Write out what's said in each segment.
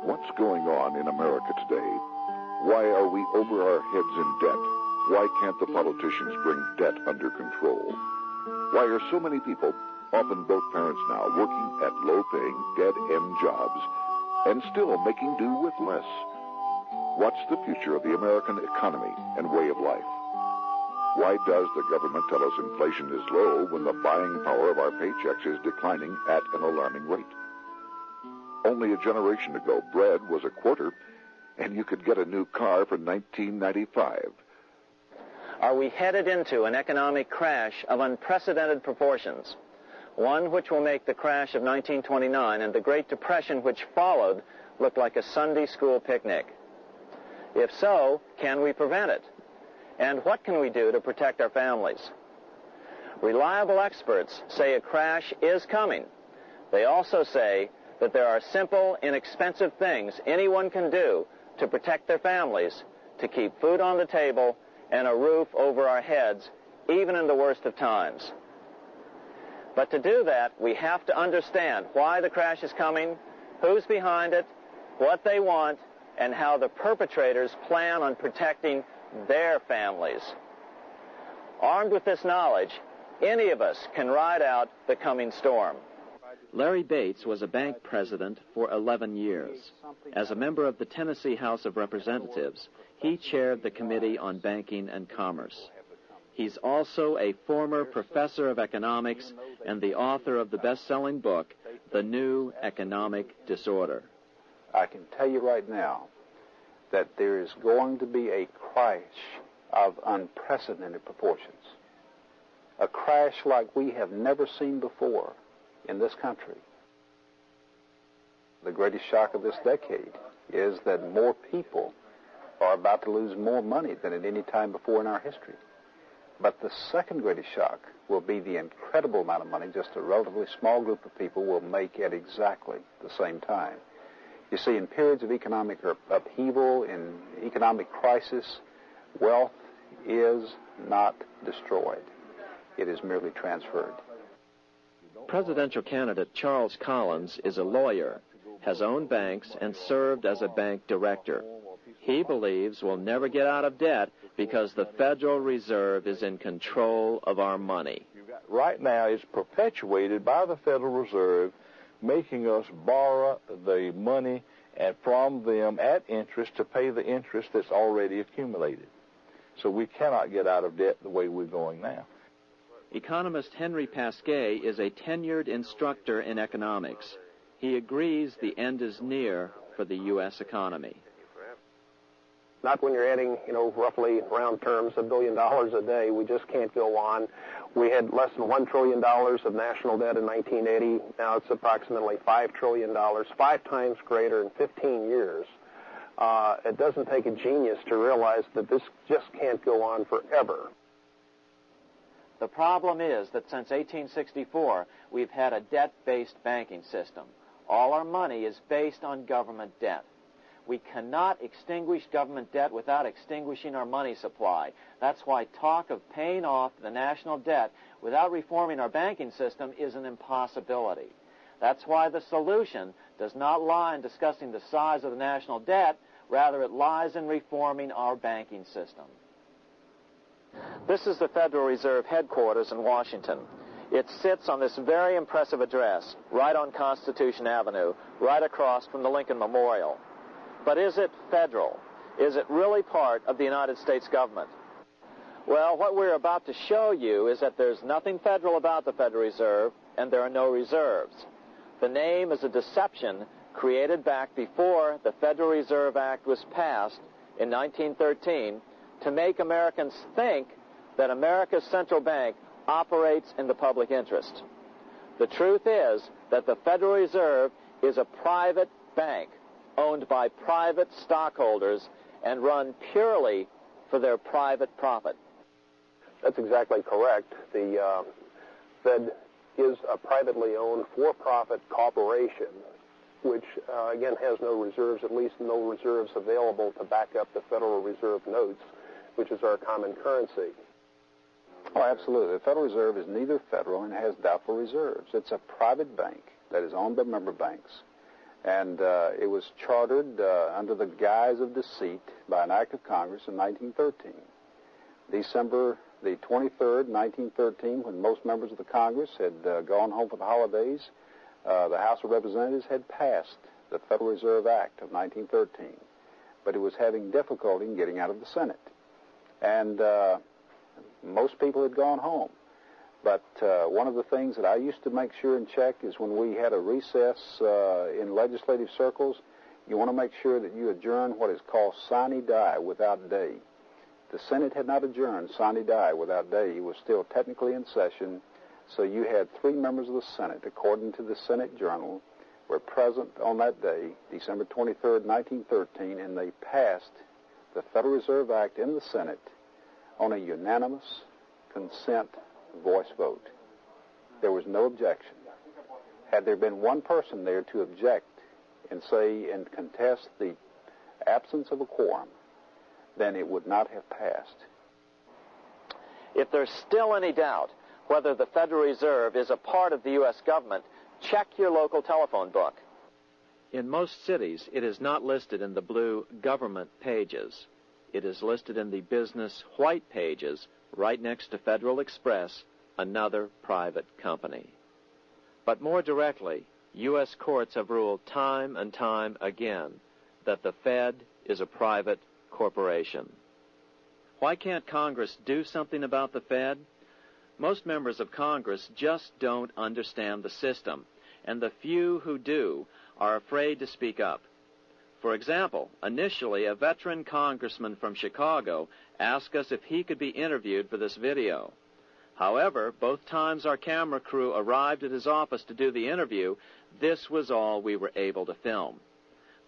What's going on in America today? Why are we over our heads in debt? Why can't the politicians bring debt under control? Why are so many people, often both parents now, working at low-paying, dead-end jobs and still making do with less? What's the future of the American economy and way of life? Why does the government tell us inflation is low when the buying power of our paychecks is declining at an alarming rate? Only a generation ago, bread was a quarter, and you could get a new car for $19.95. Are we headed into an economic crash of unprecedented proportions? One which will make the crash of 1929 and the Great Depression which followed look like a Sunday school picnic. If so, can we prevent it? And what can we do to protect our families? Reliable experts say a crash is coming. They also say that there are simple, inexpensive things anyone can do to protect their families, to keep food on the table and a roof over our heads, even in the worst of times. But to do that, we have to understand why the crash is coming, who's behind it, what they want, and how the perpetrators plan on protecting their families. Armed with this knowledge, any of us can ride out the coming storm. Larry Bates was a bank president for 11 years. As a member of the Tennessee House of Representatives, he chaired the Committee on Banking and Commerce. He's also a former professor of economics and the author of the best-selling book, The New Economic Disorder. I can tell you right now that there is going to be a crash of unprecedented proportions. A crash like we have never seen before in this country. The greatest shock of this decade is that more people are about to lose more money than at any time before in our history. But the second greatest shock will be the incredible amount of money just a relatively small group of people will make at exactly the same time. You see, in periods of economic upheaval, in economic crisis, wealth is not destroyed. It is merely transferred. Presidential candidate Charles Collins is a lawyer, has owned banks, and served as a bank director. He believes we'll never get out of debt because the Federal Reserve is in control of our money. Right now, it's perpetuated by the Federal Reserve, making us borrow the money and from them at interest to pay the interest that's already accumulated. So we cannot get out of debt the way we're going now. Economist Henry Pasquet is a tenured instructor in economics. He agrees the end is near for the U.S. economy. Not when you're adding, roughly round terms, $1 billion a day. We just can't go on. We had less than $1 trillion of national debt in 1980. Now it's approximately $5 trillion, 5 times greater in 15 years. It doesn't take a genius to realize that this just can't go on forever. The problem is that since 1864, we've had a debt-based banking system. All our money is based on government debt. We cannot extinguish government debt without extinguishing our money supply. That's why talk of paying off the national debt without reforming our banking system is an impossibility. That's why the solution does not lie in discussing the size of the national debt, rather it lies in reforming our banking system. This is the Federal Reserve headquarters in Washington. It sits on this very impressive address, right on Constitution Avenue, right across from the Lincoln Memorial. But is it federal? Is it really part of the United States government? Well, what we're about to show you is that there's nothing federal about the Federal Reserve, and there are no reserves. The name is a deception created back before the Federal Reserve Act was passed in 1913 to make Americans think that America's central bank operates in the public interest. The truth is that the Federal Reserve is a private bank owned by private stockholders and run purely for their private profit. That's exactly correct. The Fed is a privately owned for-profit corporation, which, again, has no reserves, at least no reserves available to back up the Federal Reserve notes, which is our common currency. Oh, absolutely. The Federal Reserve is neither federal and has doubtful reserves. It's a private bank that is owned by member banks. And it was chartered under the guise of deceit by an act of Congress in 1913. December the 23rd, 1913, when most members of the Congress had gone home for the holidays, the House of Representatives had passed the Federal Reserve Act of 1913, but it was having difficulty in getting out of the Senate. And most people had gone home. But one of the things that I used to make sure and check is when we had a recess in legislative circles, you want to make sure that you adjourn what is called sine die, without day. The Senate had not adjourned sine die, without day. It was still technically in session, so you had 3 members of the Senate, according to the Senate Journal, were present on that day, December 23rd, 1913, and they passed the Federal Reserve Act in the Senate on a unanimous consent voice vote. There was no objection. Had there been one person there to object and say and contest the absence of a quorum, then it would not have passed. If there's still any doubt whether the Federal Reserve is a part of the U.S. government, check your local telephone book. In most cities, it is not listed in the blue government pages. It is listed in the business white pages right next to Federal Express, another private company. But more directly, U.S. courts have ruled time and time again that the Fed is a private corporation. Why can't Congress do something about the Fed? Most members of Congress just don't understand the system, and the few who do are afraid to speak up. For example, initially a veteran congressman from Chicago asked us if he could be interviewed for this video. However, both times our camera crew arrived at his office to do the interview, this was all we were able to film.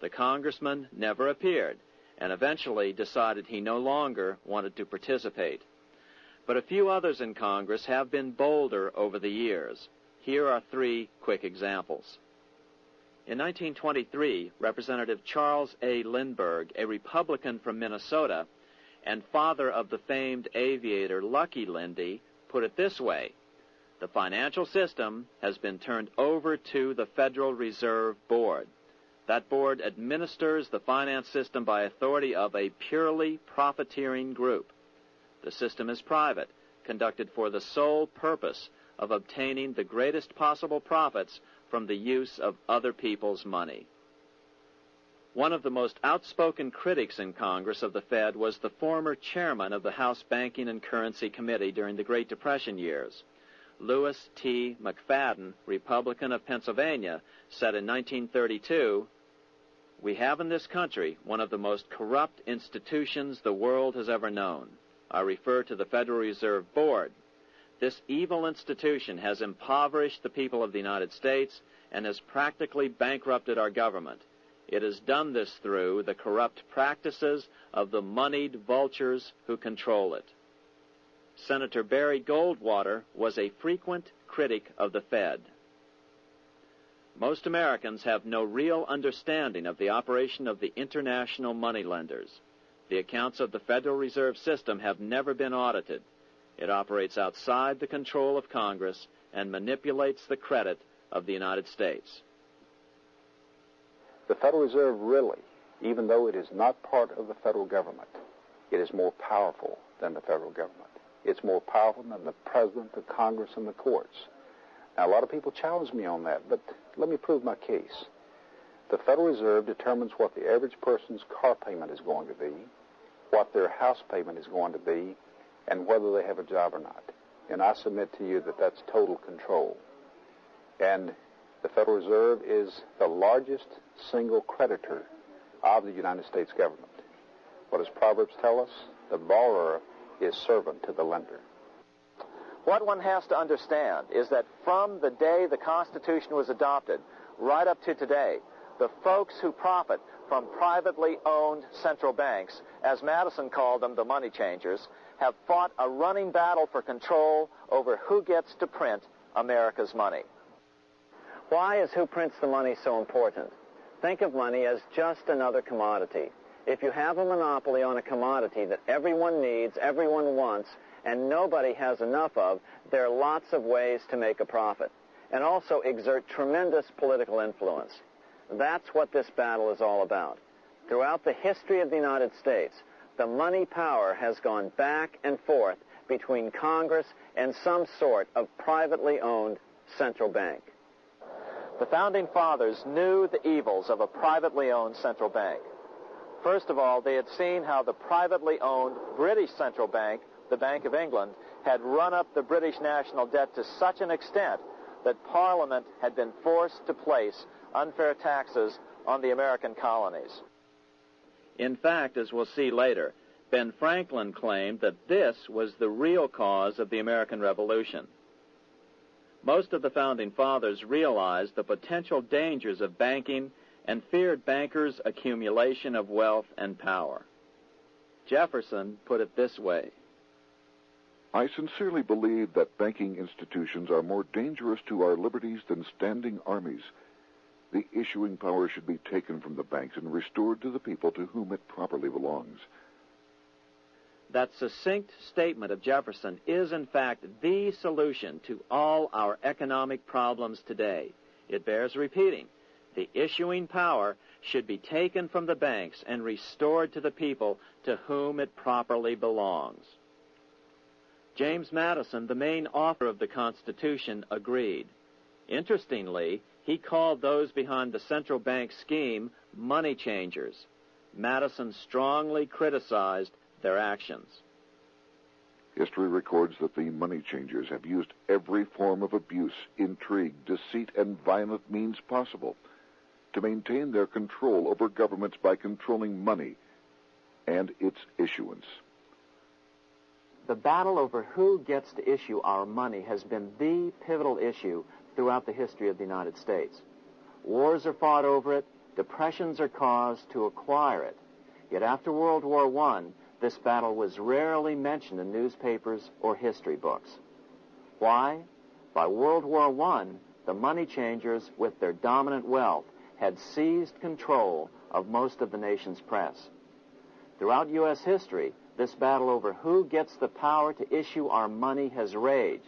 The congressman never appeared, and eventually decided he no longer wanted to participate. But a few others in Congress have been bolder over the years. Here are 3 quick examples. In 1923, Representative Charles A. Lindbergh, a Republican from Minnesota, and father of the famed aviator Lucky Lindy, put it this way: the financial system has been turned over to the Federal Reserve Board. That board administers the finance system by authority of a purely profiteering group. The system is private, conducted for the sole purpose of obtaining the greatest possible profits from the use of other people's money. One of the most outspoken critics in Congress of the Fed was the former chairman of the House Banking and Currency Committee during the Great Depression years. Lewis T. McFadden, Republican of Pennsylvania, said in 1932, "We have in this country one of the most corrupt institutions the world has ever known. I refer to the Federal Reserve Board. This evil institution has impoverished the people of the United States and has practically bankrupted our government. It has done this through the corrupt practices of the moneyed vultures who control it." Senator Barry Goldwater was a frequent critic of the Fed. Most Americans have no real understanding of the operation of the international moneylenders. The accounts of the Federal Reserve System have never been audited. It operates outside the control of Congress and manipulates the credit of the United States. The Federal Reserve really, even though it is not part of the federal government, it is more powerful than the federal government. It's more powerful than the President, the Congress, and the courts. Now, a lot of people challenge me on that, but let me prove my case. The Federal Reserve determines what the average person's car payment is going to be, what their house payment is going to be, and whether they have a job or not. And I submit to you that that's total control. And the Federal Reserve is the largest single creditor of the United States government. What does Proverbs tell us? The borrower is servant to the lender. What one has to understand is that from the day the Constitution was adopted right up to today, the folks who profit from privately owned central banks, as Madison called them, the money changers, have fought a running battle for control over who gets to print America's money. Why is who prints the money so important? Think of money as just another commodity. If you have a monopoly on a commodity that everyone needs, everyone wants, and nobody has enough of, there are lots of ways to make a profit and also exert tremendous political influence. That's what this battle is all about. Throughout the history of the United States, the money power has gone back and forth between Congress and some sort of privately owned central bank. The Founding Fathers knew the evils of a privately owned central bank. First of all, they had seen how the privately owned British central bank, the Bank of England, had run up the British national debt to such an extent that Parliament had been forced to place unfair taxes on the American colonies. In fact, as we'll see later, Ben Franklin claimed that this was the real cause of the American Revolution. Most of the Founding Fathers realized the potential dangers of banking and feared bankers' accumulation of wealth and power. Jefferson put it this way: I sincerely believe that banking institutions are more dangerous to our liberties than standing armies. The issuing power should be taken from the banks and restored to the people to whom it properly belongs. That succinct statement of Jefferson is, in fact, the solution to all our economic problems today. It bears repeating. The issuing power should be taken from the banks and restored to the people to whom it properly belongs. James Madison, the main author of the Constitution, agreed. Interestingly, he called those behind the central bank scheme money changers. Madison strongly criticized their actions. History records that the money changers have used every form of abuse, intrigue, deceit, and violent means possible to maintain their control over governments by controlling money and its issuance. The battle over who gets to issue our money has been the pivotal issue throughout the history of the United States. Wars are fought over it, depressions are caused to acquire it. Yet after World War I, this battle was rarely mentioned in newspapers or history books. Why? By World War I, the money changers, with their dominant wealth, had seized control of most of the nation's press. Throughout U.S. history, this battle over who gets the power to issue our money has raged.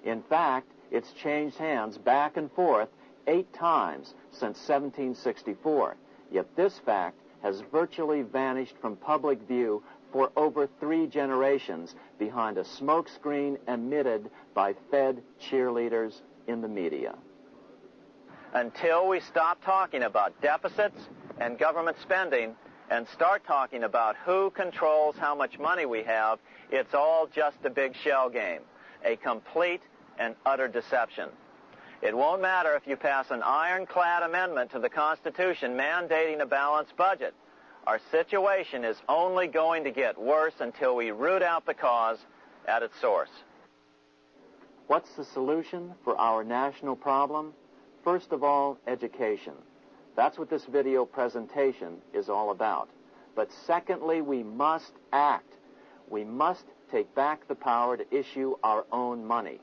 In fact, it's changed hands back and forth 8 times since 1764. Yet this fact has virtually vanished from public view for over 3 generations behind a smokescreen emitted by Fed cheerleaders in the media. Until we stop talking about deficits and government spending and start talking about who controls how much money we have, it's all just a big shell game, a complete and utter deception. It won't matter if you pass an ironclad amendment to the Constitution mandating a balanced budget. Our situation is only going to get worse until we root out the cause at its source. What's the solution for our national problem? First of all, education. That's what this video presentation is all about. But secondly, we must act. We must take back the power to issue our own money.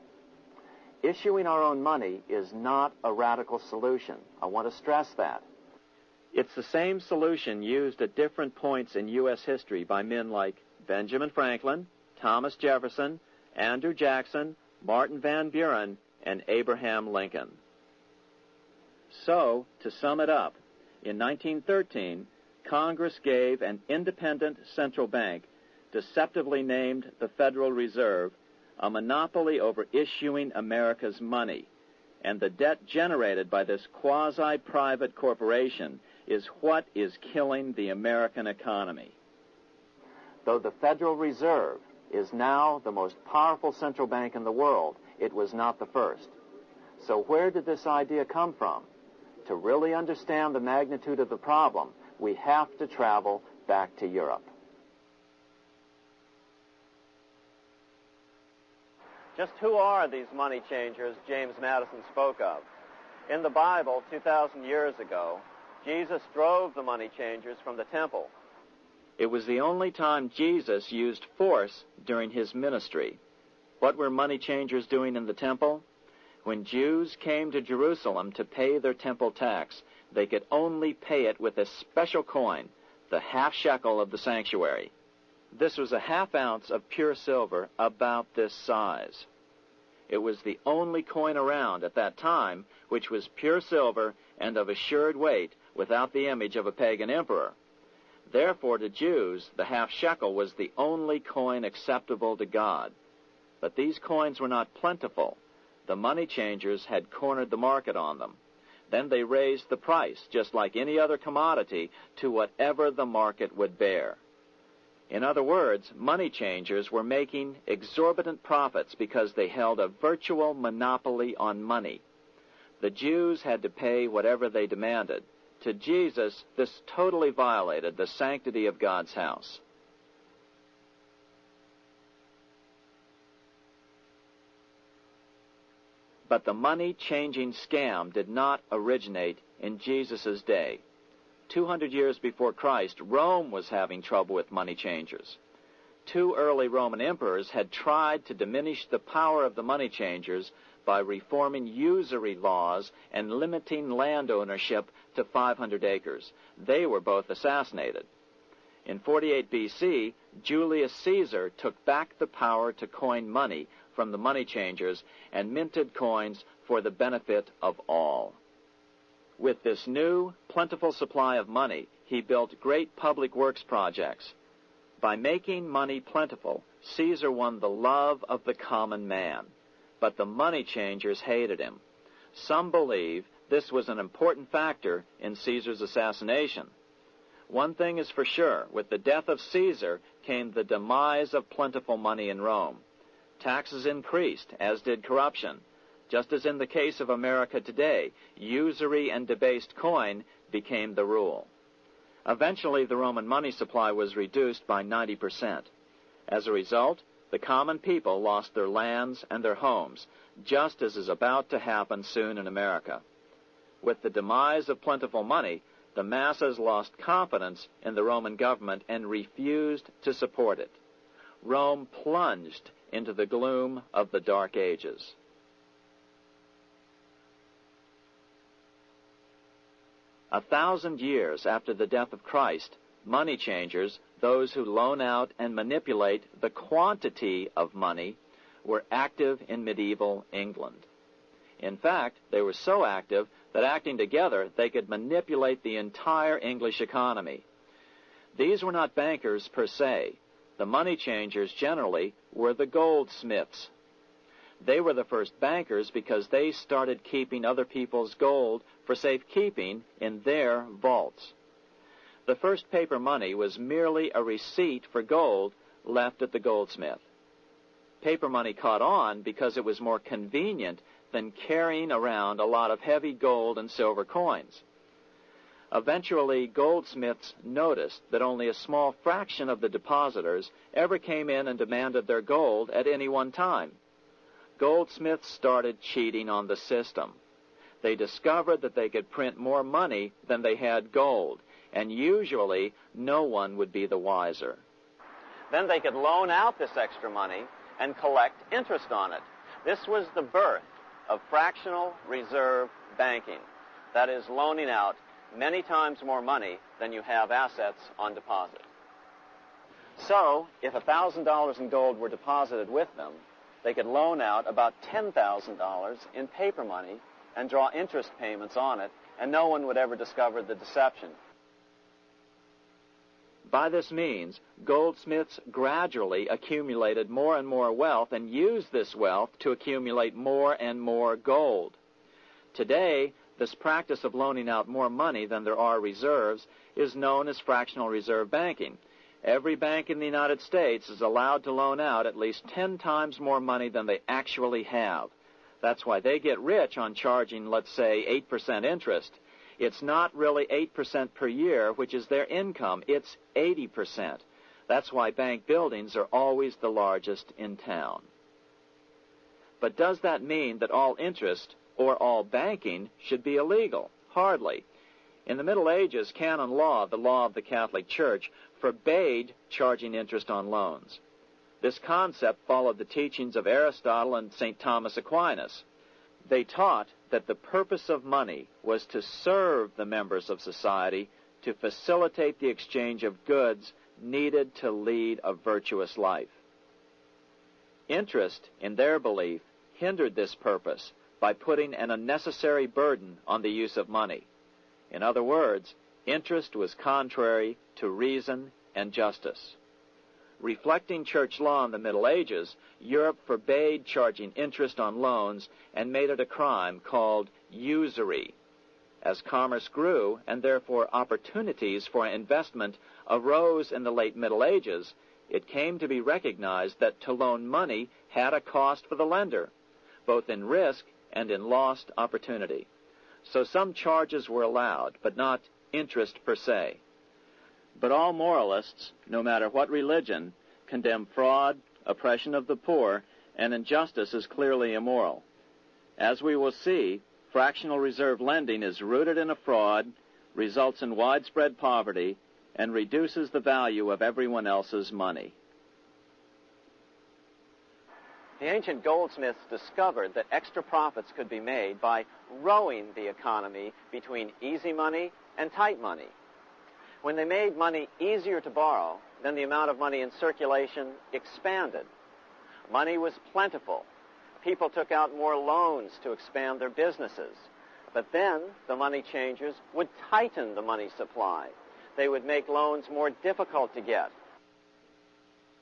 Issuing our own money is not a radical solution. I want to stress that. It's the same solution used at different points in U.S. history by men like Benjamin Franklin, Thomas Jefferson, Andrew Jackson, Martin Van Buren, and Abraham Lincoln. So, to sum it up, in 1913, Congress gave an independent central bank, deceptively named the Federal Reserve, a monopoly over issuing America's money, and the debt generated by this quasi-private corporation is what is killing the American economy. Though the Federal Reserve is now the most powerful central bank in the world, it was not the first. So where did this idea come from? To really understand the magnitude of the problem, we have to travel back to Europe. Just who are these money changers James Madison spoke of? In the Bible, 2,000 years ago, Jesus drove the money changers from the temple. It was the only time Jesus used force during his ministry. What were money changers doing in the temple? When Jews came to Jerusalem to pay their temple tax, they could only pay it with a special coin, the half shekel of the sanctuary. This was a half ounce of pure silver about this size. It was the only coin around at that time which was pure silver and of assured weight without the image of a pagan emperor. Therefore, to Jews, the half shekel was the only coin acceptable to God. But these coins were not plentiful. The money changers had cornered the market on them. Then they raised the price, just like any other commodity, to whatever the market would bear. In other words, money changers were making exorbitant profits because they held a virtual monopoly on money. The Jews had to pay whatever they demanded. To Jesus, this totally violated the sanctity of God's house. But the money-changing scam did not originate in Jesus' day. 200 years before Christ, Rome was having trouble with money changers. 2 early Roman emperors had tried to diminish the power of the money changers by reforming usury laws and limiting land ownership to 500 acres. They were both assassinated. In 48 BC, Julius Caesar took back the power to coin money from the money changers and minted coins for the benefit of all. With this new, plentiful supply of money, he built great public works projects. By making money plentiful, Caesar won the love of the common man. But the money changers hated him. Some believe this was an important factor in Caesar's assassination. One thing is for sure, with the death of Caesar came the demise of plentiful money in Rome. Taxes increased, as did corruption. Just as in the case of America today, usury and debased coin became the rule. Eventually, the Roman money supply was reduced by 90%. As a result, the common people lost their lands and their homes, just as is about to happen soon in America. With the demise of plentiful money, the masses lost confidence in the Roman government and refused to support it. Rome plunged into the gloom of the Dark Ages. A 1,000 years after the death of Christ, money changers, those who loan out and manipulate the quantity of money, were active in medieval England. In fact, they were so active that acting together, they could manipulate the entire English economy. These were not bankers per se. The money changers generally were the goldsmiths. They were the first bankers because they started keeping other people's gold for safekeeping in their vaults. The first paper money was merely a receipt for gold left at the goldsmith. Paper money caught on because it was more convenient than carrying around a lot of heavy gold and silver coins. Eventually, goldsmiths noticed that only a small fraction of the depositors ever came in and demanded their gold at any one time. Goldsmiths started cheating on the system. They discovered that they could print more money than they had gold, and usually no one would be the wiser. Then they could loan out this extra money and collect interest on it. This was the birth of fractional reserve banking. That is, loaning out many times more money than you have assets on deposit. So, if $1,000 in gold were deposited with them, they could loan out about $10,000 in paper money and draw interest payments on it, and no one would ever discover the deception. By this means, goldsmiths gradually accumulated more and more wealth and used this wealth to accumulate more and more gold. Today, this practice of loaning out more money than there are reserves is known as fractional reserve banking. Every bank in the United States is allowed to loan out at least 10 times more money than they actually have. That's why they get rich on charging, let's say, 8% interest. It's not really 8% per year, which is their income. It's 80%. That's why bank buildings are always the largest in town. But does that mean that all interest or all banking should be illegal? Hardly. In the Middle Ages, canon law, the law of the Catholic Church, forbade charging interest on loans. This concept followed the teachings of Aristotle and St. Thomas Aquinas. They taught that the purpose of money was to serve the members of society, to facilitate the exchange of goods needed to lead a virtuous life. Interest, in their belief, hindered this purpose by putting an unnecessary burden on the use of money. In other words, interest was contrary to reason and justice. Reflecting church law in the Middle Ages, Europe forbade charging interest on loans and made it a crime called usury. As commerce grew, and therefore opportunities for investment arose in the late Middle Ages, it came to be recognized that to loan money had a cost for the lender, both in risk and in lost opportunity. So some charges were allowed, but not interest per se. But all moralists, no matter what religion, condemn fraud, oppression of the poor, and injustice as clearly immoral. As we will see, fractional reserve lending is rooted in a fraud, results in widespread poverty, and reduces the value of everyone else's money. The ancient goldsmiths discovered that extra profits could be made by rowing the economy between easy money and tight money. When they made money easier to borrow, then the amount of money in circulation expanded. Money was plentiful. People took out more loans to expand their businesses. But then the money changers would tighten the money supply. They would make loans more difficult to get.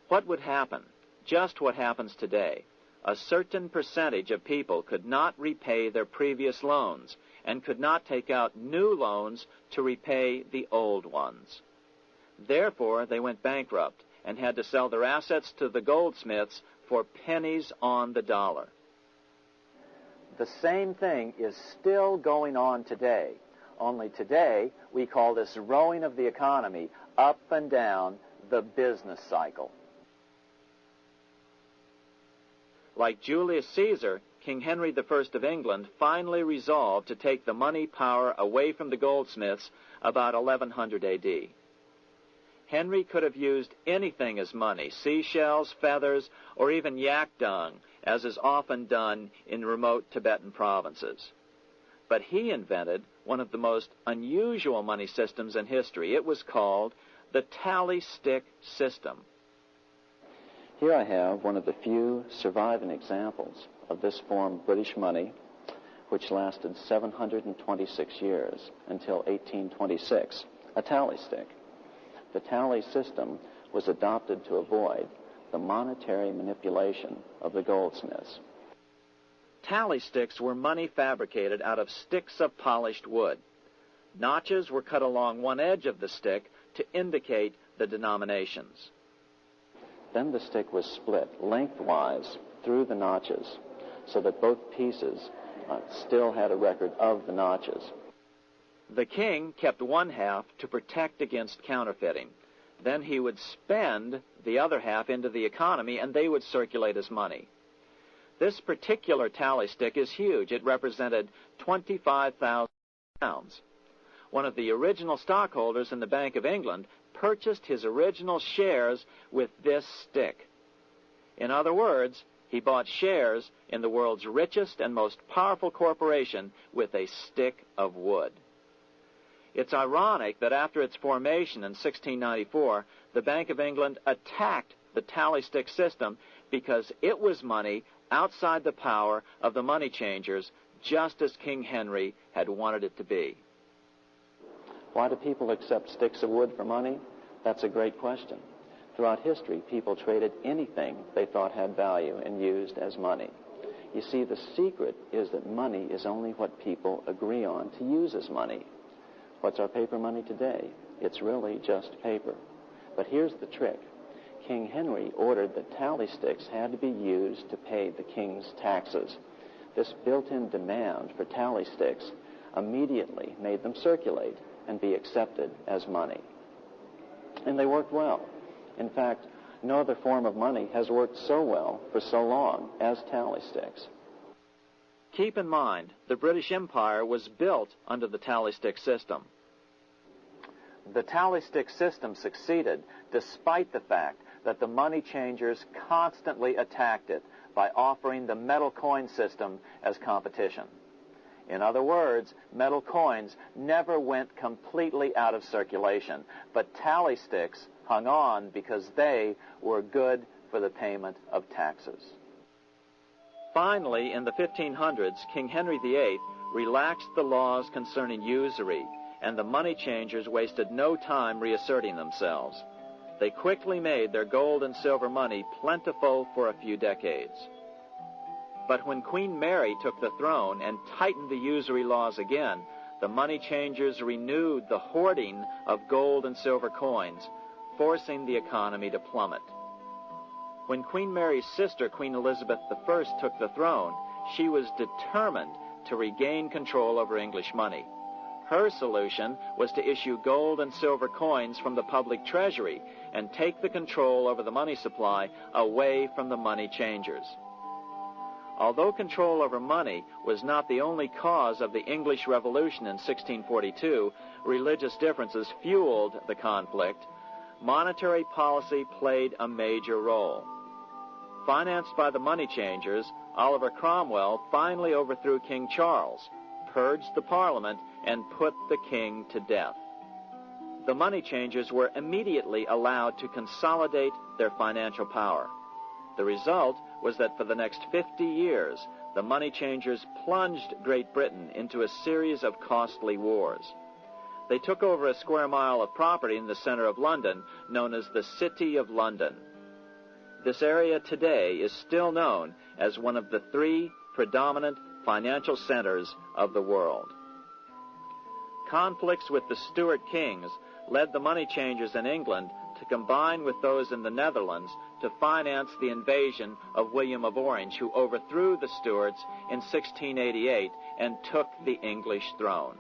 What would happen? Just what happens today. A certain percentage of people could not repay their previous loans and could not take out new loans to repay the old ones. Therefore, they went bankrupt and had to sell their assets to the goldsmiths for pennies on the dollar. The same thing is still going on today. Only today, we call this rowing of the economy up and down the business cycle. Like Julius Caesar, King Henry I of England finally resolved to take the money power away from the goldsmiths about 1100 A.D. Henry could have used anything as money, seashells, feathers, or even yak dung, as is often done in remote Tibetan provinces. But he invented one of the most unusual money systems in history. It was called the tally stick system. Here I have one of the few surviving examples of this form of British money, which lasted 726 years until 1826, a tally stick. The tally system was adopted to avoid the monetary manipulation of the goldsmiths. Tally sticks were money fabricated out of sticks of polished wood. Notches were cut along one edge of the stick to indicate the denominations. Then the stick was split lengthwise through the notches so that both pieces still had a record of the notches. The king kept one half to protect against counterfeiting. Then he would spend the other half into the economy, and they would circulate as money. This particular tally stick is huge. It represented 25,000 pounds. One of the original stockholders in the Bank of England purchased his original shares with this stick. In other words, he bought shares in the world's richest and most powerful corporation with a stick of wood. It's ironic that after its formation in 1694, the Bank of England attacked the tally stick system because it was money outside the power of the money changers, just as King Henry had wanted it to be. Why do people accept sticks of wood for money? That's a great question. Throughout history, people traded anything they thought had value and used as money. You see, the secret is that money is only what people agree on to use as money. What's our paper money today? It's really just paper. But here's the trick. King Henry ordered that tally sticks had to be used to pay the king's taxes. This built-in demand for tally sticks immediately made them circulate and be accepted as money. And they worked well. In fact, no other form of money has worked so well for so long as tally sticks. Keep in mind, the British Empire was built under the tally stick system. The tally stick system succeeded despite the fact that the money changers constantly attacked it by offering the metal coin system as competition. In other words, metal coins never went completely out of circulation, but tally sticks hung on because they were good for the payment of taxes. Finally, in the 1500s, King Henry VIII relaxed the laws concerning usury and the money changers wasted no time reasserting themselves. They quickly made their gold and silver money plentiful for a few decades. But when Queen Mary took the throne and tightened the usury laws again, the money changers renewed the hoarding of gold and silver coins, forcing the economy to plummet. When Queen Mary's sister, Queen Elizabeth I, took the throne, she was determined to regain control over English money. Her solution was to issue gold and silver coins from the public treasury and take the control over the money supply away from the money changers. Although control over money was not the only cause of the English Revolution in 1642, religious differences fueled the conflict. Monetary policy played a major role. Financed by the money changers, Oliver Cromwell finally overthrew King Charles, purged the Parliament, and put the king to death. The money changers were immediately allowed to consolidate their financial power. The result was that for the next 50 years, the money changers plunged Great Britain into a series of costly wars. They took over a square mile of property in the center of London, known as the City of London. This area today is still known as one of the 3 predominant financial centers of the world. Conflicts with the Stuart kings led the money changers in England to combine with those in the Netherlands to finance the invasion of William of Orange, who overthrew the Stuarts in 1688 and took the English throne.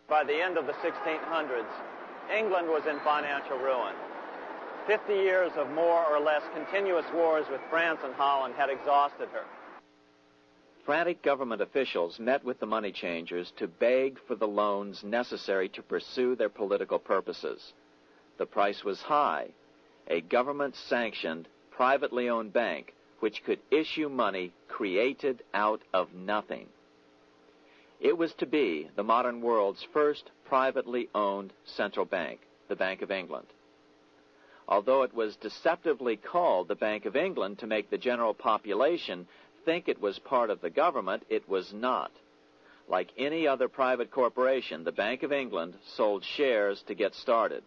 By the end of the 1600s, England was in financial ruin. 50 years of more or less continuous wars with France and Holland had exhausted her. Frantic government officials met with the money changers to beg for the loans necessary to pursue their political purposes. The price was high: a government-sanctioned, privately owned bank which could issue money created out of nothing. It was to be the modern world's first privately owned central bank, the Bank of England. Although it was deceptively called the Bank of England to make the general population think it was part of the government, it was not. Like any other private corporation, the Bank of England sold shares to get started.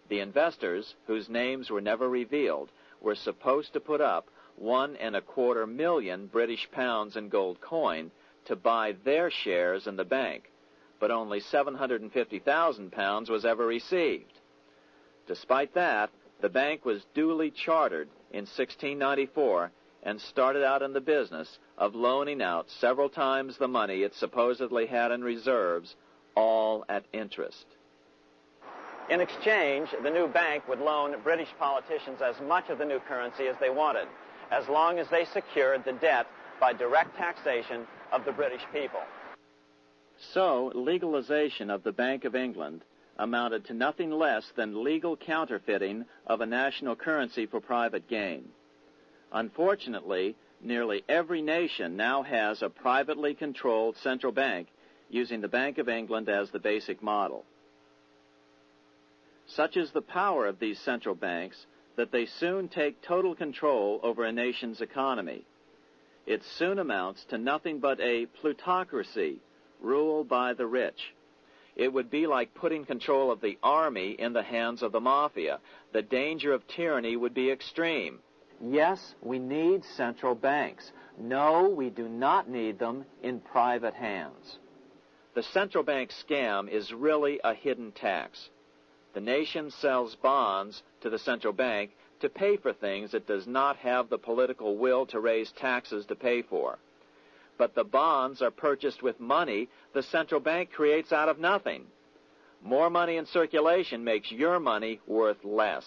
The investors, whose names were never revealed, were supposed to put up £1.25 million British pounds in gold coin to buy their shares in the bank, but only £750,000 was ever received. Despite that, the bank was duly chartered in 1694 and started out in the business of loaning out several times the money it supposedly had in reserves, all at interest. In exchange, the new bank would loan British politicians as much of the new currency as they wanted, as long as they secured the debt by direct taxation of the British people. So, legalization of the Bank of England amounted to nothing less than legal counterfeiting of a national currency for private gain. Unfortunately, nearly every nation now has a privately controlled central bank using the Bank of England as the basic model. Such is the power of these central banks that they soon take total control over a nation's economy. It soon amounts to nothing but a plutocracy, rule by the rich. It would be like putting control of the army in the hands of the mafia. The danger of tyranny would be extreme. Yes, we need central banks. No, we do not need them in private hands. The central bank scam is really a hidden tax. The nation sells bonds to the central bank to pay for things it does not have the political will to raise taxes to pay for. But the bonds are purchased with money the central bank creates out of nothing. More money in circulation makes your money worth less.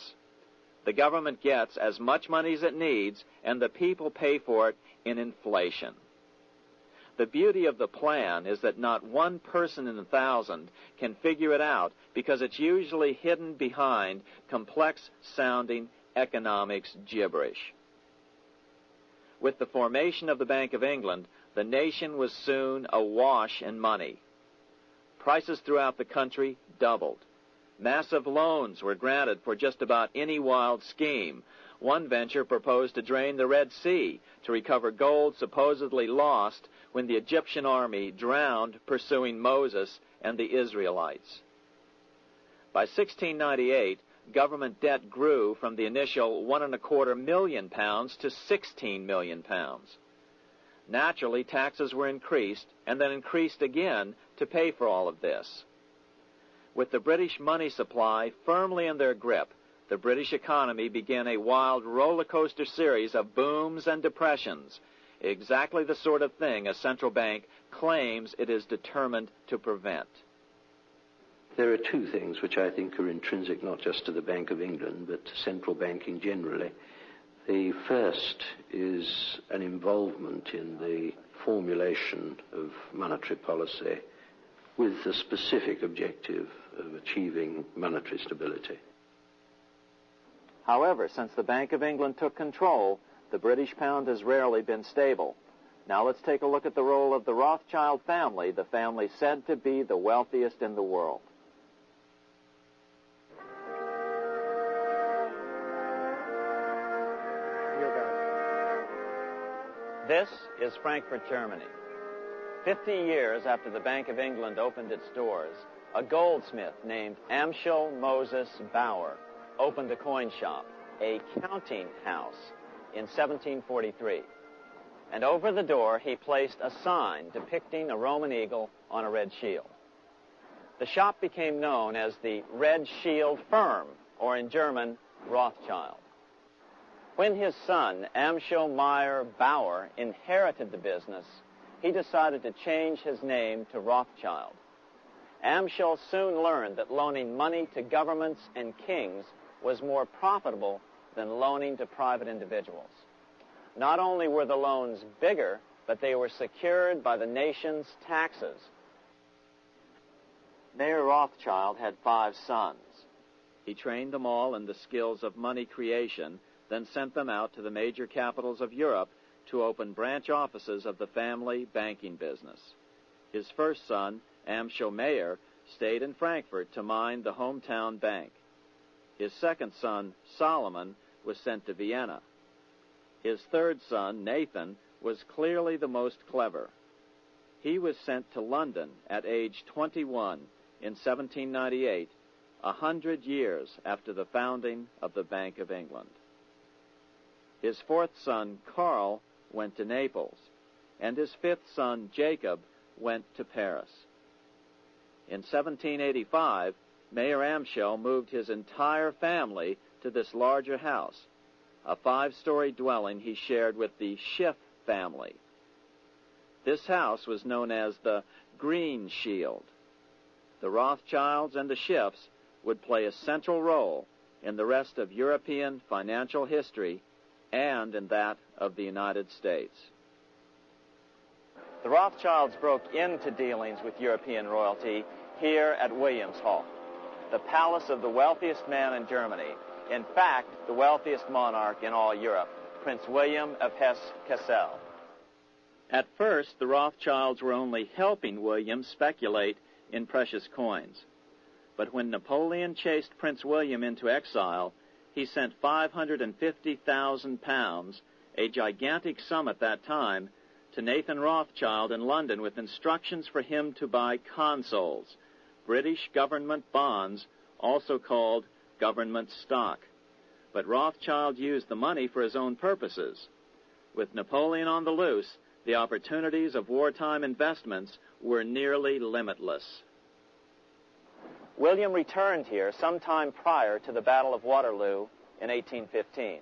The government gets as much money as it needs, and the people pay for it in inflation. The beauty of the plan is that not one person in 1,000 can figure it out, because it's usually hidden behind complex-sounding economics gibberish. With the formation of the Bank of England, the nation was soon awash in money. Prices throughout the country doubled. Massive loans were granted for just about any wild scheme. One venture proposed to drain the Red Sea to recover gold supposedly lost when the Egyptian army drowned pursuing Moses and the Israelites. By 1698, government debt grew from the initial £1.25 million to £16 million. Naturally, taxes were increased and then increased again to pay for all of this. With the British money supply firmly in their grip, the British economy began a wild roller coaster series of booms and depressions, exactly the sort of thing a central bank claims it is determined to prevent. There are two things which I think are intrinsic not just to the Bank of England, but to central banking generally. The first is an involvement in the formulation of monetary policy with the specific objective of achieving monetary stability. However, since the Bank of England took control, the British pound has rarely been stable. Now let's take a look at the role of the Rothschild family, the family said to be the wealthiest in the world. This is Frankfurt, Germany. 50 years after the Bank of England opened its doors, a goldsmith named Amschel Moses Bauer opened a coin shop, a counting house, in 1743. And over the door he placed a sign depicting a Roman eagle on a red shield. The shop became known as the Red Shield Firm, or in German, Rothschild. When his son, Amschel Meyer Bauer, inherited the business, he decided to change his name to Rothschild. Amschel soon learned that loaning money to governments and kings was more profitable than loaning to private individuals. Not only were the loans bigger, but they were secured by the nation's taxes. Mayer Rothschild had 5 sons. He trained them all in the skills of money creation, then sent them out to the major capitals of Europe to open branch offices of the family banking business. His first son, Amschel Meyer, stayed in Frankfurt to mind the hometown bank. His second son, Solomon, was sent to Vienna. His third son, Nathan, was clearly the most clever. He was sent to London at age 21 in 1798, 100 years after the founding of the Bank of England. His fourth son, Karl, went to Naples, and his fifth son, Jacob, went to Paris. In 1785, Mayer Amschel moved his entire family to this larger house, a 5-story dwelling he shared with the Schiff family. This house was known as the Green Shield. The Rothschilds and the Schiffs would play a central role in the rest of European financial history and in that of the United States. The Rothschilds broke into dealings with European royalty here at Williams Hall, the palace of the wealthiest man in Germany, in fact, the wealthiest monarch in all Europe, Prince William of Hesse-Kassel. At first, the Rothschilds were only helping William speculate in precious coins. But when Napoleon chased Prince William into exile, he sent £550,000, a gigantic sum at that time, to Nathan Rothschild in London with instructions for him to buy consols, British government bonds, also called government stock. But Rothschild used the money for his own purposes. With Napoleon on the loose, the opportunities of wartime investments were nearly limitless. William returned here sometime prior to the Battle of Waterloo in 1815.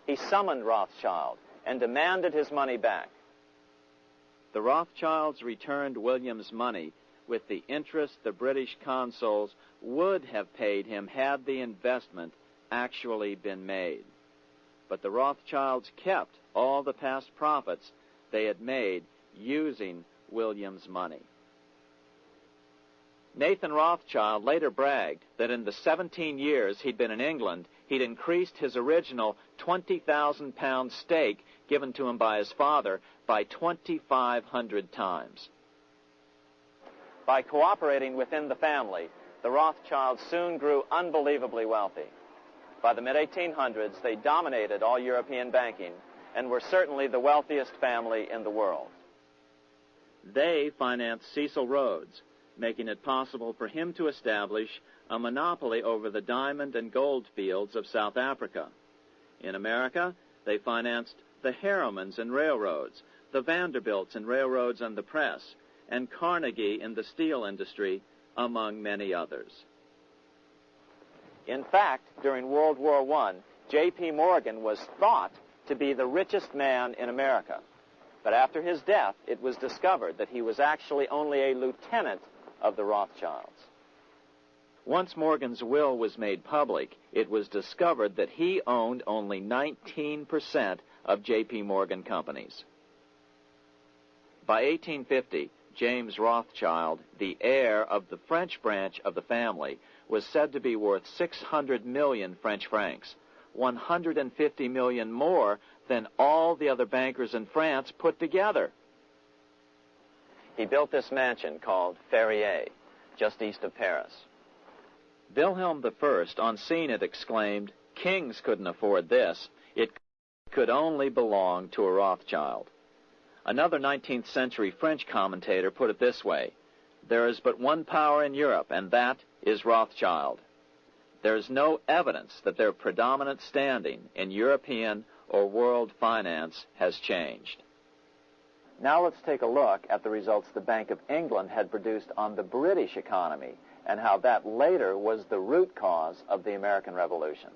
He summoned Rothschild and demanded his money back. The Rothschilds returned William's money with the interest the British consuls would have paid him had the investment actually been made. But the Rothschilds kept all the past profits they had made using William's money. Nathan Rothschild later bragged that in the 17 years he'd been in England, he'd increased his original £20,000 stake given to him by his father by 2,500 times. By cooperating within the family, the Rothschilds soon grew unbelievably wealthy. By the mid-1800s, they dominated all European banking and were certainly the wealthiest family in the world. They financed Cecil Rhodes, making it possible for him to establish a monopoly over the diamond and gold fields of South Africa. In America, they financed the Harrimans and railroads, the Vanderbilts in railroads and the press, and Carnegie in the steel industry, among many others. In fact, during World War I, J.P. Morgan was thought to be the richest man in America. But after his death, it was discovered that he was actually only a lieutenant of the Rothschilds. Once Morgan's will was made public, it was discovered that he owned only 19% of J.P. Morgan companies. By 1850, James Rothschild, the heir of the French branch of the family, was said to be worth 600 million French francs, 150 million more than all the other bankers in France put together. He built this mansion called Ferrier, just east of Paris. Wilhelm I, on seeing it, exclaimed, "Kings couldn't afford this. It could only belong to a Rothschild." Another 19th century French commentator put it this way: "There is but one power in Europe, and that is Rothschild." There is no evidence that their predominant standing in European or world finance has changed. Now let's take a look at the results the Bank of England had produced on the British economy and how that later was the root cause of the American Revolution.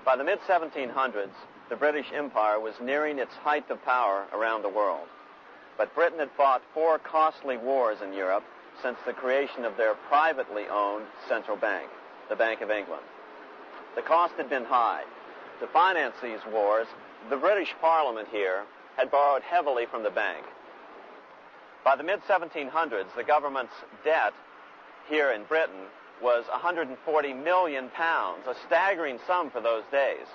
By the mid-1700s, the British Empire was nearing its height of power around the world. But Britain had fought 4 costly wars in Europe since the creation of their privately owned central bank, the Bank of England. The cost had been high. To finance these wars, the British Parliament here had borrowed heavily from the bank. By the mid-1700s, the government's debt here in Britain was £140 million, a staggering sum for those days.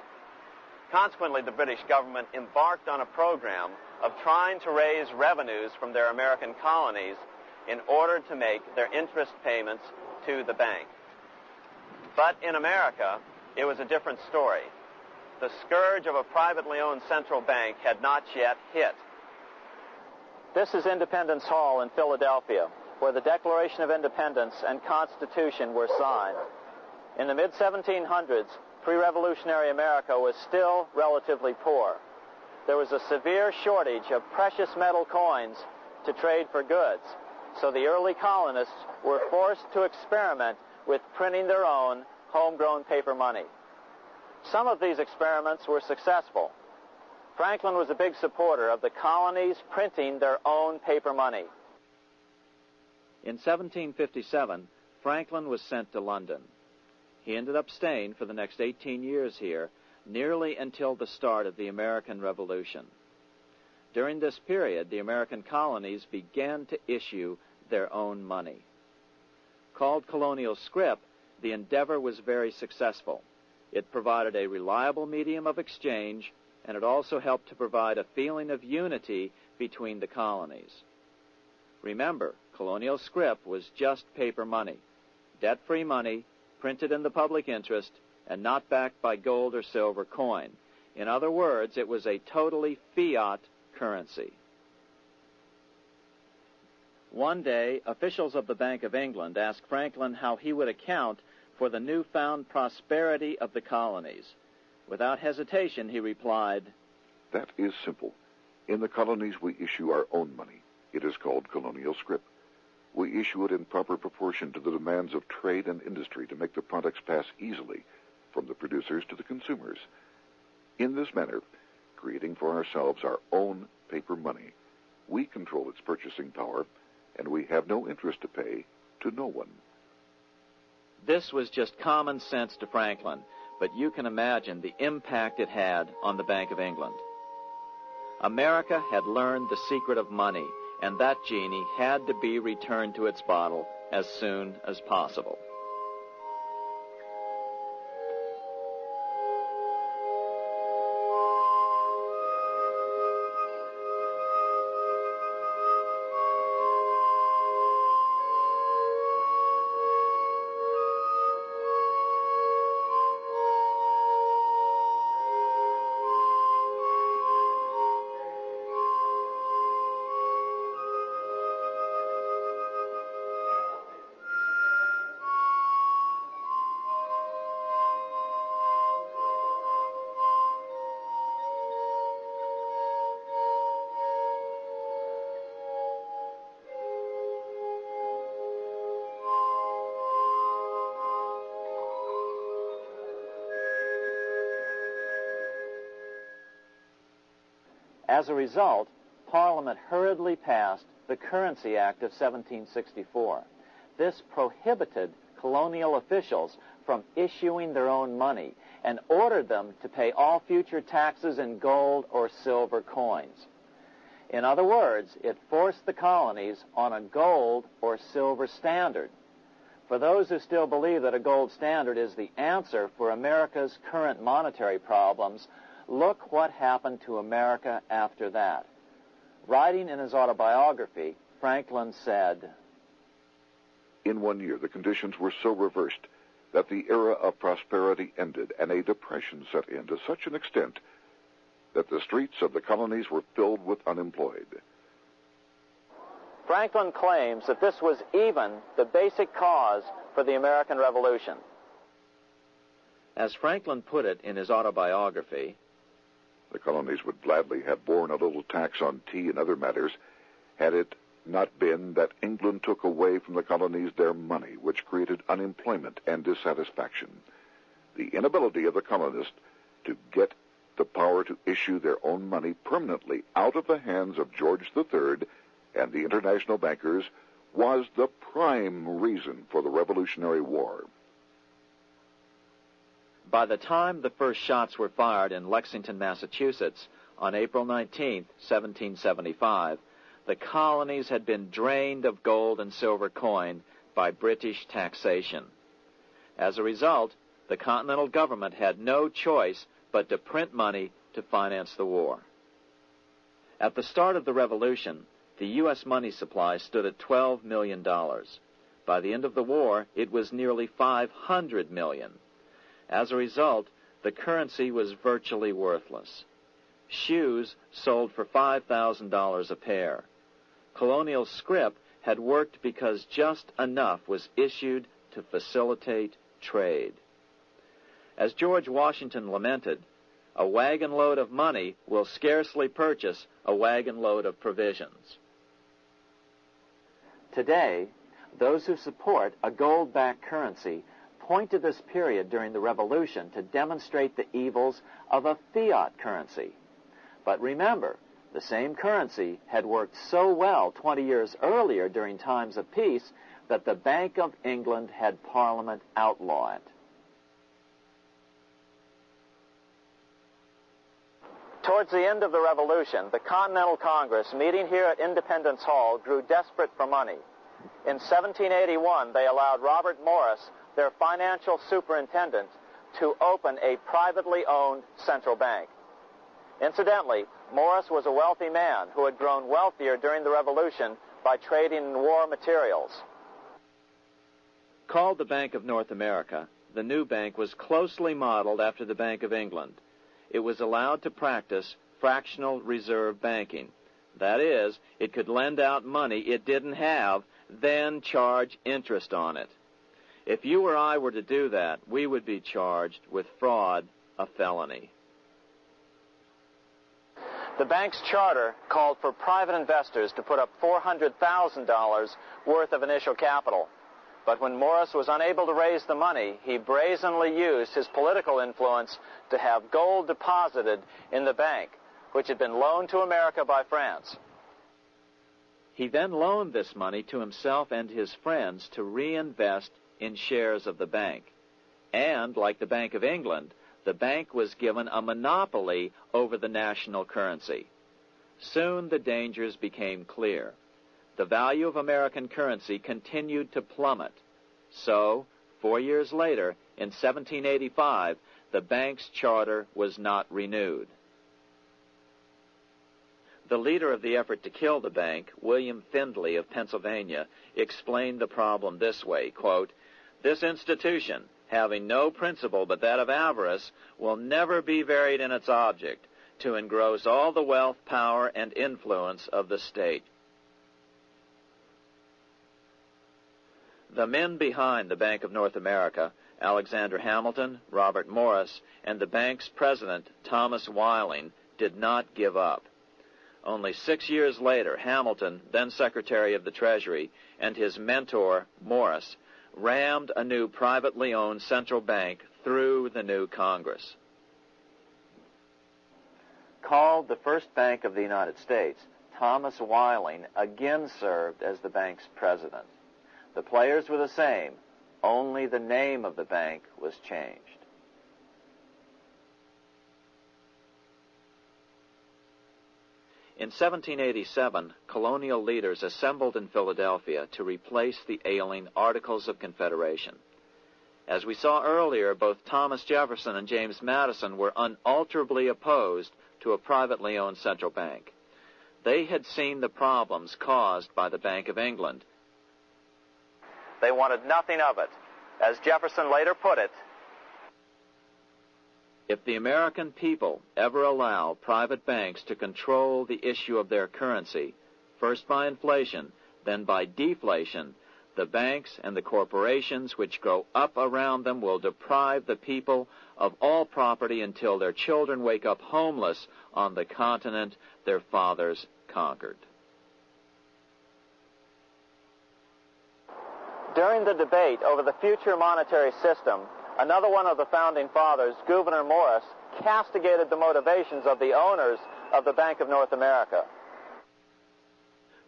Consequently, the British government embarked on a program of trying to raise revenues from their American colonies in order to make their interest payments to the bank. But in America, it was a different story. The scourge of a privately owned central bank had not yet hit. This is Independence Hall in Philadelphia, where the Declaration of Independence and Constitution were signed. In the mid-1700s, pre-revolutionary America was still relatively poor. There was a severe shortage of precious metal coins to trade for goods, so the early colonists were forced to experiment with printing their own homegrown paper money. Some of these experiments were successful. Franklin was a big supporter of the colonies printing their own paper money. In 1757, Franklin was sent to London. He ended up staying for the next 18 years here, nearly until the start of the American Revolution. During this period, the American colonies began to issue their own money. Called colonial scrip, the endeavor was very successful. It provided a reliable medium of exchange, and it also helped to provide a feeling of unity between the colonies. Remember, colonial scrip was just paper money, debt-free money, printed in the public interest, and not backed by gold or silver coin. In other words, it was a totally fiat currency. One day, officials of the Bank of England asked Franklin how he would account for the newfound prosperity of the colonies. Without hesitation, he replied, "That is simple. In the colonies, we issue our own money. It is called colonial scrip. We issue it in proper proportion to the demands of trade and industry to make the products pass easily from the producers to the consumers. In this manner, creating for ourselves our own paper money, we control its purchasing power, and we have no interest to pay to no one." This was just common sense to Franklin, but you can imagine the impact it had on the Bank of England. America had learned the secret of money, and that genie had to be returned to its bottle as soon as possible. As a result, Parliament hurriedly passed the Currency Act of 1764. This prohibited colonial officials from issuing their own money and ordered them to pay all future taxes in gold or silver coins. In other words, it forced the colonies on a gold or silver standard. For those who still believe that a gold standard is the answer for America's current monetary problems, look what happened to America after that. Writing in his autobiography, Franklin said, "In 1 year, the conditions were so reversed that the era of prosperity ended and a depression set in to such an extent that the streets of the colonies were filled with unemployed." Franklin claims that this was even the basic cause for the American Revolution. As Franklin put it in his autobiography, "The colonies would gladly have borne a little tax on tea and other matters had it not been that England took away from the colonies their money, which created unemployment and dissatisfaction. The inability of the colonists to get the power to issue their own money permanently out of the hands of George III and the international bankers was the prime reason for the Revolutionary War." By the time the first shots were fired in Lexington, Massachusetts, on April 19, 1775, the colonies had been drained of gold and silver coin by British taxation. As a result, the Continental government had no choice but to print money to finance the war. At the start of the Revolution, the U.S. money supply stood at $12 million. By the end of the war, it was nearly $500 million. As a result, the currency was virtually worthless. Shoes sold for $5,000 a pair. Colonial scrip had worked because just enough was issued to facilitate trade. As George Washington lamented, "A wagon load of money will scarcely purchase a wagon load of provisions." Today, those who support a gold-backed currency point to this period during the Revolution to demonstrate the evils of a fiat currency. But remember, the same currency had worked so well 20 years earlier during times of peace that the Bank of England had Parliament outlaw it. Towards the end of the Revolution, the Continental Congress, meeting here at Independence Hall, grew desperate for money. In 1781, they allowed Robert Morris, their financial superintendent, to open a privately owned central bank. Incidentally, Morris was a wealthy man who had grown wealthier during the Revolution by trading in war materials. Called the Bank of North America, the new bank was closely modeled after the Bank of England. It was allowed to practice fractional reserve banking. That is, it could lend out money it didn't have, then charge interest on it. If you or I were to do that, we would be charged with fraud, a felony. The bank's charter called for private investors to put up $400,000 worth of initial capital. But when Morris was unable to raise the money, he brazenly used his political influence to have gold deposited in the bank, which had been loaned to America by France. He then loaned this money to himself and his friends to reinvest in shares of the bank. And, like the Bank of England, the bank was given a monopoly over the national currency. Soon the dangers became clear. The value of American currency continued to plummet. So, 4 years later, in 1785, the bank's charter was not renewed. The leader of the effort to kill the bank, William Findley of Pennsylvania, explained the problem this way, quote, "This institution, having no principle but that of avarice, will never be varied in its object, to engross all the wealth, power, and influence of the state." The men behind the Bank of North America, Alexander Hamilton, Robert Morris, and the bank's president, Thomas Whiling, did not give up. Only 6 years later, Hamilton, then Secretary of the Treasury, and his mentor, Morris, rammed a new privately owned central bank through the new Congress. called the First Bank of the United States, Thomas Weiling again served as the bank's president. The players were the same, only the name of the bank was changed. In 1787, colonial leaders assembled in Philadelphia to replace the ailing Articles of Confederation. As we saw earlier, both Thomas Jefferson and James Madison were unalterably opposed to a privately owned central bank. They had seen the problems caused by the Bank of England. They wanted nothing of it. As Jefferson later put it, if the American people ever allow private banks to control the issue of their currency, first by inflation, then by deflation, the banks and the corporations which grow up around them will deprive the people of all property until their children wake up homeless on the continent their fathers conquered. during the debate over the future monetary system, another one of the founding fathers, Gouverneur Morris, castigated the motivations of the owners of the Bank of North America.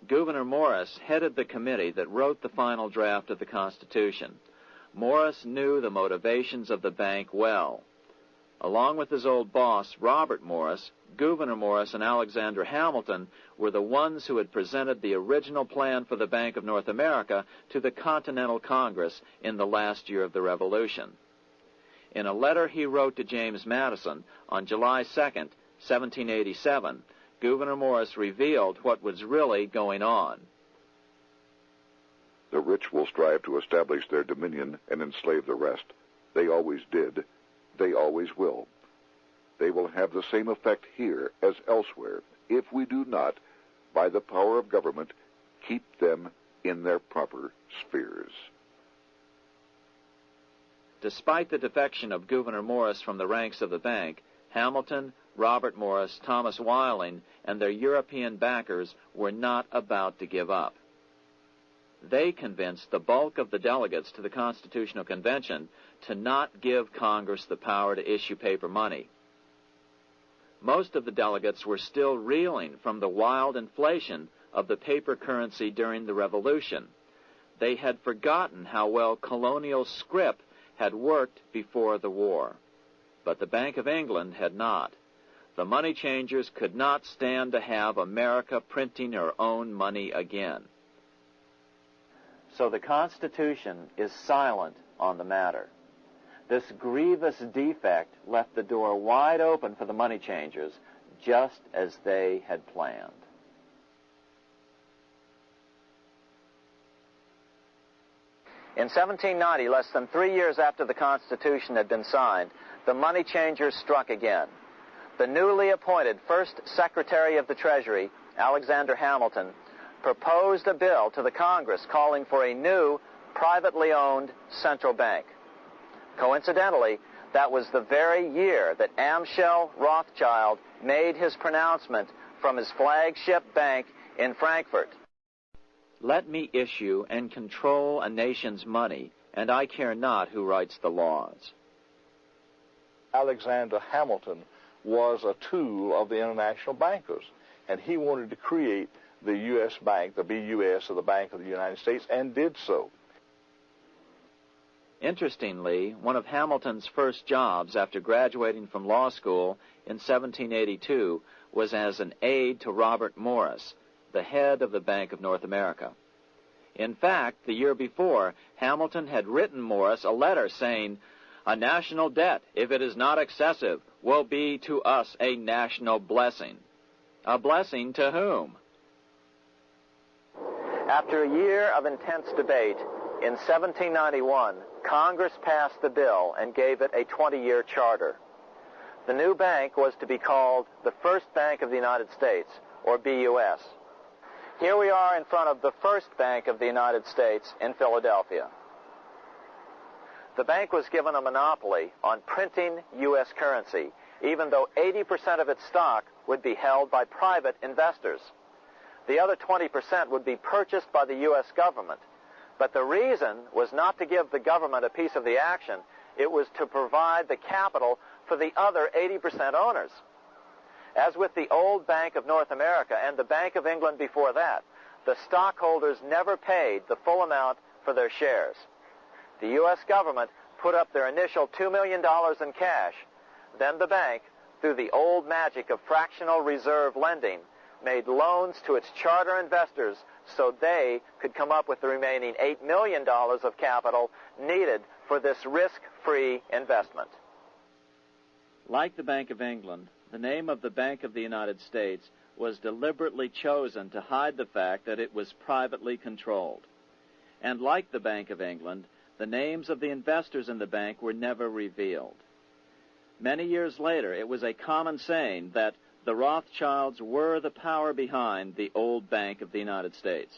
Gouverneur Morris headed the committee that wrote the final draft of the Constitution. Morris knew the motivations of the bank well. Along with his old boss, Robert Morris, Gouverneur Morris and Alexander Hamilton were the ones who had presented the original plan for the Bank of North America to the Continental Congress in the last year of the Revolution. In a letter he wrote to James Madison on July 2nd, 1787, Gouverneur Morris revealed what was really going on. The rich will strive to establish their dominion and enslave the rest. They always did. They always will. They will have the same effect here as elsewhere if we do not, by the power of government, keep them in their proper spheres. Despite the defection of Gouverneur Morris from the ranks of the bank, Hamilton, Robert Morris, Thomas Weiling, and their European backers were not about to give up. They convinced the bulk of the delegates to the Constitutional Convention to not give Congress the power to issue paper money. Most of the delegates were still reeling from the wild inflation of the paper currency during the Revolution. They had forgotten how well colonial scrip had worked before the war. But the Bank of England had not. The money changers could not stand to have America printing her own money again. So the Constitution is silent on the matter. This grievous defect left the door wide open for the money changers, just as they had planned. In 1790, less than 3 years after the Constitution had been signed, the money changers struck again. The newly appointed first Secretary of the Treasury, Alexander Hamilton, proposed a bill to the Congress calling for a new, privately owned central bank. Coincidentally, that was the very year that Amschel Rothschild made his pronouncement from his flagship bank in Frankfurt. Let me issue and control a nation's money, and I care not who writes the laws. Alexander Hamilton was a tool of the international bankers, and he wanted to create the U.S. Bank, the BUS, or the Bank of the United States, and did so. Interestingly, one of Hamilton's first jobs after graduating from law school in 1782 was as an aide to Robert Morris, the head of the Bank of North America. In fact, the year before, Hamilton had written Morris a letter saying, "A national debt, if it is not excessive, will be to us a national blessing." A blessing to whom? After a year of intense debate, in 1791, Congress passed the bill and gave it a 20-year charter. The new bank was to be called the First Bank of the United States, or BUS. Here we are in front of the First Bank of the United States in Philadelphia. The bank was given a monopoly on printing U.S. currency, even though 80% of its stock would be held by private investors. The other 20% would be purchased by the U.S. government. But the reason was not to give the government a piece of the action. It was to provide the capital for the other 80% owners. As with the old Bank of North America and the Bank of England before that, the stockholders never paid the full amount for their shares. The U.S. government put up their initial $2 million in cash. Then the bank, through the old magic of fractional reserve lending, made loans to its charter investors so they could come up with the remaining $8 million of capital needed for this risk-free investment. Like the Bank of England, the name of the Bank of the United States was deliberately chosen to hide the fact that it was privately controlled. And like the Bank of England, the names of the investors in the bank were never revealed. Many years later, it was a common saying that the Rothschilds were the power behind the old Bank of the United States.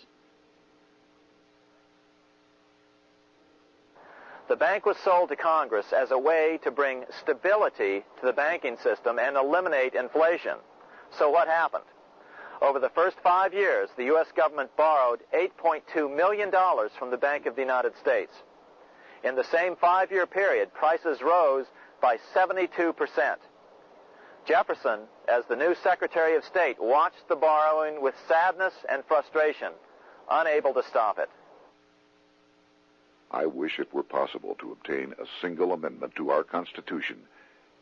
The bank was sold to Congress as a way to bring stability to the banking system and eliminate inflation. So what happened? Over the first 5 years, the U.S. government borrowed $8.2 million from the Bank of the United States. In the same 5-year period, prices rose by 72%. Jefferson, as the new Secretary of State, watched the borrowing with sadness and frustration, unable to stop it. I wish it were possible to obtain a single amendment to our Constitution,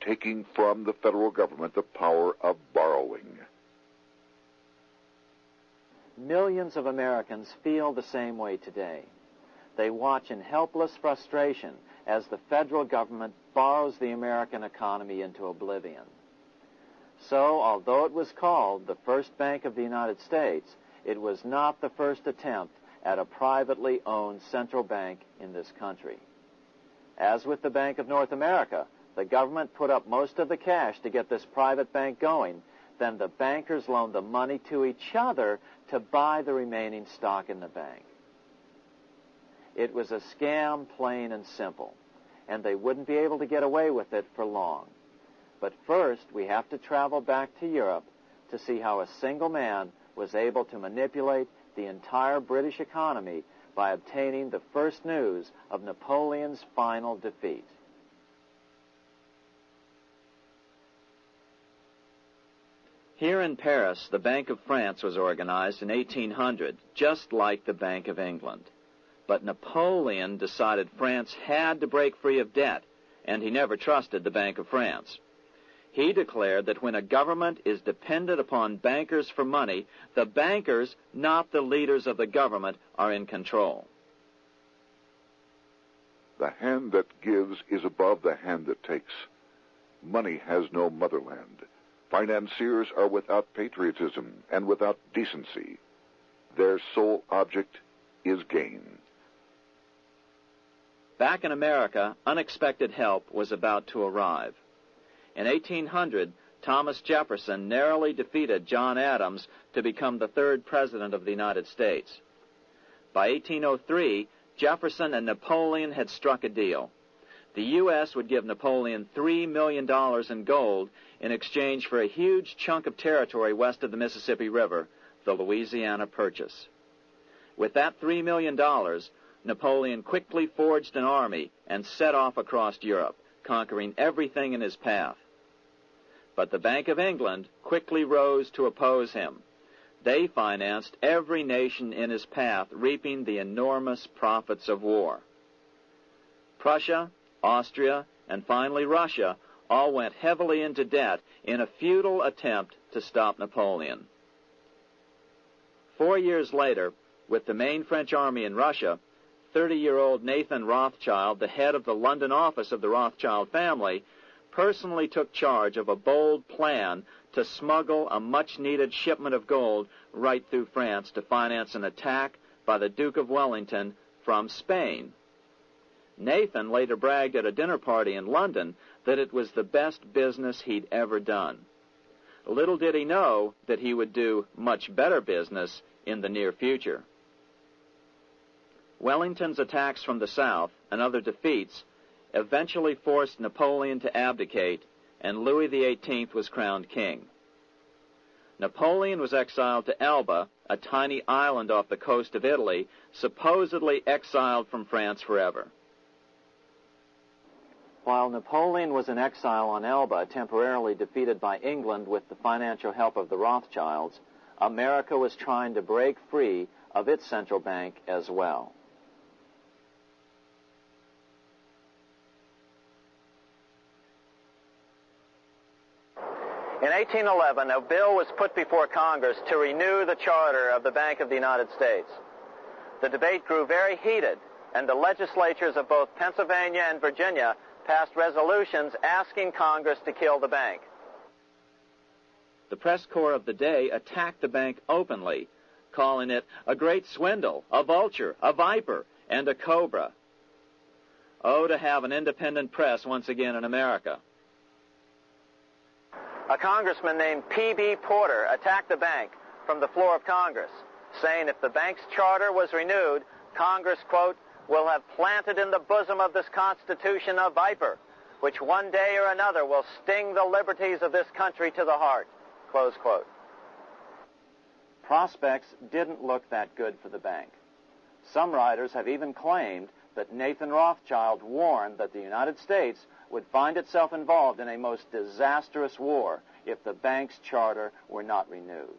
taking from the federal government the power of borrowing. Millions of Americans feel the same way today. They watch in helpless frustration as the federal government borrows the American economy into oblivion. So, although it was called the First Bank of the United States, it was not the first attempt at a privately owned central bank in this country. As with the Bank of North America, the government put up most of the cash to get this private bank going. Then the bankers loaned the money to each other to buy the remaining stock in the bank. It was a scam, plain and simple, and they wouldn't be able to get away with it for long. But first, we have to travel back to Europe to see how a single man was able to manipulate the entire British economy by obtaining the first news of Napoleon's final defeat. Here in Paris, the Bank of France was organized in 1800, just like the Bank of England. But Napoleon decided France had to break free of debt, and he never trusted the Bank of France. He declared that when a government is dependent upon bankers for money, the bankers, not the leaders of the government, are in control. The hand that gives is above the hand that takes. Money has no motherland. Financiers are without patriotism and without decency. Their sole object is gain. Back in America, unexpected help was about to arrive. In 1800, Thomas Jefferson narrowly defeated John Adams to become the third president of the United States. By 1803, Jefferson and Napoleon had struck a deal. The U.S. would give Napoleon $3 million in gold in exchange for a huge chunk of territory west of the Mississippi River, the Louisiana Purchase. With that $3 million, Napoleon quickly forged an army and set off across Europe, conquering everything in his path. But the Bank of England quickly rose to oppose him. They financed every nation in his path, reaping the enormous profits of war. Prussia, Austria, and finally Russia all went heavily into debt in a futile attempt to stop Napoleon. 4 years later, with the main French army in Russia, 30-year-old Nathan Rothschild, the head of the London office of the Rothschild family, personally took charge of a bold plan to smuggle a much-needed shipment of gold right through France to finance an attack by the Duke of Wellington from Spain. Nathan later bragged at a dinner party in London that it was the best business he'd ever done. Little did he know that he would do much better business in the near future. Wellington's attacks from the south and other defeats eventually forced Napoleon to abdicate, and Louis XVIII was crowned king. Napoleon was exiled to Elba, a tiny island off the coast of Italy, supposedly exiled from France forever. While Napoleon was in exile on Elba, temporarily defeated by England with the financial help of the Rothschilds, America was trying to break free of its central bank as well. In 1811, a bill was put before Congress to renew the charter of the Bank of the United States. The debate grew very heated, and the legislatures of both Pennsylvania and Virginia passed resolutions asking Congress to kill the bank. The press corps of the day attacked the bank openly, calling it a great swindle, a vulture, a viper, and a cobra. Oh, to have an independent press once again in America. A congressman named P.B. Porter attacked the bank from the floor of Congress, saying if the bank's charter was renewed, Congress, quote, will have planted in the bosom of this Constitution a viper, which one day or another will sting the liberties of this country to the heart, close quote. Prospects didn't look that good for the bank. Some writers have even claimed that Nathan Rothschild warned that the United States would find itself involved in a most disastrous war if the bank's charter were not renewed.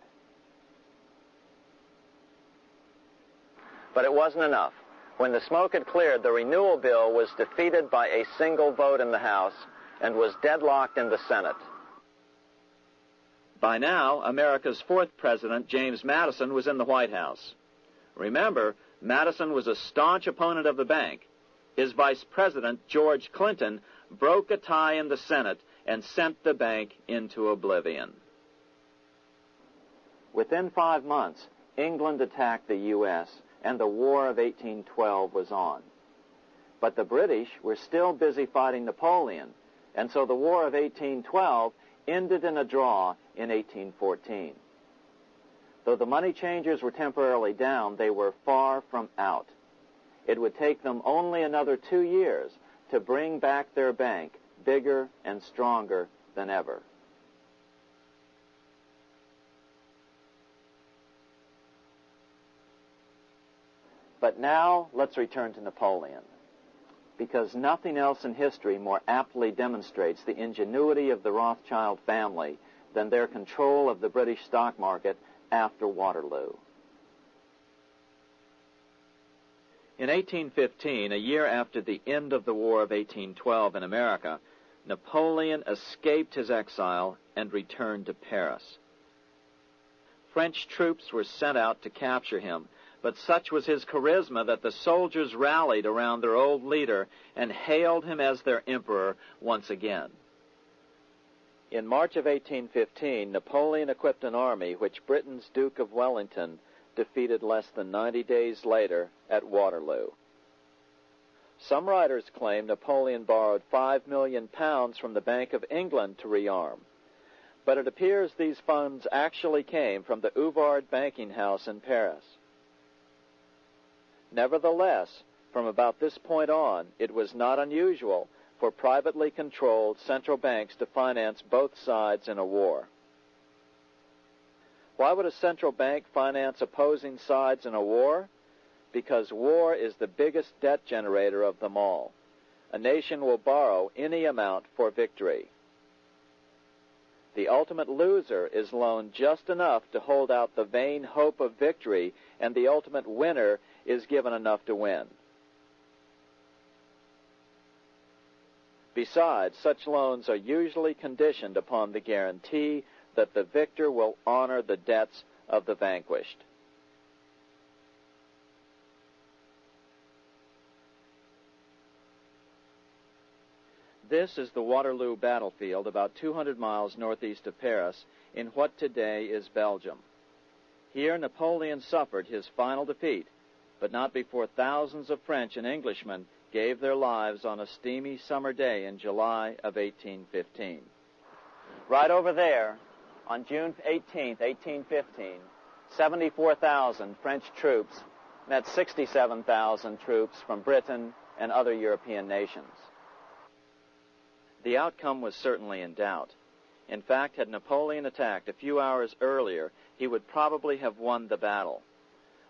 But it wasn't enough. When the smoke had cleared, the renewal bill was defeated by a single vote in the House and was deadlocked in the Senate. By now, America's fourth president, James Madison, was in the White House. Remember, Madison was a staunch opponent of the bank. His vice president, George Clinton, broke a tie in the Senate and sent the bank into oblivion. Within 5 months, England attacked the U.S., and the War of 1812 was on. But the British were still busy fighting Napoleon, and so the War of 1812 ended in a draw in 1814. Though the money changers were temporarily down, they were far from out. It would take them only another 2 years to bring back their bank bigger and stronger than ever. But now let's return to Napoleon, because nothing else in history more aptly demonstrates the ingenuity of the Rothschild family than their control of the British stock market after Waterloo. In 1815, a year after the end of the War of 1812 in America, Napoleon escaped his exile and returned to Paris. French troops were sent out to capture him, but such was his charisma that the soldiers rallied around their old leader and hailed him as their emperor once again. In March of 1815, Napoleon equipped an army which Britain's Duke of Wellington defeated less than 90 days later at Waterloo. Some writers claim Napoleon borrowed £5 million from the Bank of England to rearm, but it appears these funds actually came from the Ouvard banking house in Paris. Nevertheless, from about this point on, it was not unusual for privately controlled central banks to finance both sides in a war. Why would a central bank finance opposing sides in a war? Because war is the biggest debt generator of them all. A nation will borrow any amount for victory. The ultimate loser is loaned just enough to hold out the vain hope of victory, and the ultimate winner is given enough to win. Besides, such loans are usually conditioned upon the guarantee that the victor will honor the debts of the vanquished. This is the Waterloo battlefield about 200 miles northeast of Paris in what today is Belgium. Here Napoleon suffered his final defeat, but not before thousands of French and Englishmen gave their lives on a steamy summer day in July of 1815. Right over there, on June 18, 1815, 74,000 French troops met 67,000 troops from Britain and other European nations. The outcome was certainly in doubt. In fact, had Napoleon attacked a few hours earlier, he would probably have won the battle.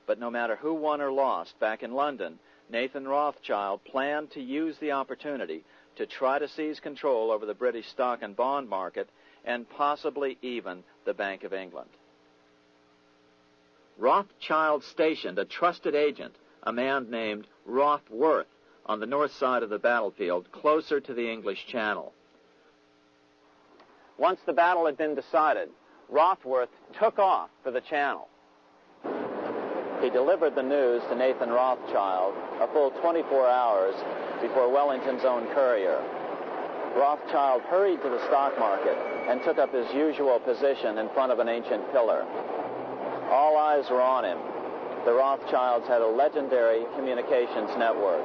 But no matter who won or lost, back in London, Nathan Rothschild planned to use the opportunity to try to seize control over the British stock and bond market and possibly even the Bank of England. Rothschild stationed a trusted agent, a man named Rothworth, on the north side of the battlefield, closer to the English Channel. Once the battle had been decided, Rothworth took off for the Channel. He delivered the news to Nathan Rothschild a full 24 hours before Wellington's own courier. Rothschild hurried to the stock market and took up his usual position in front of an ancient pillar. All eyes were on him. The Rothschilds had a legendary communications network.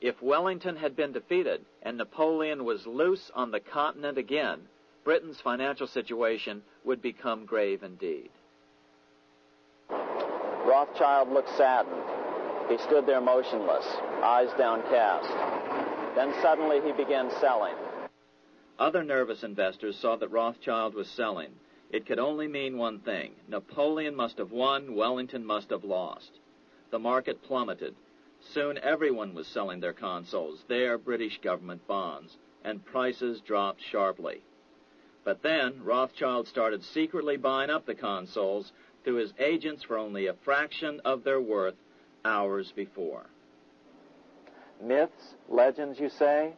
If Wellington had been defeated and Napoleon was loose on the continent again, Britain's financial situation would become grave indeed. Rothschild looked saddened. He stood there motionless, eyes downcast. Then suddenly he began selling. Other nervous investors saw that Rothschild was selling. It could only mean one thing. Napoleon must have won, Wellington must have lost. The market plummeted. Soon everyone was selling their consols, their British government bonds, and prices dropped sharply. But then Rothschild started secretly buying up the consols through his agents for only a fraction of their worth hours before. Myths, legends, you say?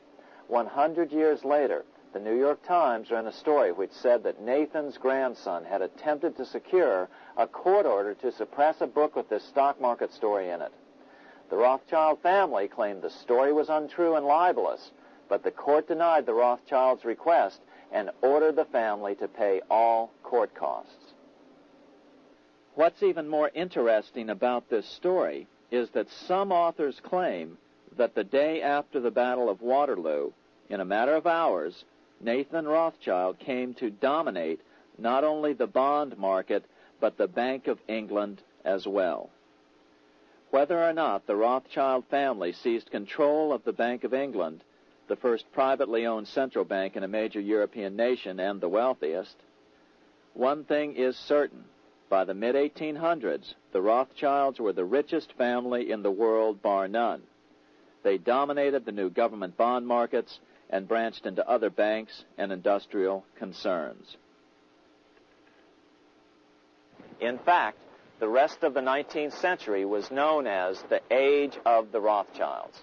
100 years later, the New York Times ran a story which said that Nathan's grandson had attempted to secure a court order to suppress a book with this stock market story in it. The Rothschild family claimed the story was untrue and libelous, but the court denied the Rothschilds' request and ordered the family to pay all court costs. What's even more interesting about this story is that some authors claim that the day after the Battle of Waterloo, in a matter of hours, Nathan Rothschild came to dominate not only the bond market, but the Bank of England as well. Whether or not the Rothschild family seized control of the Bank of England, the first privately owned central bank in a major European nation and the wealthiest, one thing is certain. By the mid-1800s, the Rothschilds were the richest family in the world, bar none. They dominated the new government bond markets and branched into other banks and industrial concerns. In fact, the rest of the 19th century was known as the Age of the Rothschilds.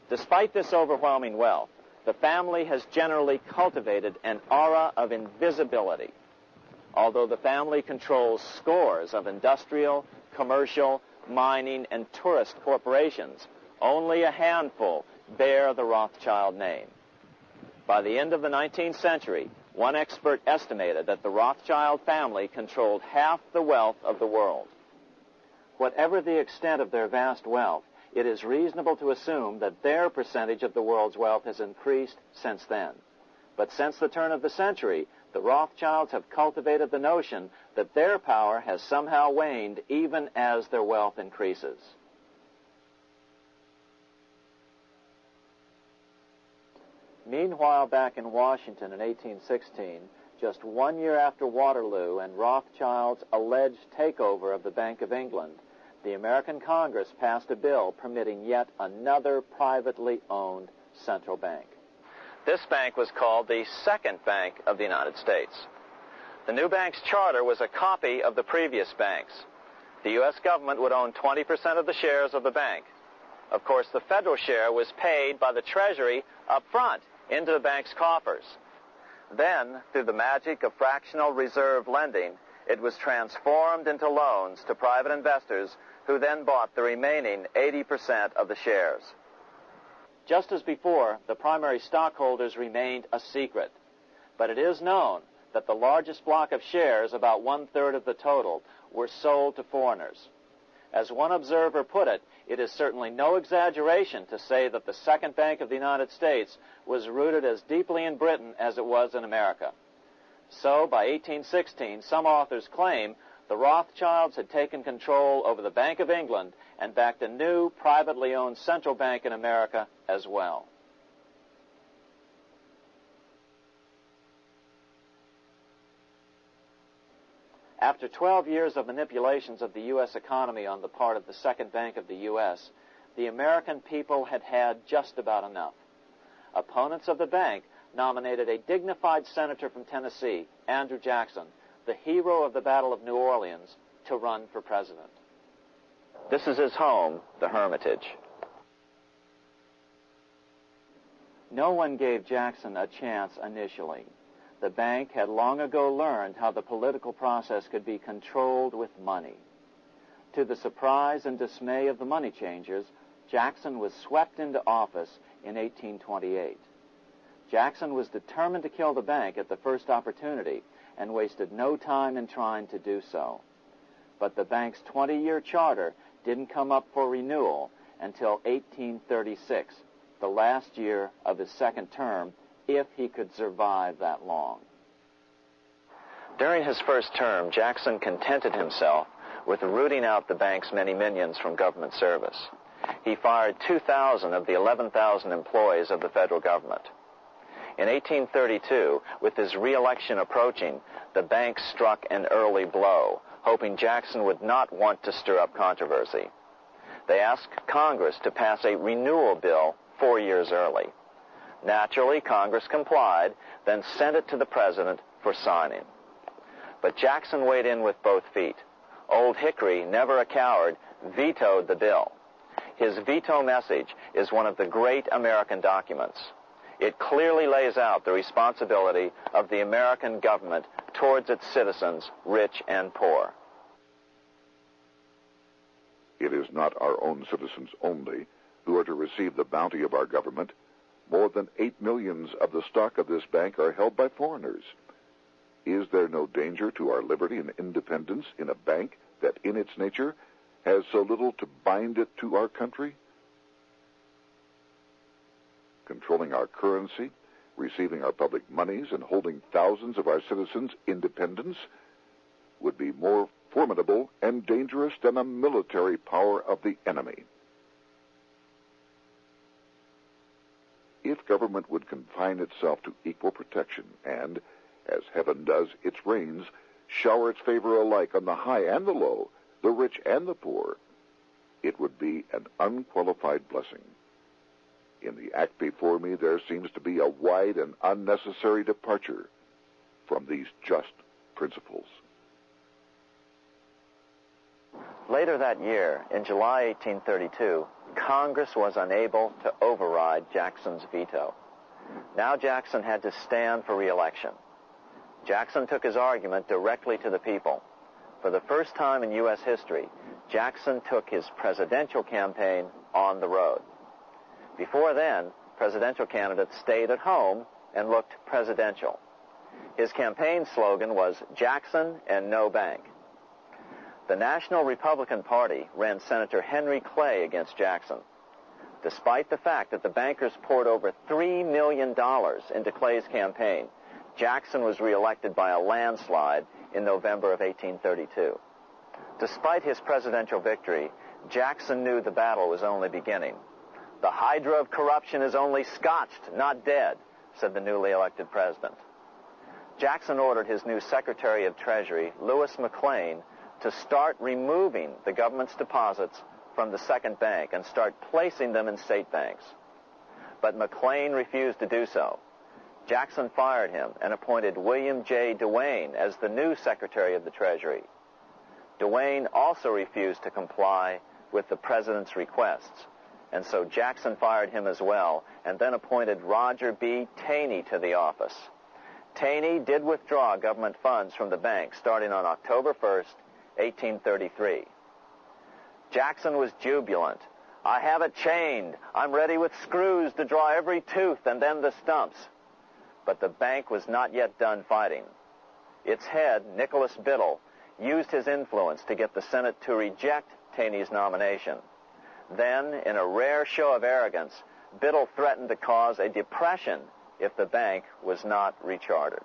Despite this overwhelming wealth, the family has generally cultivated an aura of invisibility. Although the family controls scores of industrial, commercial, mining, and tourist corporations, only a handful bear the Rothschild name. By the end of the 19th century, one expert estimated that the Rothschild family controlled half the wealth of the world. Whatever the extent of their vast wealth, it is reasonable to assume that their percentage of the world's wealth has increased since then. But since the turn of the century, the Rothschilds have cultivated the notion that their power has somehow waned even as their wealth increases. Meanwhile, back in Washington in 1816, just 1 year after Waterloo and Rothschild's alleged takeover of the Bank of England, the American Congress passed a bill permitting yet another privately owned central bank. This bank was called the Second Bank of the United States. The new bank's charter was a copy of the previous bank's. The U.S. government would own 20% of the shares of the bank. Of course, the federal share was paid by the Treasury up front into the bank's coffers. Then, through the magic of fractional reserve lending, it was transformed into loans to private investors who then bought the remaining 80% of the shares. Just as before, the primary stockholders remained a secret. But it is known that the largest block of shares, about 1/3 of the total, were sold to foreigners. As one observer put it, it is certainly no exaggeration to say that the Second Bank of the United States was rooted as deeply in Britain as it was in America. So, by 1816, some authors claim the Rothschilds had taken control over the Bank of England and backed a new privately owned central bank in America as well. After 12 years of manipulations of the U.S. economy on the part of the Second Bank of the U.S., the American people had had just about enough. Opponents of the bank nominated a dignified senator from Tennessee, Andrew Jackson, the hero of the Battle of New Orleans, to run for president. This is his home, the Hermitage. No one gave Jackson a chance initially. The bank had long ago learned how the political process could be controlled with money. To the surprise and dismay of the money changers, Jackson was swept into office in 1828. Jackson was determined to kill the bank at the first opportunity and wasted no time in trying to do so. But the bank's 20-year charter didn't come up for renewal until 1836, the last year of his second term, if he could survive that long. During his first term, Jackson contented himself with rooting out the bank's many minions from government service. He fired 2,000 of the 11,000 employees of the federal government. In 1832, with his re-election approaching, the bank struck an early blow, hoping Jackson would not want to stir up controversy. They asked Congress to pass a renewal bill 4 years early. Naturally, Congress complied, then sent it to the president for signing. But Jackson weighed in with both feet. Old Hickory, never a coward, vetoed the bill. His veto message is one of the great American documents. It clearly lays out the responsibility of the American government towards its citizens, rich and poor. It is not our own citizens only who are to receive the bounty of our government. More than 8 millions of the stock of this bank are held by foreigners. Is there no danger to our liberty and independence in a bank that in its nature has so little to bind it to our country? Controlling our currency, receiving our public monies, and holding thousands of our citizens' independence would be more formidable and dangerous than a military power of the enemy. If government would confine itself to equal protection and, as heaven does its rains, shower its favor alike on the high and the low, the rich and the poor, it would be an unqualified blessing. In the act before me, there seems to be a wide and unnecessary departure from these just principles. Later that year, in July 1832, Congress was unable to override Jackson's veto. Now Jackson had to stand for re-election. Jackson took his argument directly to the people. For the first time in U.S. history, Jackson took his presidential campaign on the road. Before then, presidential candidates stayed at home and looked presidential. His campaign slogan was Jackson and no bank. The National Republican Party ran Senator Henry Clay against Jackson. Despite the fact that the bankers poured over $3 million into Clay's campaign, Jackson was reelected by a landslide in November of 1832. Despite his presidential victory, Jackson knew the battle was only beginning. The hydra of corruption is only scotched, not dead, said the newly elected president. Jackson ordered his new Secretary of Treasury, Lewis McLean, to start removing the government's deposits from the second bank and start placing them in state banks. But McLean refused to do so. Jackson fired him and appointed William J. Duane as the new Secretary of the Treasury. Duane also refused to comply with the president's requests, and so Jackson fired him as well and then appointed Roger B. Taney to the office. Taney did withdraw government funds from the bank starting on October 1st, 1833. Jackson was jubilant. "I have it chained. I'm ready with screws to draw every tooth and then the stumps." But the bank was not yet done fighting. Its head, Nicholas Biddle, used his influence to get the Senate to reject Taney's nomination. Then, in a rare show of arrogance, Biddle threatened to cause a depression if the bank was not rechartered.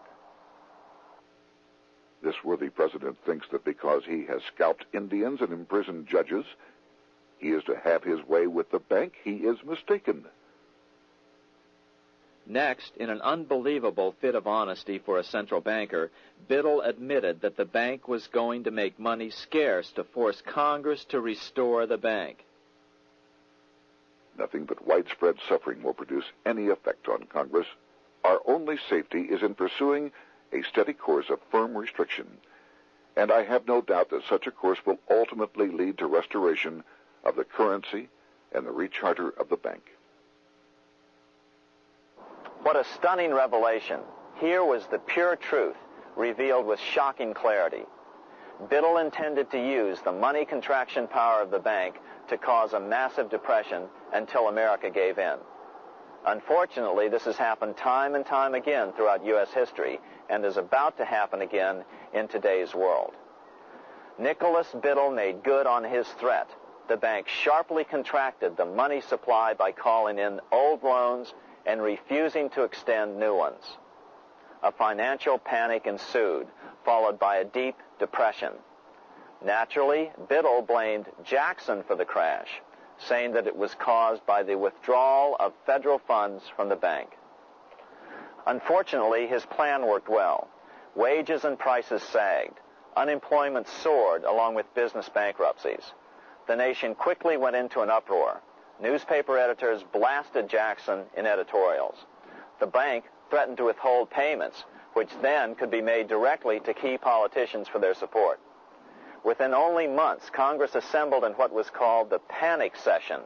This worthy president thinks that because he has scalped Indians and imprisoned judges, he is to have his way with the bank. He is mistaken. Next, in an unbelievable fit of honesty for a central banker, Biddle admitted that the bank was going to make money scarce to force Congress to restore the bank. nothing but widespread suffering will produce any effect on Congress, our only safety is in pursuing a steady course of firm restriction. And I have no doubt that such a course will ultimately lead to restoration of the currency and the recharter of the bank. What a stunning revelation. Here was the pure truth, revealed with shocking clarity. Biddle intended to use the money contraction power of the bank to cause a massive depression until America gave in. Unfortunately, this has happened time and time again throughout U.S. history and is about to happen again in today's world. Nicholas Biddle made good on his threat. The bank sharply contracted the money supply by calling in old loans and refusing to extend new ones. A financial panic ensued, followed by a deep depression. Naturally, Biddle blamed Jackson for the crash, saying that it was caused by the withdrawal of federal funds from the bank. Unfortunately, his plan worked well. Wages and prices sagged. Unemployment soared along with business bankruptcies. The nation quickly went into an uproar. Newspaper editors blasted Jackson in editorials. The bank threatened to withhold payments, which then could be made directly to key politicians for their support. Within only months, Congress assembled in what was called the panic session.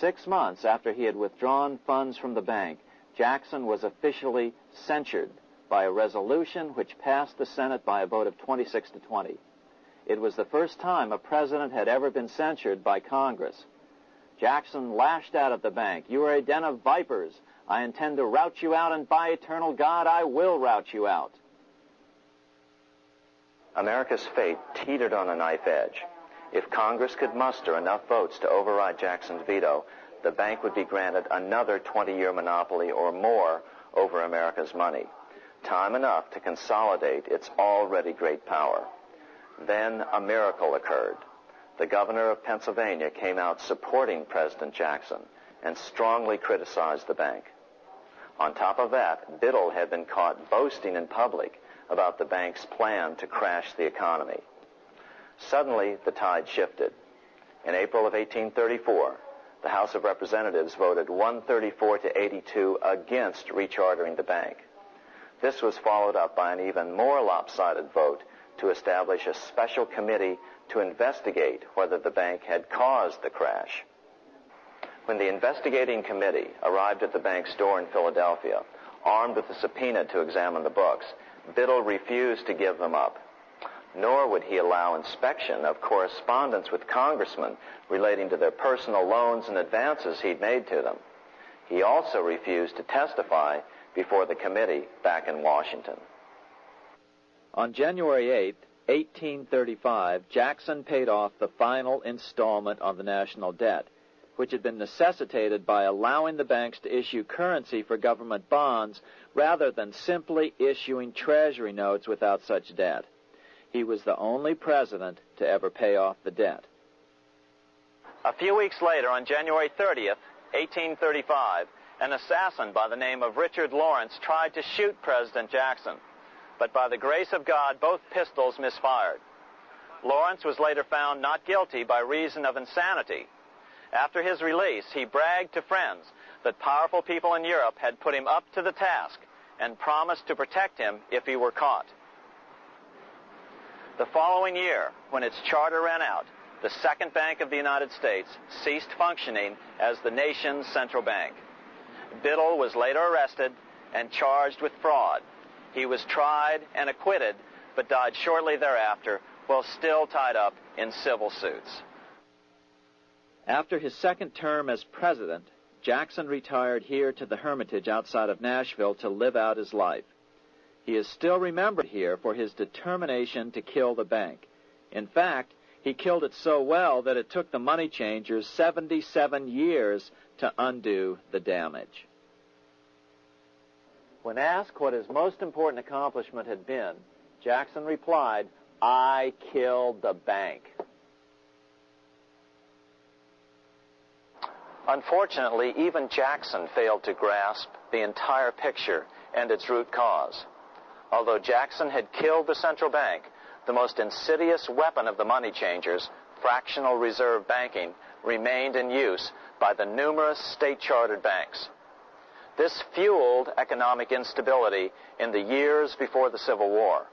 6 months after he had withdrawn funds from the bank, Jackson was officially censured by a resolution which passed the Senate by a vote of 26 to 20. It was the first time a president had ever been censured by Congress. Jackson lashed out at the bank. "You are a den of vipers. I intend to rout you out, and by eternal God, I will rout you out." America's fate teetered on a knife edge. If Congress could muster enough votes to override Jackson's veto, the bank would be granted another 20-year monopoly or more over America's money, time enough to consolidate its already great power. Then a miracle occurred. The governor of Pennsylvania came out supporting President Jackson and strongly criticized the bank. On top of that, Biddle had been caught boasting in public about the bank's plan to crash the economy. Suddenly, the tide shifted. In April of 1834, the House of Representatives voted 134 to 82 against rechartering the bank. This was followed up by an even more lopsided vote to establish a special committee to investigate whether the bank had caused the crash. When the investigating committee arrived at the bank's door in Philadelphia, armed with a subpoena to examine the books, Biddle refused to give them up. Nor would he allow inspection of correspondence with congressmen relating to their personal loans and advances he'd made to them. He also refused to testify before the committee back in Washington. On January 8, 1835, Jackson paid off the final installment on the national debt, which had been necessitated by allowing the banks to issue currency for government bonds rather than simply issuing treasury notes without such debt. He was the only president to ever pay off the debt. A few weeks later, on January 30th, 1835, an assassin by the name of Richard Lawrence tried to shoot President Jackson, but by the grace of God, both pistols misfired. Lawrence was later found not guilty by reason of insanity. After his release, he bragged to friends that powerful people in Europe had put him up to the task and promised to protect him if he were caught. The following year, when its charter ran out, the Second Bank of the United States ceased functioning as the nation's central bank. Biddle was later arrested and charged with fraud. He was tried and acquitted, but died shortly thereafter while still tied up in civil suits. After his second term as president, Jackson retired here to the Hermitage outside of Nashville to live out his life. He is still remembered here for his determination to kill the bank. In fact, he killed it so well that it took the money changers 77 years to undo the damage. When asked what his most important accomplishment had been, Jackson replied, "I killed the bank." Unfortunately, even Jackson failed to grasp the entire picture and its root cause. Although Jackson had killed the central bank, the most insidious weapon of the money changers, fractional reserve banking remained in use by the numerous state-chartered banks. This fueled economic instability in the years before the Civil War.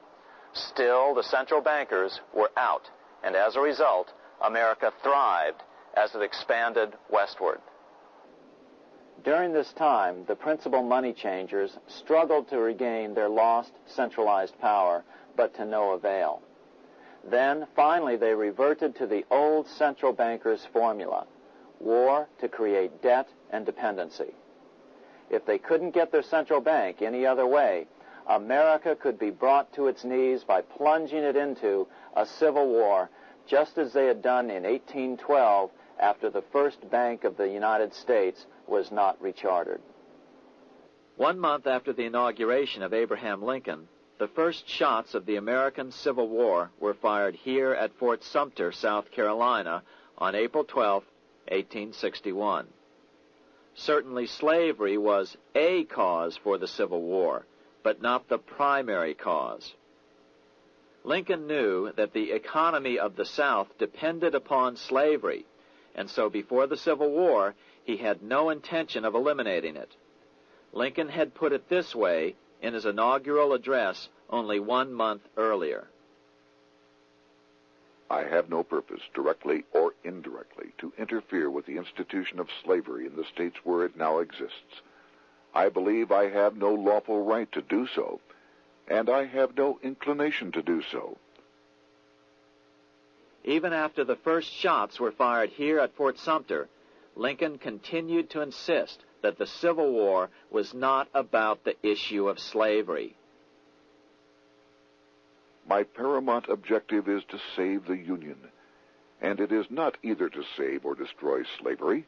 Still, the central bankers were out, and as a result, America thrived as it expanded westward. During this time, the principal money changers struggled to regain their lost centralized power, but to no avail. Then, finally, they reverted to the old central bankers' formula: war to create debt and dependency. If they couldn't get their central bank any other way, America could be brought to its knees by plunging it into a civil war, just as they had done in 1812 after the first Bank of the United States was not rechartered. 1 month after the inauguration of Abraham Lincoln, the first shots of the American Civil War were fired here at Fort Sumter, South Carolina, on April 12, 1861. Certainly slavery was a cause for the Civil War, but not the primary cause. Lincoln knew that the economy of the South depended upon slavery, and so before the Civil War, he had no intention of eliminating it. Lincoln had put it this way in his inaugural address only 1 month earlier. I have no purpose, directly or indirectly, to interfere with the institution of slavery in the states where it now exists. I believe I have no lawful right to do so, and I have no inclination to do so. Even after the first shots were fired here at Fort Sumter, Lincoln continued to insist that the Civil War was not about the issue of slavery. My paramount objective is to save the Union, and it is not either to save or destroy slavery.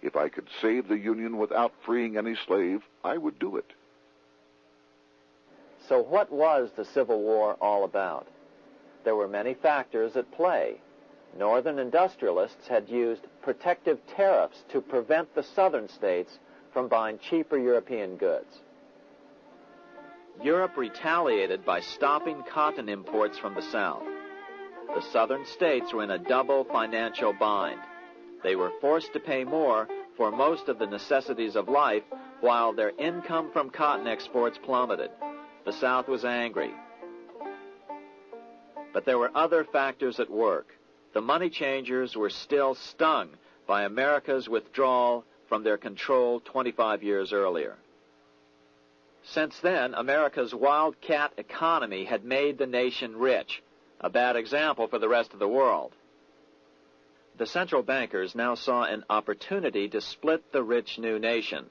If I could save the Union without freeing any slave, I would do it. So what was the Civil War all about? There were many factors at play. Northern industrialists had used protective tariffs to prevent the southern states from buying cheaper European goods. Europe retaliated by stopping cotton imports from the South. The southern states were in a double financial bind. They were forced to pay more for most of the necessities of life, while their income from cotton exports plummeted. The South was angry. But there were other factors at work. The money changers were still stung by America's withdrawal from their control 25 years earlier. Since then, America's wildcat economy had made the nation rich, a bad example for the rest of the world. The central bankers now saw an opportunity to split the rich new nation,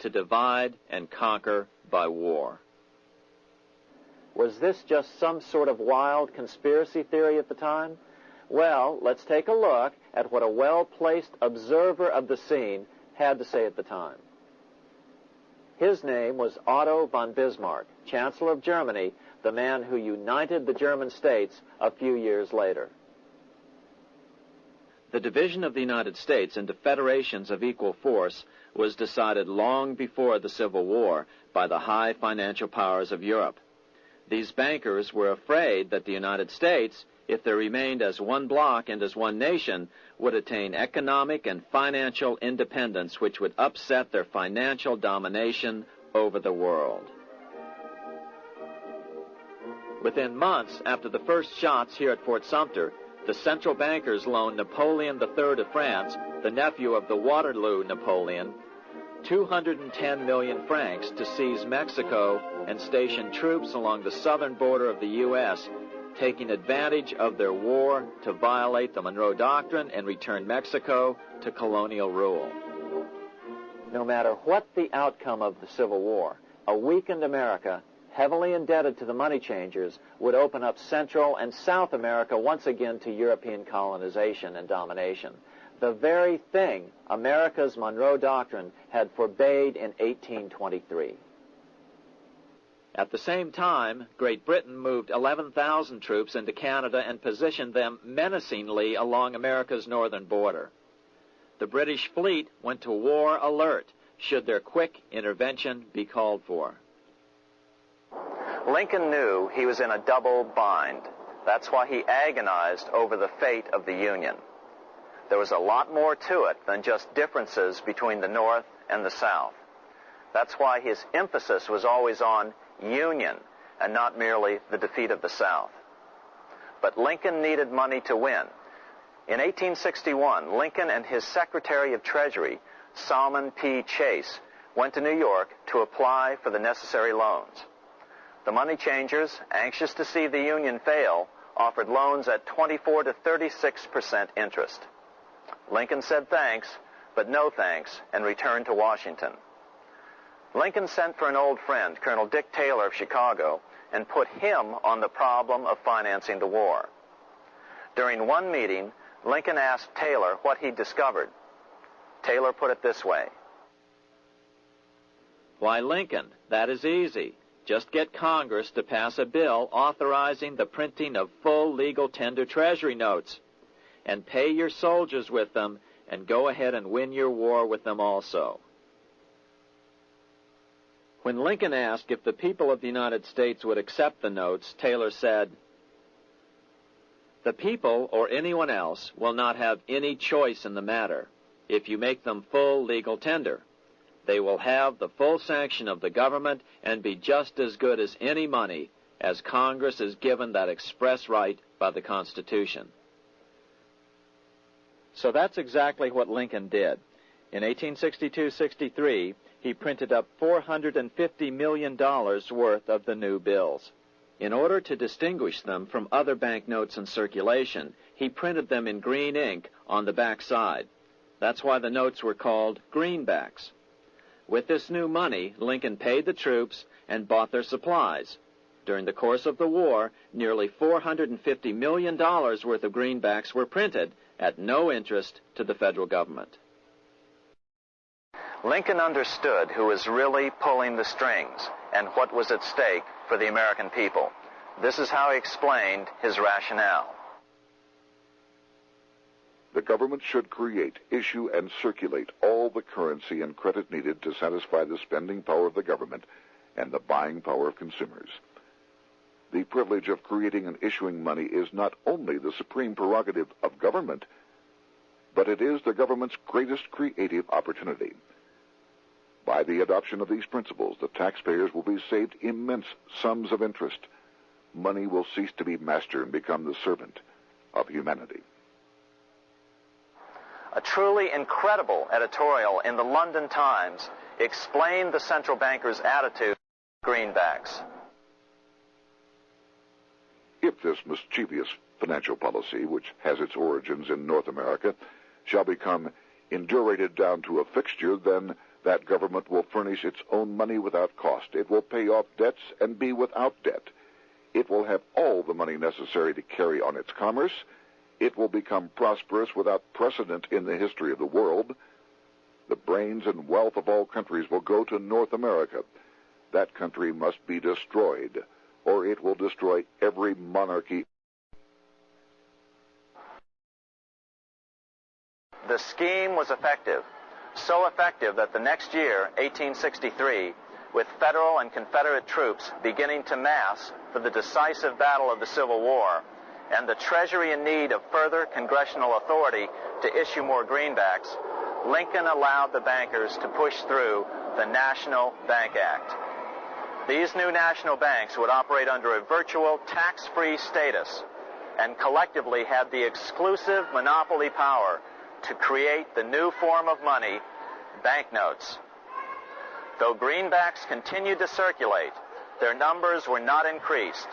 to divide and conquer by war. Was this just some sort of wild conspiracy theory at the time? Well, let's take a look at what a well-placed observer of the scene had to say at the time. His name was Otto von Bismarck, Chancellor of Germany, the man who united the German states a few years later. The division of the United States into federations of equal force was decided long before the Civil War by the high financial powers of Europe. These bankers were afraid that the United States, if they remained as one bloc and as one nation, would attain economic and financial independence, which would upset their financial domination over the world. Within months after the first shots here at Fort Sumter, the central bankers loaned Napoleon III of France, the nephew of the Waterloo Napoleon, 210 million francs to seize Mexico and station troops along the southern border of the U.S., taking advantage of their war to violate the Monroe Doctrine and return Mexico to colonial rule. No matter what the outcome of the Civil War, a weakened America, heavily indebted to the money changers, would open up Central and South America once again to European colonization and domination. The very thing America's Monroe Doctrine had forbade in 1823. At the same time, Great Britain moved 11,000 troops into Canada and positioned them menacingly along America's northern border. The British fleet went to war alert should their quick intervention be called for. Lincoln knew he was in a double bind. That's why he agonized over the fate of the Union. There was a lot more to it than just differences between the North and the South. That's why his emphasis was always on union and not merely the defeat of the South. But Lincoln needed money to win. In 1861, Lincoln and his Secretary of Treasury, Salmon P. Chase, went to New York to apply for the necessary loans. The money changers, anxious to see the Union fail, offered loans at 24 to 36% interest. Lincoln said thanks, but no thanks, and returned to Washington. Lincoln sent for an old friend, Colonel Dick Taylor of Chicago, and put him on the problem of financing the war. During one meeting, Lincoln asked Taylor what he'd discovered. Taylor put it this way. Why, Lincoln, that is easy. Just get Congress to pass a bill authorizing the printing of full legal tender Treasury notes, and pay your soldiers with them, and go ahead and win your war with them also. When Lincoln asked if the people of the United States would accept the notes, Taylor said, "The people, or anyone else, will not have any choice in the matter if you make them full legal tender. They will have the full sanction of the government and be just as good as any money, as Congress is given that express right by the Constitution." So that's exactly what Lincoln did. In 1862-63, he printed up $450 million worth of the new bills. In order to distinguish them from other banknotes in circulation, he printed them in green ink on the back side. That's why the notes were called greenbacks. With this new money, Lincoln paid the troops and bought their supplies. During the course of the war, nearly $450 million worth of greenbacks were printed at no interest to the federal government. Lincoln understood who was really pulling the strings and what was at stake for the American people. This is how he explained his rationale. The government should create, issue, and circulate all the currency and credit needed to satisfy the spending power of the government and the buying power of consumers. The privilege of creating and issuing money is not only the supreme prerogative of government, but it is the government's greatest creative opportunity. By the adoption of these principles, the taxpayers will be saved immense sums of interest. Money will cease to be master and become the servant of humanity. A truly incredible editorial in the London Times explained the central bankers' attitude to greenbacks. If this mischievous financial policy, which has its origins in North America, shall become indurated down to a fixture, then that government will furnish its own money without cost. It will pay off debts and be without debt. It will have all the money necessary to carry on its commerce. It will become prosperous without precedent in the history of the world. The brains and wealth of all countries will go to North America. That country must be destroyed, or it will destroy every monarchy. The scheme was effective, so effective that the next year, 1863, with Federal and Confederate troops beginning to mass for the decisive battle of the Civil War, and the Treasury in need of further congressional authority to issue more greenbacks, Lincoln allowed the bankers to push through the National Bank Act. These new national banks would operate under a virtual tax-free status and collectively had the exclusive monopoly power to create the new form of money, banknotes. Though greenbacks continued to circulate, their numbers were not increased.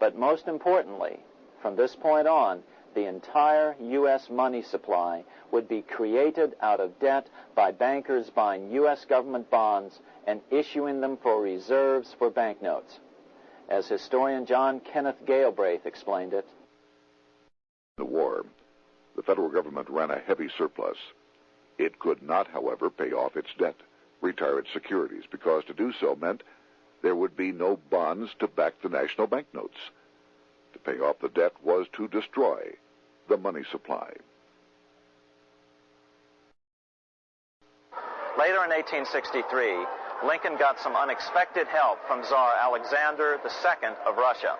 But most importantly, from this point on, the entire U.S. money supply would be created out of debt by bankers buying U.S. government bonds and issuing them for reserves for banknotes. As historian John Kenneth Galbraith explained it, In the war, the federal government ran a heavy surplus. It could not, however, pay off its debt, retire its securities, because to do so meant there would be no bonds to back the national banknotes. To pay off the debt was to destroy the money supply. Later in 1863, Lincoln got some unexpected help from Tsar Alexander II of Russia.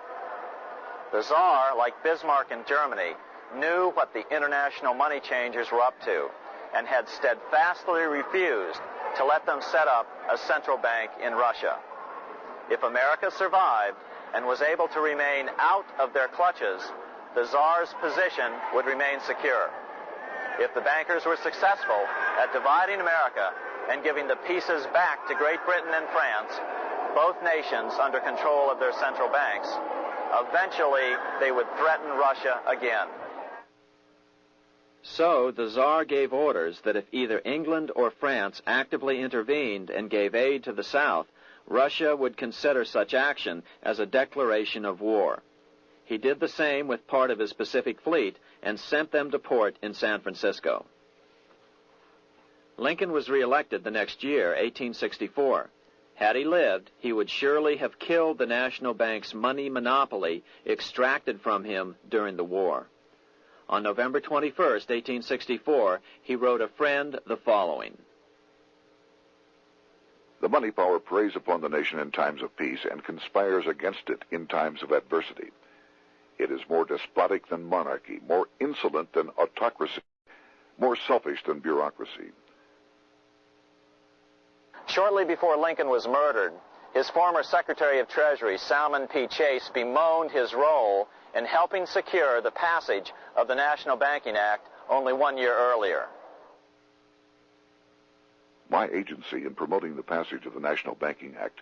The Tsar, like Bismarck in Germany, knew what the international money changers were up to and had steadfastly refused to let them set up a central bank in Russia. If America survived and was able to remain out of their clutches, the Tsar's position would remain secure. If the bankers were successful at dividing America and giving the pieces back to Great Britain and France, both nations under control of their central banks, eventually they would threaten Russia again. So the Tsar gave orders that if either England or France actively intervened and gave aid to the South, Russia would consider such action as a declaration of war. He did the same with part of his Pacific Fleet and sent them to port in San Francisco. Lincoln was reelected the next year, 1864. Had he lived, he would surely have killed the national bank's money monopoly extracted from him during the war. On November 21st, 1864, he wrote a friend the following. The money power preys upon the nation in times of peace and conspires against it in times of adversity. It is more despotic than monarchy, more insolent than autocracy, more selfish than bureaucracy. Shortly before Lincoln was murdered, his former Secretary of Treasury, Salmon P. Chase, bemoaned his role in helping secure the passage of the National Banking Act only 1 year earlier. My agency in promoting the passage of the National Banking Act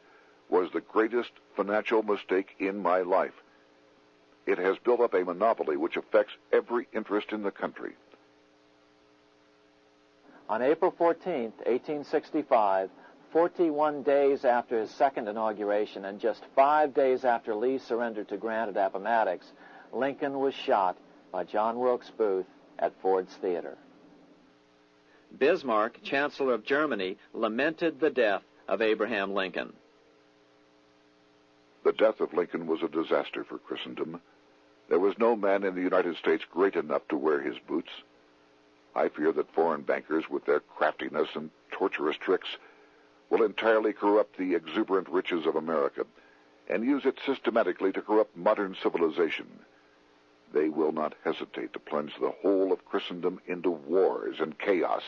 was the greatest financial mistake in my life. It has built up a monopoly which affects every interest in the country. On April 14, 1865, 41 days after his second inauguration and just 5 days after Lee surrendered to Grant at Appomattox, Lincoln was shot by John Wilkes Booth at Ford's Theater. Bismarck, Chancellor of Germany, lamented the death of Abraham Lincoln. The death of Lincoln was a disaster for Christendom. There was no man in the United States great enough to wear his boots. I fear that foreign bankers, with their craftiness and torturous tricks, will entirely corrupt the exuberant riches of America and use it systematically to corrupt modern civilization. They will not hesitate to plunge the whole of Christendom into wars and chaos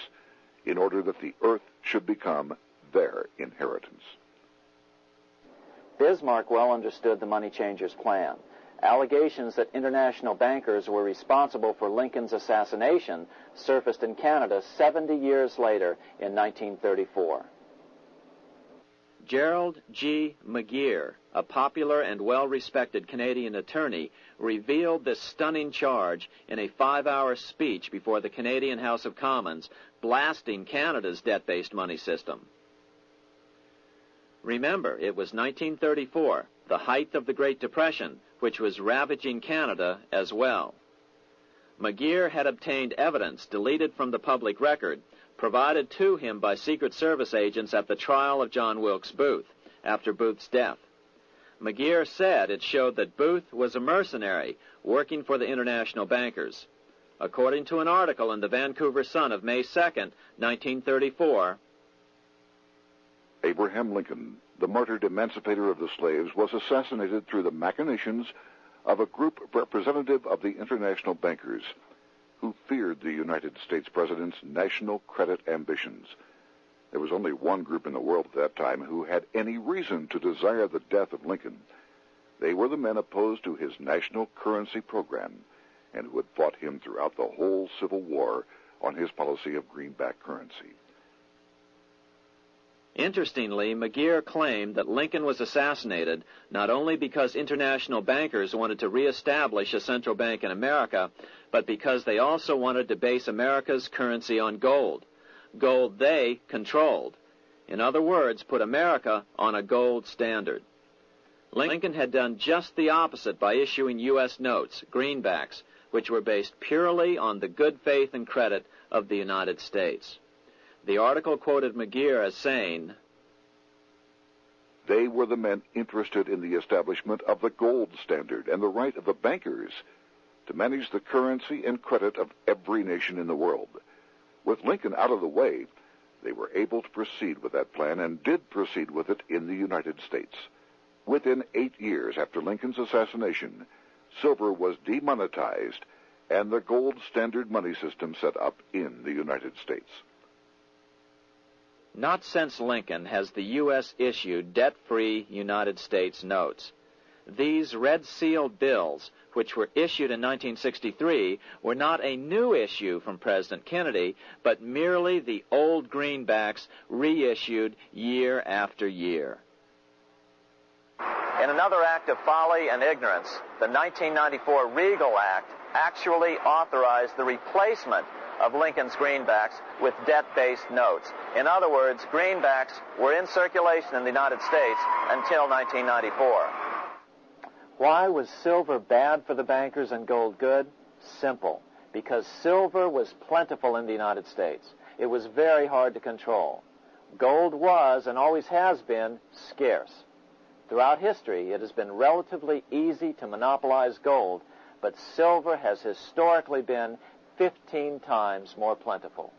in order that the earth should become their inheritance. Bismarck well understood the money changers' plan. Allegations that international bankers were responsible for Lincoln's assassination surfaced in Canada 70 years later in 1934. Gerald G. McGeer, a popular and well-respected Canadian attorney, revealed this stunning charge in a 5-hour speech before the Canadian House of Commons, blasting Canada's debt-based money system. Remember, it was 1934, the height of the Great Depression, which was ravaging Canada as well. McGeer had obtained evidence deleted from the public record, provided to him by Secret Service agents at the trial of John Wilkes Booth after Booth's death. McGeer said it showed that Booth was a mercenary working for the international bankers. According to an article in the Vancouver Sun of May 2nd, 1934, Abraham Lincoln, the martyred emancipator of the slaves, was assassinated through the machinations of a group representative of the international bankers who feared the United States President's national credit ambitions. There was only one group in the world at that time who had any reason to desire the death of Lincoln. They were the men opposed to his national currency program and who had fought him throughout the whole Civil War on his policy of greenback currency. Interestingly, McGeer claimed that Lincoln was assassinated not only because international bankers wanted to reestablish a central bank in America, but because they also wanted to base America's currency on gold. Gold they controlled. In other words, put America on a gold standard. Lincoln had done just the opposite by issuing U.S. notes, greenbacks, which were based purely on the good faith and credit of the United States. The article quoted McGeer as saying, "They were the men interested in the establishment of the gold standard and the right of the bankers to manage the currency and credit of every nation in the world. With Lincoln out of the way, they were able to proceed with that plan and did proceed with it in the United States. Within 8 years after Lincoln's assassination, silver was demonetized and the gold standard money system set up in the United States. Not since Lincoln has the U.S. issued debt-free United States notes. These red-sealed bills, which were issued in 1963, were not a new issue from President Kennedy, but merely the old greenbacks reissued year after year. In another act of folly and ignorance, the 1994 Regal Act actually authorized the replacement of Lincoln's greenbacks with debt-based notes. In other words, greenbacks were in circulation in the United States until 1994. Why was silver bad for the bankers and gold good? Simple. Because silver was plentiful in the United States. It was very hard to control. Gold was, and always has been, scarce. Throughout history, it has been relatively easy to monopolize gold, but silver has historically been 15 times more plentiful.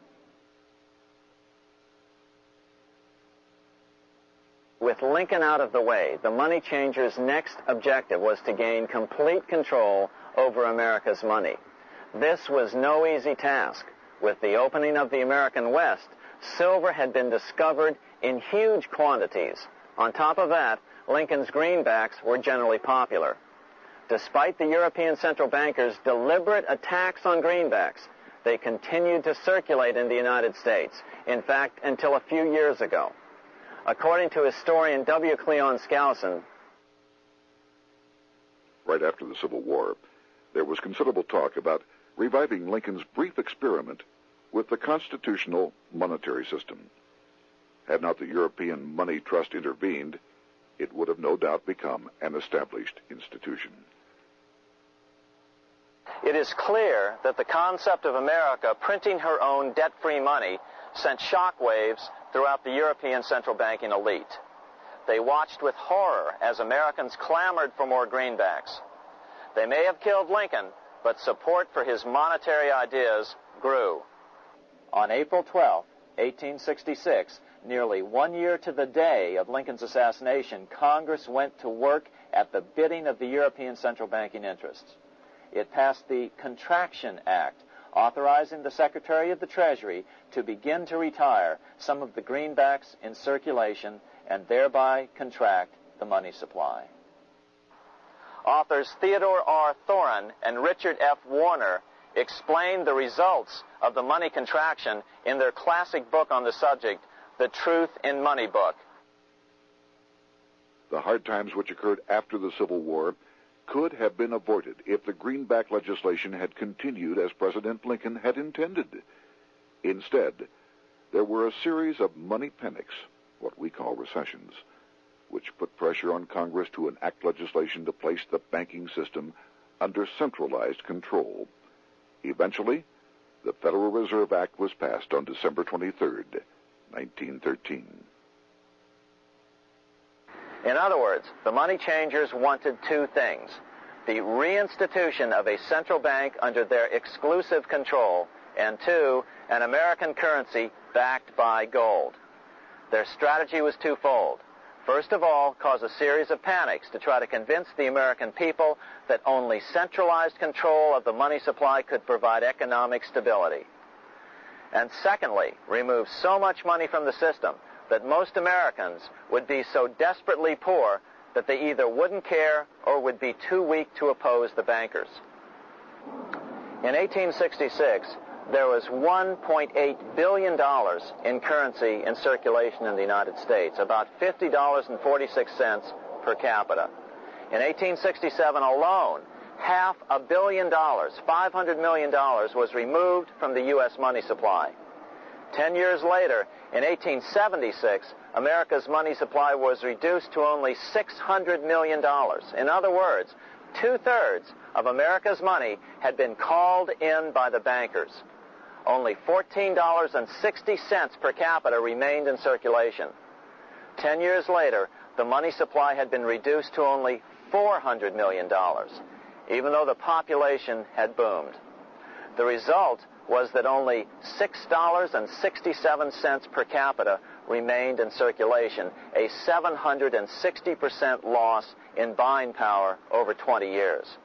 With Lincoln out of the way, the money changers' next objective was to gain complete control over America's money. This was no easy task. With the opening of the American West, silver had been discovered in huge quantities. On top of that, Lincoln's greenbacks were generally popular. Despite the European central bankers' deliberate attacks on greenbacks, they continued to circulate in the United States, in fact, until a few years ago. According to historian W. Cleon Skousen, right after the Civil War, there was considerable talk about reviving Lincoln's brief experiment with the constitutional monetary system. Had not the European Money Trust intervened, it would have no doubt become an established institution. It is clear that the concept of America printing her own debt-free money sent shockwaves throughout the European central banking elite. They watched with horror as Americans clamored for more greenbacks. They may have killed Lincoln, but support for his monetary ideas grew. On April 12, 1866, nearly 1 year to the day of Lincoln's assassination, Congress went to work at the bidding of the European central banking interests. It passed the Contraction Act, authorizing the Secretary of the Treasury to begin to retire some of the greenbacks in circulation and thereby contract the money supply. Authors Theodore R. Thorin and Richard F. Warner explained the results of the money contraction in their classic book on the subject, The Truth in Money Book. The hard times which occurred after the Civil War could have been avoided if the greenback legislation had continued as President Lincoln had intended. Instead, there were a series of money panics, what we call recessions, which put pressure on Congress to enact legislation to place the banking system under centralized control. Eventually, the Federal Reserve Act was passed on December 23, 1913. In other words, the money changers wanted two things: the reinstitution of a central bank under their exclusive control, and two, an American currency backed by gold. Their strategy was twofold. First of all, cause a series of panics to try to convince the American people that only centralized control of the money supply could provide economic stability. And secondly, remove so much money from the system that most Americans would be so desperately poor that they either wouldn't care or would be too weak to oppose the bankers. In 1866, there was $1.8 billion in currency in circulation in the United States, about $50.46 per capita. In 1867 alone, $500 million, $500 million, was removed from the U.S. money supply. 10 years later, in 1876, America's money supply was reduced to only $600 million. In other words, 2/3 of America's money had been called in by the bankers. Only $14.60 per capita remained in circulation. 10 years later, the money supply had been reduced to only $400 million, even though the population had boomed. The result was that only $6.67 per capita remained in circulation, a 760% loss in buying power over 20 years.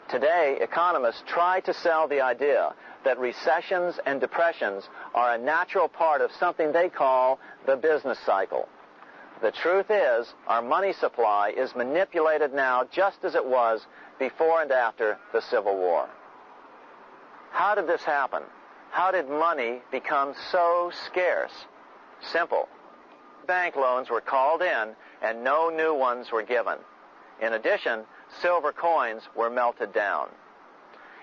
Today, economists try to sell the idea that recessions and depressions are a natural part of something they call the business cycle. The truth is, our money supply is manipulated now just as it was before and after the Civil War. How did this happen? How did money become so scarce? Simple. Bank loans were called in and no new ones were given. In addition, silver coins were melted down.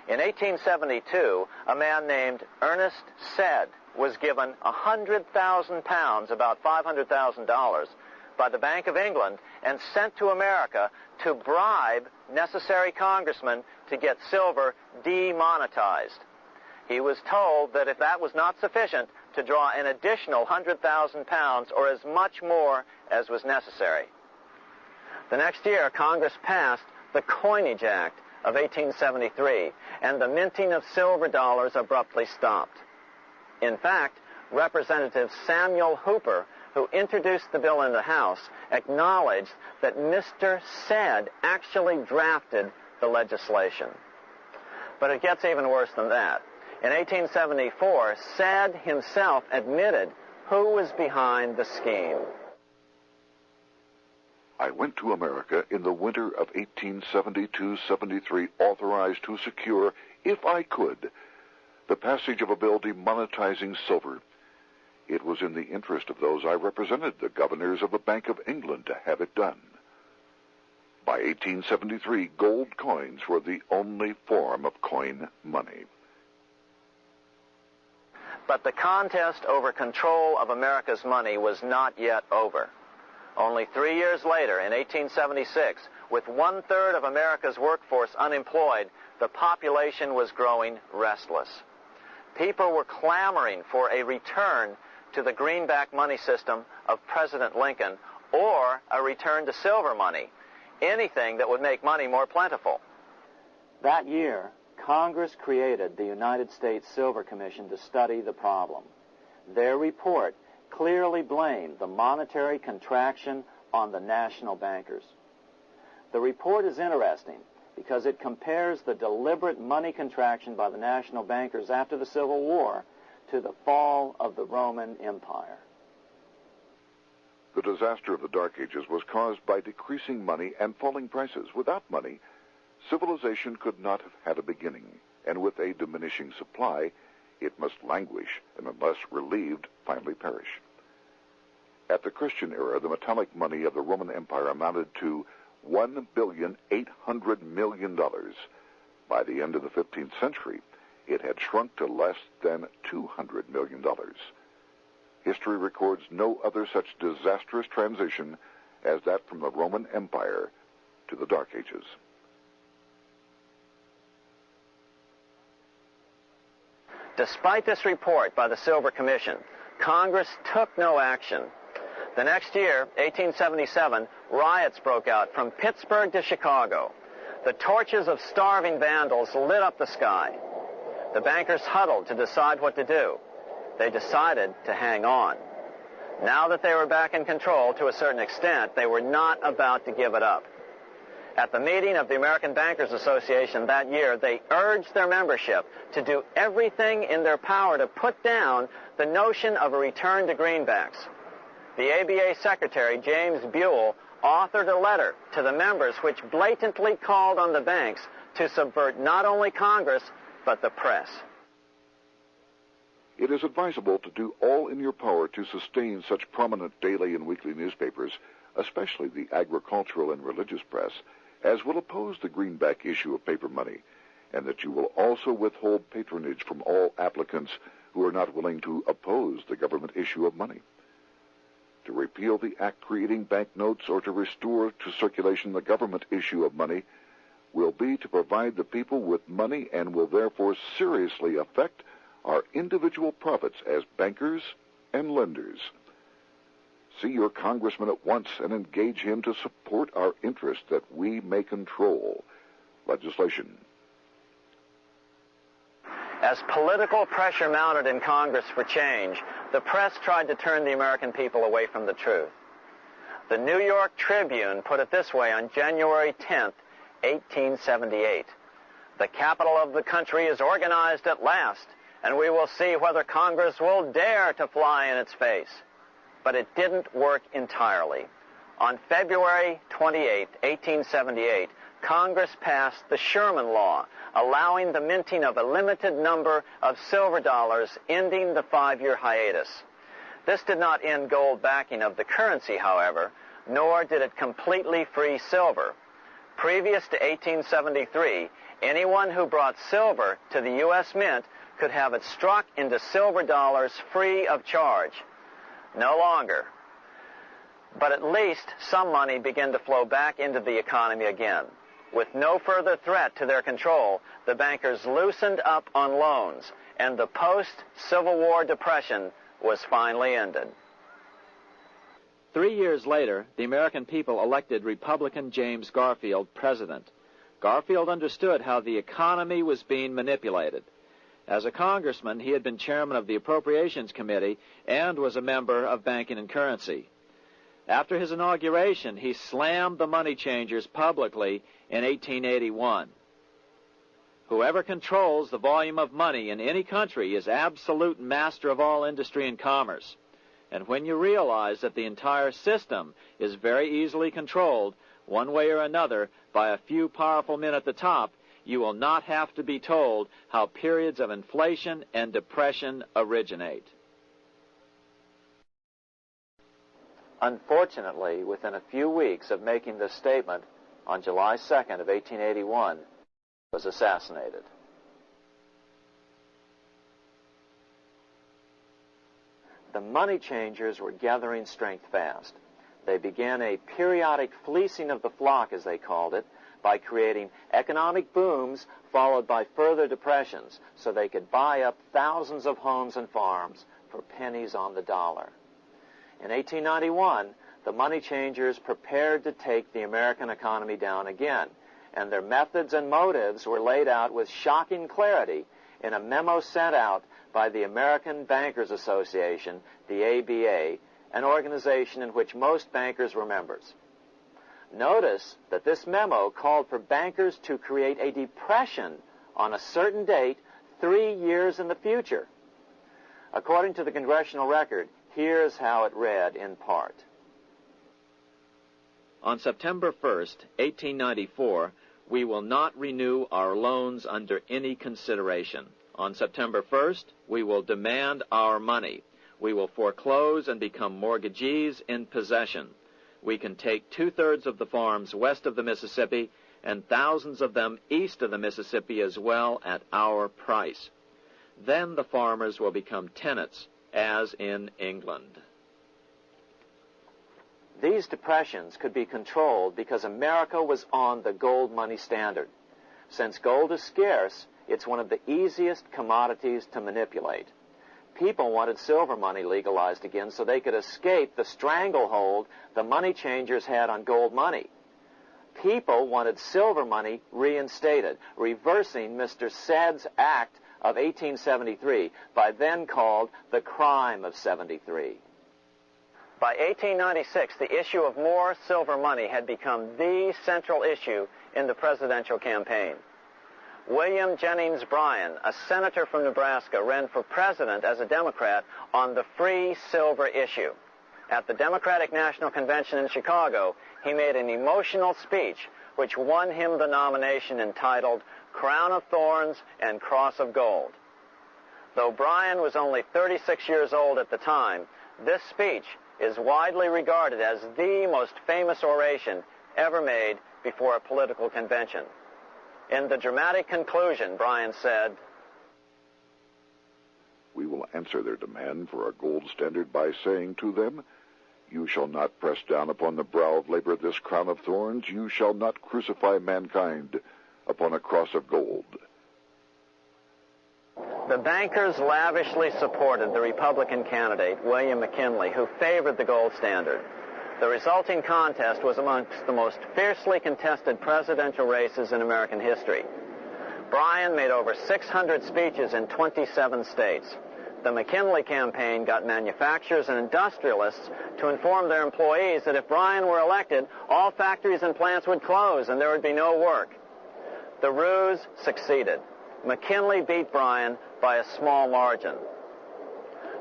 In 1872, a man named Ernest Sed was given 100,000 pounds, about $500,000, by the Bank of England and sent to America to bribe necessary congressmen to get silver demonetized. He was told that if that was not sufficient, to draw an additional 100,000 pounds or as much more as was necessary. The next year, Congress passed the Coinage Act of 1873, and the minting of silver dollars abruptly stopped. In fact, Representative Samuel Hooper, who introduced the bill in the House, acknowledged that Mr. Sed actually drafted the legislation. But it gets even worse than that. In 1874, Sed himself admitted who was behind the scheme. I went to America in the winter of 1872-73, authorized to secure, if I could, the passage of a bill demonetizing silver. It was in the interest of those I represented, the governors of the Bank of England, to have it done. By 1873, gold coins were the only form of coin money. But the contest over control of America's money was not yet over. Only 3 years later, in 1876, with 1/3 of America's workforce unemployed, the population was growing restless. People were clamoring for a return to the greenback money system of President Lincoln or a return to silver money, anything that would make money more plentiful. That year, Congress created the United States Silver Commission to study the problem. Their report clearly blamed the monetary contraction on the national bankers. The report is interesting because it compares the deliberate money contraction by the national bankers after the Civil War to the fall of the Roman Empire. The disaster of the Dark Ages was caused by decreasing money and falling prices. Without money, civilization could not have had a beginning, and with a diminishing supply, it must languish, and unless relieved, finally perish. At the Christian era, the metallic money of the Roman Empire amounted to $1,800,000,000. By the end of the 15th century, it had shrunk to less than $200 million. History records no other such disastrous transition as that from the Roman Empire to the Dark Ages. Despite this report by the Silver Commission, Congress took no action. The next year, 1877, riots broke out from Pittsburgh to Chicago. The torches of starving vandals lit up the sky. The bankers huddled to decide what to do. They decided to hang on. Now that they were back in control to a certain extent, they were not about to give it up. At the meeting of the American Bankers Association that year, they urged their membership to do everything in their power to put down the notion of a return to greenbacks. The ABA Secretary, James Buell, authored a letter to the members which blatantly called on the banks to subvert not only Congress, but the press. It is advisable to do all in your power to sustain such prominent daily and weekly newspapers, especially the agricultural and religious press, as will oppose the greenback issue of paper money, and that you will also withhold patronage from all applicants who are not willing to oppose the government issue of money. To repeal the act creating banknotes or to restore to circulation the government issue of money will be to provide the people with money and will therefore seriously affect our individual profits as bankers and lenders. See your congressman at once and engage him to support our interest that we may control legislation. As political pressure mounted in Congress for change, the press tried to turn the American people away from the truth. The New York Tribune put it this way on January 10th, 1878. The capital of the country is organized at last, and we will see whether Congress will dare to fly in its face. But it didn't work entirely. On February 28, 1878, Congress passed the Sherman Law, allowing the minting of a limited number of silver dollars, ending the 5-year hiatus. This did not end gold backing of the currency, however, nor did it completely free silver. Previous to 1873, anyone who brought silver to the U.S. Mint could have it struck into silver dollars free of charge. No longer. But at least some money began to flow back into the economy again. With no further threat to their control, the bankers loosened up on loans, and the post-Civil War depression was finally ended. 3 years later, the American people elected Republican James Garfield president. Garfield understood how the economy was being manipulated. As a congressman, he had been chairman of the Appropriations Committee and was a member of Banking and Currency. After his inauguration, he slammed the money changers publicly in 1881. Whoever controls the volume of money in any country is absolute master of all industry and commerce. And when you realize that the entire system is very easily controlled, one way or another, by a few powerful men at the top, you will not have to be told how periods of inflation and depression originate. Unfortunately, within a few weeks of making this statement, on July 2nd of 1881, was assassinated. The money changers were gathering strength fast. They began a periodic fleecing of the flock, as they called it, by creating economic booms followed by further depressions so they could buy up thousands of homes and farms for pennies on the dollar. In 1891, the money changers prepared to take the American economy down again, and their methods and motives were laid out with shocking clarity in a memo sent out by the American Bankers Association, the ABA, an organization in which most bankers were members. Notice that this memo called for bankers to create a depression on a certain date 3 years in the future. According to the Congressional Record, here's how it read in part. On September 1st, 1894, we will not renew our loans under any consideration. On September 1st, we will demand our money. We will foreclose and become mortgagees in possession. We can take 2/3 of the farms west of the Mississippi and thousands of them east of the Mississippi as well at our price. Then the farmers will become tenants, as in England. These depressions could be controlled because America was on the gold money standard. Since gold is scarce, it's one of the easiest commodities to manipulate. People wanted silver money legalized again so they could escape the stranglehold the money changers had on gold money. People wanted silver money reinstated, reversing Mr. Said's Act of 1873, by then called the Crime of 73. By 1896, the issue of more silver money had become the central issue in the presidential campaign. William Jennings Bryan, a senator from Nebraska, ran for president as a Democrat on the free silver issue. At the Democratic National Convention in Chicago, he made an emotional speech which won him the nomination entitled Crown of Thorns and Cross of Gold. Though Bryan was only 36 years old at the time, this speech is widely regarded as the most famous oration ever made before a political convention. In the dramatic conclusion, Bryan said, "We will answer their demand for a gold standard by saying to them, you shall not press down upon the brow of labor this crown of thorns. You shall not crucify mankind upon a cross of gold." The bankers lavishly supported the Republican candidate, William McKinley, who favored the gold standard. The resulting contest was amongst the most fiercely contested presidential races in American history. Bryan made over 600 speeches in 27 states. The McKinley campaign got manufacturers and industrialists to inform their employees that if Bryan were elected, all factories and plants would close and there would be no work. The ruse succeeded. McKinley beat Bryan by a small margin.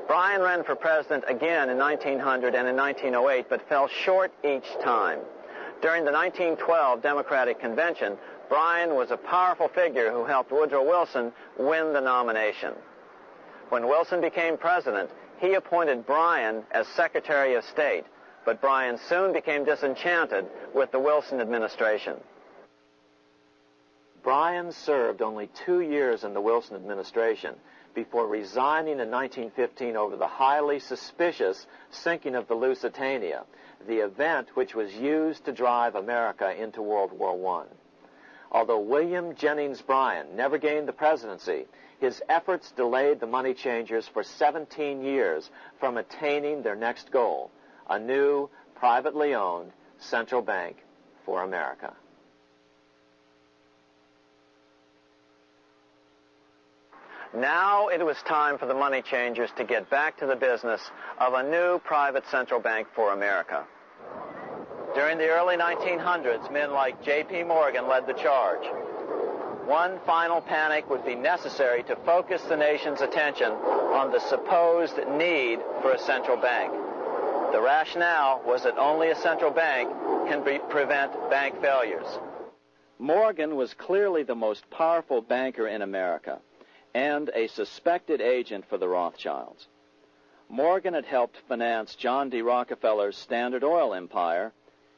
Bryan ran for president again in 1900 and in 1908, but fell short each time. During the 1912 Democratic Convention, Bryan was a powerful figure who helped Woodrow Wilson win the nomination. When Wilson became president, he appointed Bryan as Secretary of State, but Bryan soon became disenchanted with the Wilson administration. Bryan served only 2 years in the Wilson administration before resigning in 1915 over the highly suspicious sinking of the Lusitania, the event which was used to drive America into World War I. Although William Jennings Bryan never gained the presidency, his efforts delayed the money changers for 17 years from attaining their next goal, a new, privately owned central bank for America. Now it was time for the money changers to get back to the business of a new private central bank for America. During the early 1900s, men like J.P. Morgan led the charge. One final panic would be necessary to focus the nation's attention on the supposed need for a central bank. The rationale was that only a central bank can prevent bank failures. Morgan was clearly the most powerful banker in America and a suspected agent for the Rothschilds. Morgan had helped finance John D. Rockefeller's Standard Oil empire.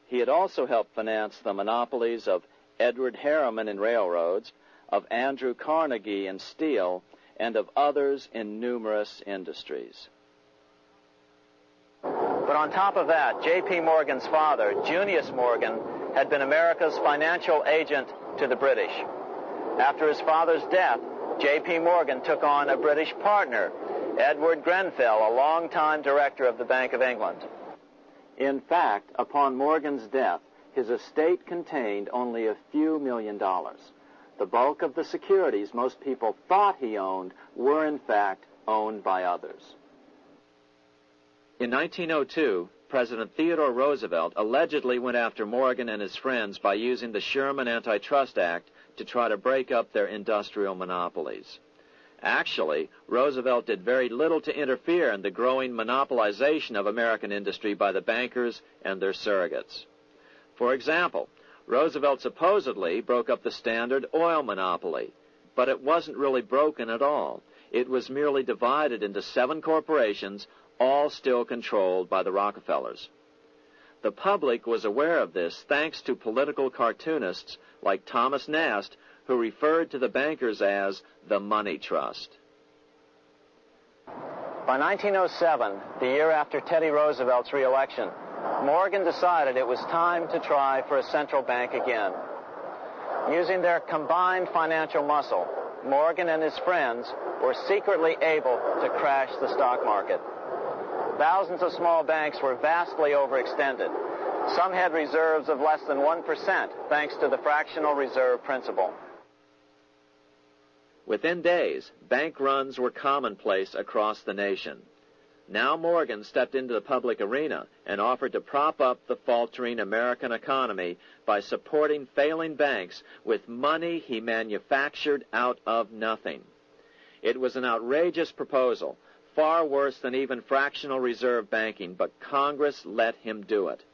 He had also helped finance the monopolies of Edward Harriman in railroads, of Andrew Carnegie in steel, and of others in numerous industries. But on top of that, J.P. Morgan's father, Junius Morgan, had been America's financial agent to the British. After his father's death, J.P. Morgan took on a British partner, Edward Grenfell, a longtime director of the Bank of England. In fact, upon Morgan's death, his estate contained only a few $1 million. The bulk of the securities most people thought he owned were, in fact, owned by others. In 1902, President Theodore Roosevelt allegedly went after Morgan and his friends by using the Sherman Antitrust Act to try to break up their industrial monopolies. Actually, Roosevelt did very little to interfere in the growing monopolization of American industry by the bankers and their surrogates. For example, Roosevelt supposedly broke up the Standard Oil monopoly, but it wasn't really broken at all. It was merely divided into 7 corporations, all still controlled by the Rockefellers. The public was aware of this thanks to political cartoonists like Thomas Nast, who referred to the bankers as the Money Trust. By 1907, the year after Teddy Roosevelt's re-election, Morgan decided it was time to try for a central bank again. Using their combined financial muscle, Morgan and his friends were secretly able to crash the stock market. Thousands of small banks were vastly overextended. Some had reserves of less than 1%, thanks to the fractional reserve principle. Within days, bank runs were commonplace across the nation. Now Morgan stepped into the public arena and offered to prop up the faltering American economy by supporting failing banks with money he manufactured out of nothing. It was an outrageous proposal, far worse than even fractional reserve banking, but Congress let him do it.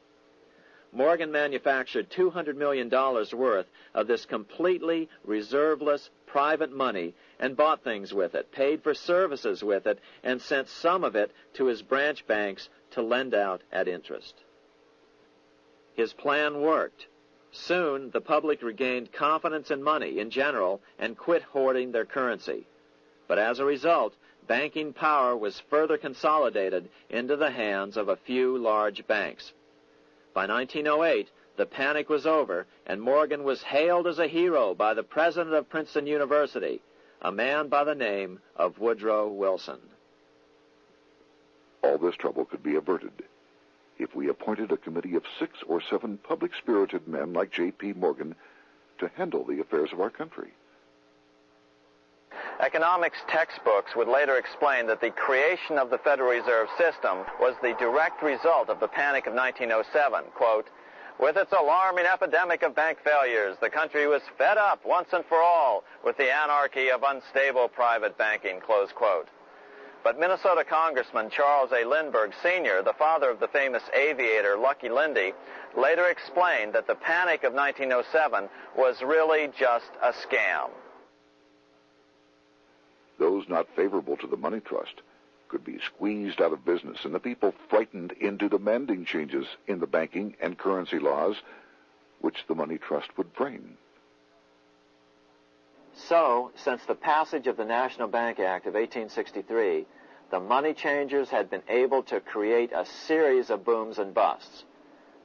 Morgan manufactured $200 million worth of this completely reserveless private money and bought things with it, paid for services with it, and sent some of it to his branch banks to lend out at interest. His plan worked. Soon, the public regained confidence in money in general and quit hoarding their currency. But as a result, banking power was further consolidated into the hands of a few large banks. By 1908, the panic was over, and Morgan was hailed as a hero by the president of Princeton University, a man by the name of Woodrow Wilson. All this trouble could be averted if we appointed a committee of 6 or 7 public-spirited men like J.P. Morgan to handle the affairs of our country. Economics textbooks would later explain that the creation of the Federal Reserve System was the direct result of the Panic of 1907. Quote, With its alarming epidemic of bank failures, the country was fed up once and for all with the anarchy of unstable private banking, close quote. But Minnesota Congressman Charles A. Lindbergh Sr., the father of the famous aviator Lucky Lindy, later explained that the panic of 1907 was really just a scam. Those not favorable to the money trust could be squeezed out of business, and the people frightened into demanding changes in the banking and currency laws which the money trust would frame. So, since the passage of the National Bank Act of 1863, the money changers had been able to create a series of booms and busts.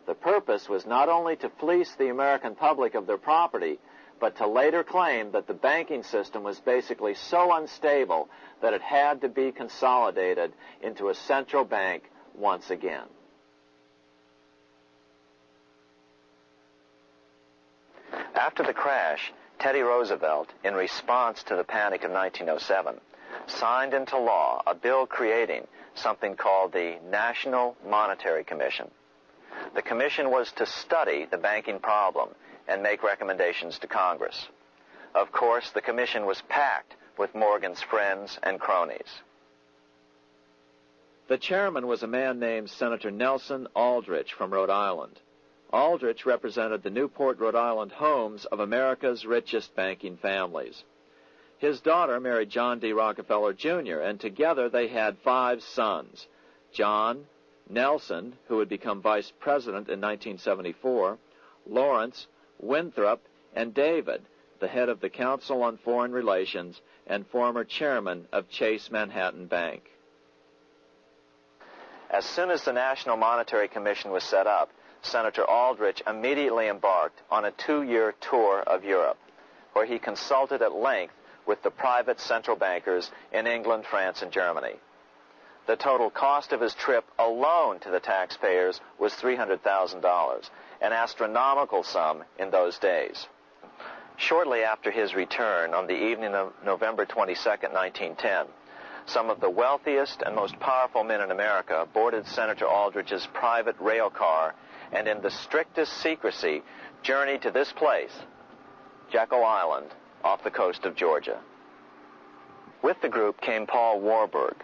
The purpose was not only to fleece the American public of their property, but to later claim that the banking system was basically so unstable that it had to be consolidated into a central bank once again. After the crash, Teddy Roosevelt, in response to the panic of 1907, signed into law a bill creating something called the National Monetary Commission. The commission was to study the banking problem and make recommendations to Congress. Of course, the commission was packed with Morgan's friends and cronies. The chairman was a man named Senator Nelson Aldrich from Rhode Island. Aldrich represented the Newport, Rhode Island homes of America's richest banking families. His daughter married John D. Rockefeller, Jr., and together they had 5 sons: John, Nelson, who would become vice president in 1974, Lawrence, Winthrop, and David, the head of the Council on Foreign Relations and former chairman of Chase Manhattan Bank. As soon as the National Monetary Commission was set up, Senator Aldrich immediately embarked on a 2-year tour of Europe, where he consulted at length with the private central bankers in England, France, and Germany. The total cost of his trip alone to the taxpayers was $300,000, an astronomical sum in those days. Shortly after his return, on the evening of November 22, 1910, some of the wealthiest and most powerful men in America boarded Senator Aldrich's private rail car and in the strictest secrecy journeyed to this place, Jekyll Island, off the coast of Georgia. With the group came Paul Warburg.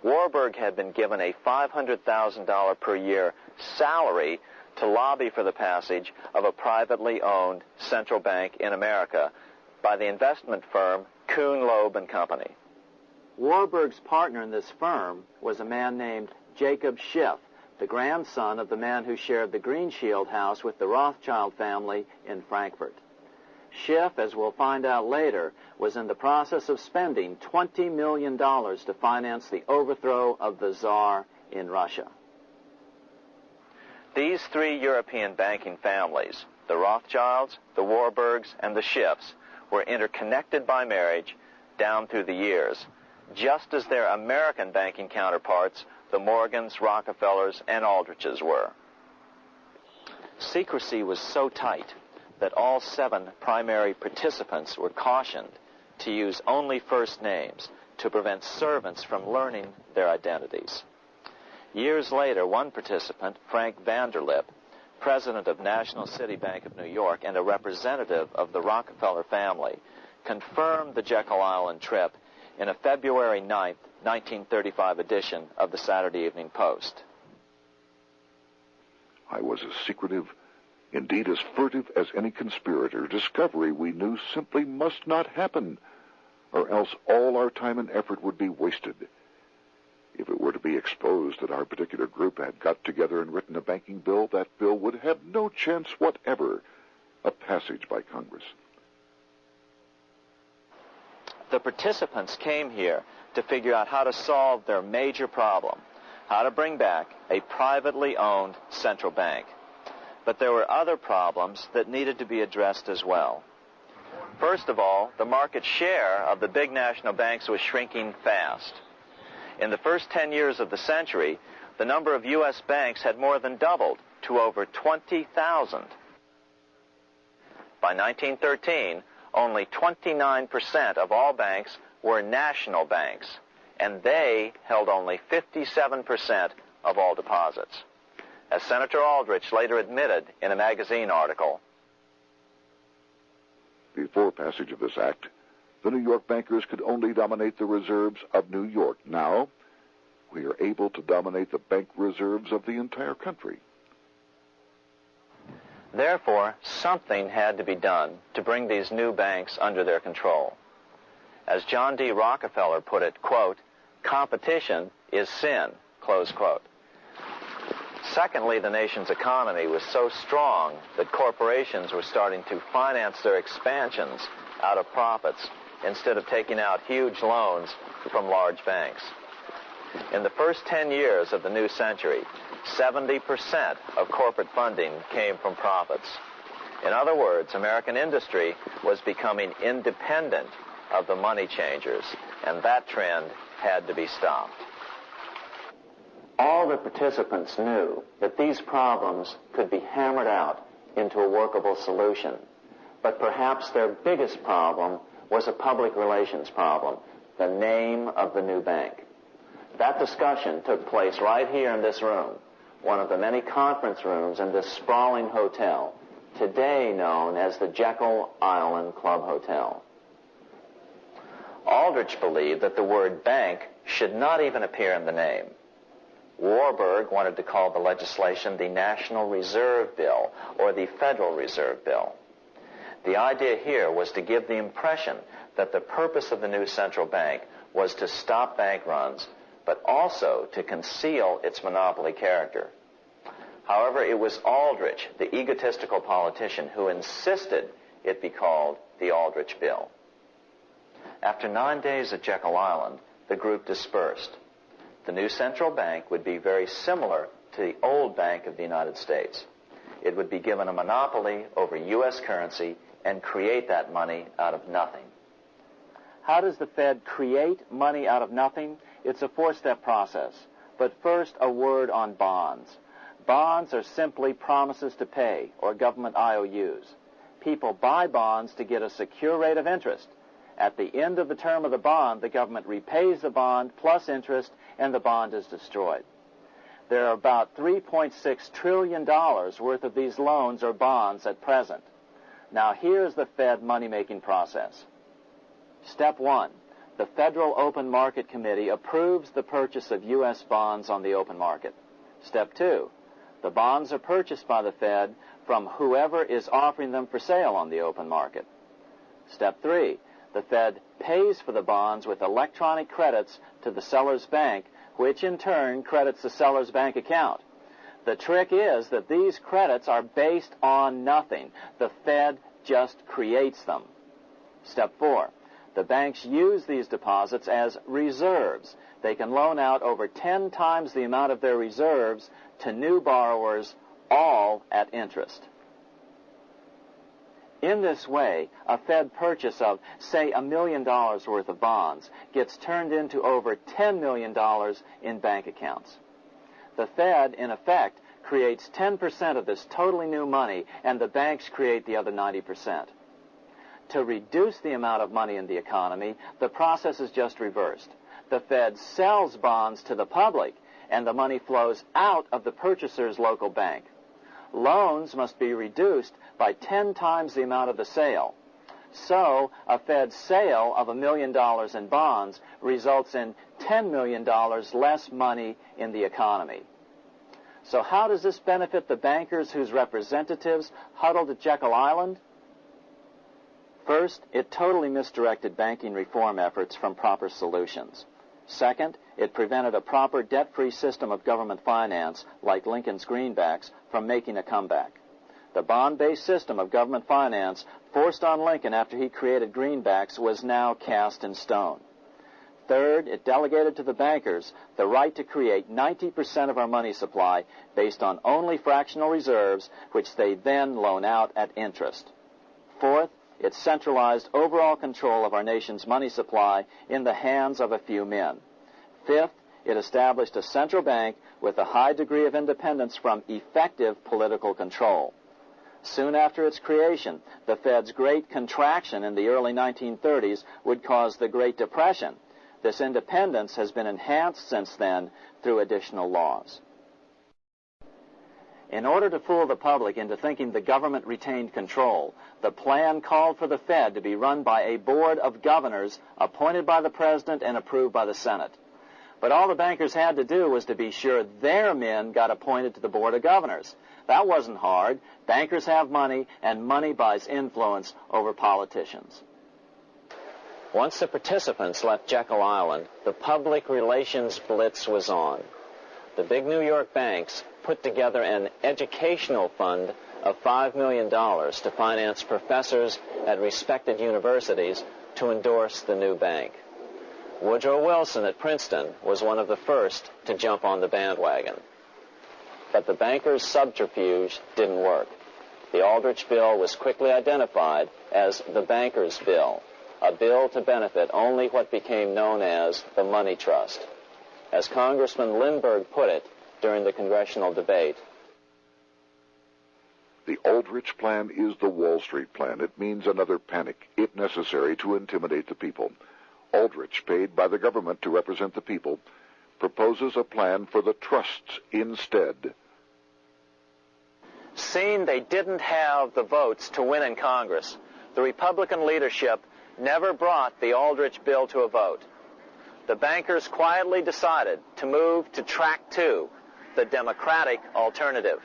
Warburg had been given a $500,000 per year salary to lobby for the passage of a privately owned central bank in America by the investment firm Kuhn, Loeb & Company. Warburg's partner in this firm was a man named Jacob Schiff, the grandson of the man who shared the Greenshield house with the Rothschild family in Frankfurt. Schiff, as we'll find out later, was in the process of spending $20 million to finance the overthrow of the Tsar in Russia. These 3 European banking families, the Rothschilds, the Warburgs, and the Schiffs, were interconnected by marriage down through the years, just as their American banking counterparts, the Morgans, Rockefellers, and Aldriches were. Secrecy was so tight that all 7 primary participants were cautioned to use only first names to prevent servants from learning their identities. Years later, one participant, Frank Vanderlip, president of National City Bank of New York and a representative of the Rockefeller family, confirmed the Jekyll Island trip in a February 9, 1935 edition of the Saturday Evening Post. I was as secretive, indeed as furtive as any conspirator. Discovery, we knew, simply must not happen, or else all our time and effort would be wasted. If it were to be exposed that our particular group had got together and written a banking bill, that bill would have no chance whatever of passage by Congress. The participants came here to figure out how to solve their major problem, how to bring back a privately owned central bank. But there were other problems that needed to be addressed as well. First of all, the market share of the big national banks was shrinking fast. In the first 10 years of the century, the number of U.S. banks had more than doubled to over 20,000. By 1913, only 29% of all banks were national banks, and they held only 57% of all deposits. as Senator Aldrich later admitted in a magazine article. Before passage of this act, the New York bankers could only dominate the reserves of New York. Now, we are able to dominate the bank reserves of the entire country. Therefore, something had to be done to bring these new banks under their control. As John D. Rockefeller put it, quote, "Competition is sin," close quote. Secondly, the nation's economy was so strong that corporations were starting to finance their expansions out of profits instead of taking out huge loans from large banks. In the first 10 years of the new century, 70% of corporate funding came from profits. In other words, American industry was becoming independent of the money changers, and that trend had to be stopped. All the participants knew that these problems could be hammered out into a workable solution, but perhaps their biggest problem was a public relations problem, the name of the new bank. That discussion took place right here in this room, one of the many conference rooms in this sprawling hotel, today known as the Jekyll Island Club Hotel. Aldrich believed that the word bank should not even appear in the name. Warburg wanted to call the legislation the National Reserve Bill or the Federal Reserve Bill. The idea here was to give the impression that the purpose of the new central bank was to stop bank runs, but also to conceal its monopoly character. However, it was Aldrich, the egotistical politician, who insisted it be called the Aldrich Bill. After 9 days at Jekyll Island, the group dispersed. The new central bank would be very similar to the old Bank of the United States. It would be given a monopoly over U.S. currency and create that money out of nothing. How does the Fed create money out of nothing? It's a four-step process. But first, a word on bonds. Bonds are simply promises to pay, or government IOUs. People buy bonds to get a secure rate of interest. At the end of the term of the bond, the government repays the bond plus interest, and the bond is destroyed. There are about $3.6 trillion worth of these loans or bonds at present. Now, here's the Fed money-making process. Step 1. The Federal Open Market Committee approves the purchase of U.S. bonds on the open market. Step 2. The bonds are purchased by the Fed from whoever is offering them for sale on the open market. Step 3. The Fed pays for the bonds with electronic credits to the seller's bank, which in turn credits the seller's bank account. The trick is that these credits are based on nothing. The Fed just creates them. Step 4. The banks use these deposits as reserves. They can loan out over 10 times the amount of their reserves to new borrowers, all at interest. In this way, a Fed purchase of, say, $1 million worth of bonds gets turned into over $10 million in bank accounts. The Fed, in effect, creates 10% of this totally new money, and the banks create the other 90%. To reduce the amount of money in the economy, the process is just reversed. The Fed sells bonds to the public, and the money flows out of the purchaser's local bank. Loans must be reduced by 10 times the amount of the sale. So, a Fed sale of $1 million in bonds results in $10 million less money in the economy. So how does this benefit the bankers whose representatives huddled at Jekyll Island? First, it totally misdirected banking reform efforts from proper solutions. Second, it prevented a proper debt-free system of government finance, like Lincoln's greenbacks, from making a comeback. The bond-based system of government finance forced on Lincoln after he created greenbacks was now cast in stone. Third, it delegated to the bankers the right to create 90% of our money supply based on only fractional reserves, which they then loan out at interest. Fourth, it centralized overall control of our nation's money supply in the hands of a few men. Fifth, it established a central bank with a high degree of independence from effective political control. Soon after its creation, the Fed's great contraction in the early 1930s would cause the Great Depression. This independence has been enhanced since then through additional laws. In order to fool the public into thinking the government retained control, the plan called for the Fed to be run by a board of governors appointed by the President and approved by the Senate. But all the bankers had to do was to be sure their men got appointed to the board of governors. That wasn't hard. Bankers have money, and money buys influence over politicians. Once the participants left Jekyll Island, the public relations blitz was on. The big New York banks put together an educational fund of $5 million to finance professors at respected universities to endorse the new bank. Woodrow Wilson at Princeton was one of the first to jump on the bandwagon. But the bankers' subterfuge didn't work. The Aldrich Bill was quickly identified as the Bankers' Bill, a bill to benefit only what became known as the Money Trust. As Congressman Lindbergh put it during the congressional debate, the Aldrich Plan is the Wall Street Plan. It means another panic, if necessary, to intimidate the people. Aldrich, paid by the government to represent the people, proposes a plan for the trusts instead. Seeing they didn't have the votes to win in Congress, the Republican leadership never brought the Aldrich Bill to a vote. The bankers quietly decided to move to track 2, the Democratic alternative.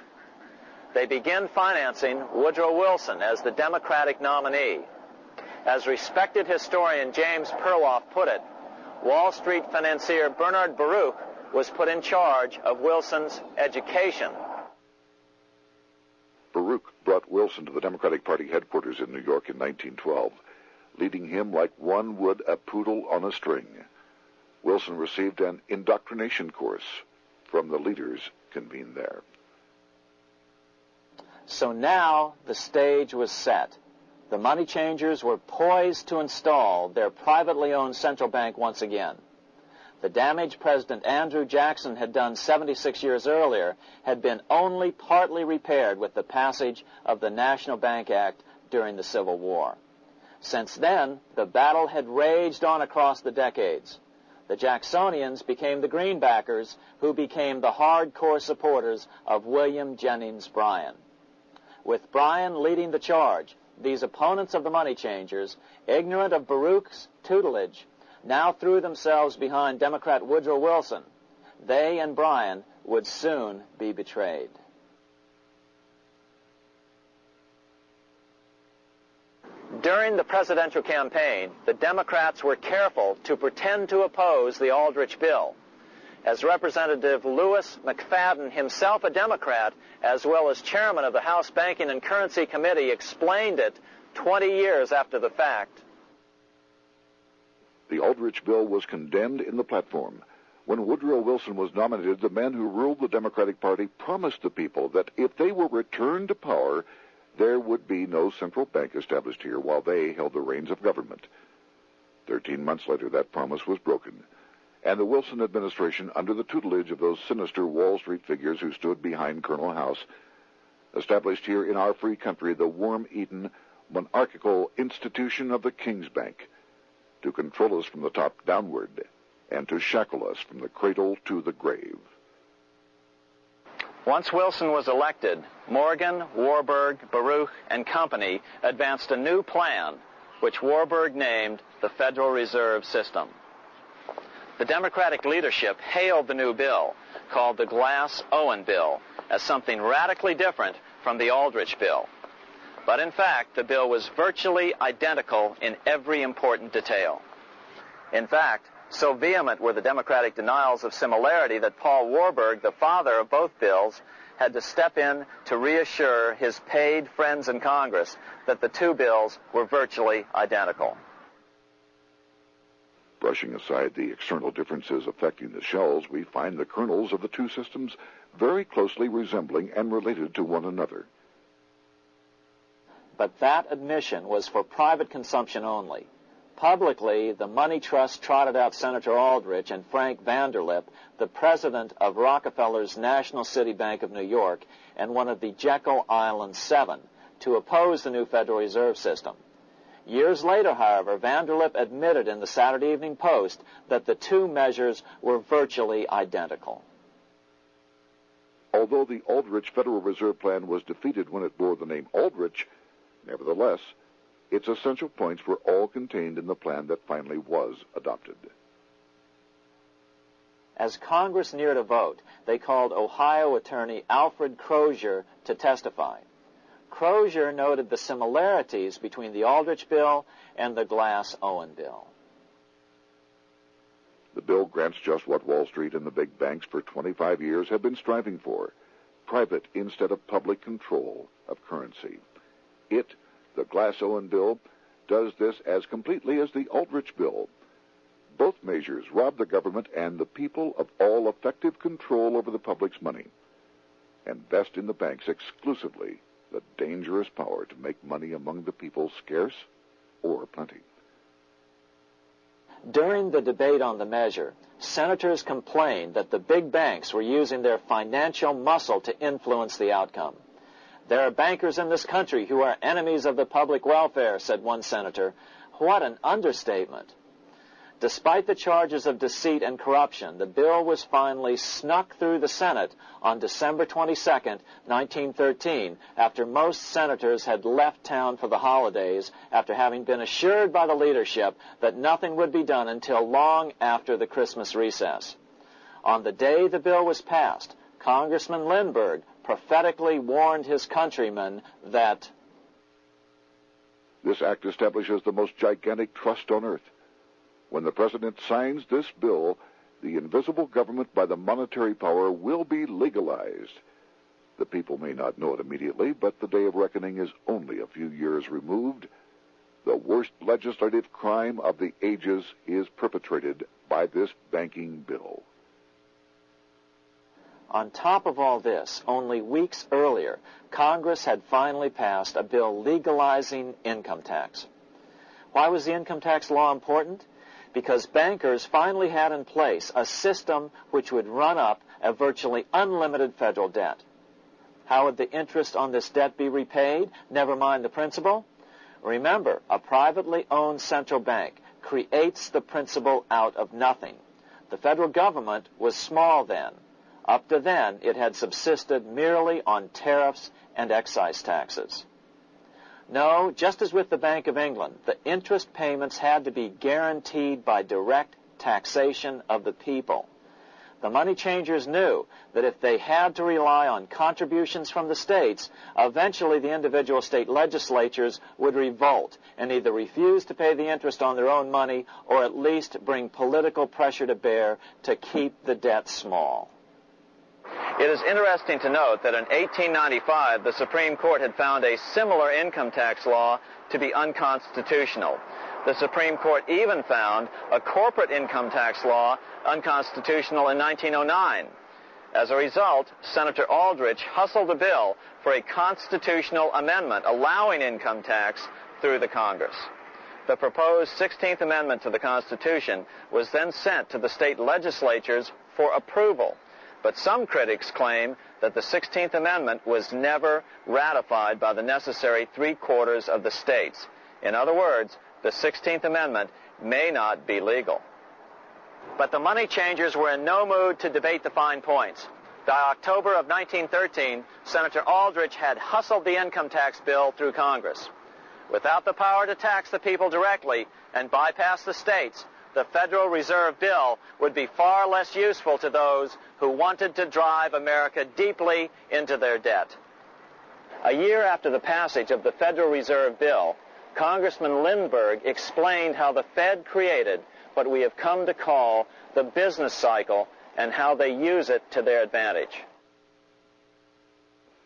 They began financing Woodrow Wilson as the Democratic nominee. As respected historian James Perloff put it, Wall Street financier Bernard Baruch was put in charge of Wilson's education. Baruch brought Wilson to the Democratic Party headquarters in New York in 1912, leading him like one would a poodle on a string. Wilson received an indoctrination course from the leaders convened there. So now the stage was set. The money changers were poised to install their privately owned central bank once again. The damage President Andrew Jackson had done 76 years earlier had been only partly repaired with the passage of the National Bank Act during the Civil War. Since then, the battle had raged on across the decades. The Jacksonians became the Greenbackers, who became the hardcore supporters of William Jennings Bryan. With Bryan leading the charge, these opponents of the money changers, ignorant of Baruch's tutelage, now threw themselves behind Democrat Woodrow Wilson. They and Bryan would soon be betrayed. During the presidential campaign, the Democrats were careful to pretend to oppose the Aldrich Bill. As Representative Lewis McFadden, himself a Democrat, as well as chairman of the House Banking and Currency Committee, explained it 20 years after the fact. The Aldrich Bill was condemned in the platform. When Woodrow Wilson was nominated, the men who ruled the Democratic Party promised the people that if they were returned to power, there would be no central bank established here while they held the reins of government. 13 months later, that promise was broken, and the Wilson administration, under the tutelage of those sinister Wall Street figures who stood behind Colonel House, established here in our free country the worm-eaten, monarchical institution of the King's Bank, to control us from the top downward and to shackle us from the cradle to the grave. Once Wilson was elected, Morgan, Warburg, Baruch, and company advanced a new plan, which Warburg named the Federal Reserve System. The Democratic leadership hailed the new bill, called the Glass-Owen Bill, as something radically different from the Aldrich Bill. But in fact, the bill was virtually identical in every important detail. In fact, so vehement were the Democratic denials of similarity that Paul Warburg, the father of both bills, had to step in to reassure his paid friends in Congress that the two bills were virtually identical. Brushing aside the external differences affecting the shells, we find the kernels of the two systems very closely resembling and related to one another. But that admission was for private consumption only. Publicly, the Money Trust trotted out Senator Aldrich and Frank Vanderlip, the president of Rockefeller's National City Bank of New York and one of the Jekyll Island 7, to oppose the new Federal Reserve System. Years later, however, Vanderlip admitted in the Saturday Evening Post that the two measures were virtually identical. Although the Aldrich Federal Reserve Plan was defeated when it bore the name Aldrich, nevertheless, its essential points were all contained in the plan that finally was adopted. As Congress neared a vote, they called Ohio attorney Alfred Crozier to testify. Crozier noted the similarities between the Aldrich bill and the Glass-Owen bill. The bill grants just what Wall Street and the big banks for 25 years have been striving for: private instead of public control of currency. It, the Glass-Owen bill, does this as completely as the Aldrich bill. Both measures rob the government and the people of all effective control over the public's money and vest in the banks exclusively the dangerous power to make money among the people scarce or plenty. During the debate on the measure, senators complained that the big banks were using their financial muscle to influence the outcome. "There are bankers in this country who are enemies of the public welfare," said one senator. What an understatement. Despite the charges of deceit and corruption, the bill was finally snuck through the Senate on December 22, 1913, after most senators had left town for the holidays, after having been assured by the leadership that nothing would be done until long after the Christmas recess. On the day the bill was passed, Congressman Lindbergh prophetically warned his countrymen that this act establishes the most gigantic trust on earth. When the President signs this bill, the invisible government by the monetary power will be legalized. The people may not know it immediately, but the day of reckoning is only a few years removed. The worst legislative crime of the ages is perpetrated by this banking bill. On top of all this, only weeks earlier, Congress had finally passed a bill legalizing income tax. Why was the income tax law important? Because bankers finally had in place a system which would run up a virtually unlimited federal debt. How would the interest on this debt be repaid? Never mind the principal. Remember, a privately owned central bank creates the principal out of nothing. The federal government was small then. Up to then, it had subsisted merely on tariffs and excise taxes. No, just as with the Bank of England, the interest payments had to be guaranteed by direct taxation of the people. The money changers knew that if they had to rely on contributions from the states, eventually the individual state legislatures would revolt and either refuse to pay the interest on their own money or at least bring political pressure to bear to keep the debt small. It is interesting to note that in 1895, the Supreme Court had found a similar income tax law to be unconstitutional. The Supreme Court even found a corporate income tax law unconstitutional in 1909. As a result, Senator Aldrich hustled a bill for a constitutional amendment allowing income tax through the Congress. The proposed 16th Amendment to the Constitution was then sent to the state legislatures for approval. But some critics claim that the 16th Amendment was never ratified by the necessary 3/4 of the states. In other words, the 16th Amendment may not be legal. But the money changers were in no mood to debate the fine points. By October of 1913, Senator Aldrich had hustled the income tax bill through Congress. Without the power to tax the people directly and bypass the states, the Federal Reserve Bill would be far less useful to those who wanted to drive America deeply into their debt. A year after the passage of the Federal Reserve Bill, Congressman Lindbergh explained how the Fed created what we have come to call the business cycle and how they use it to their advantage.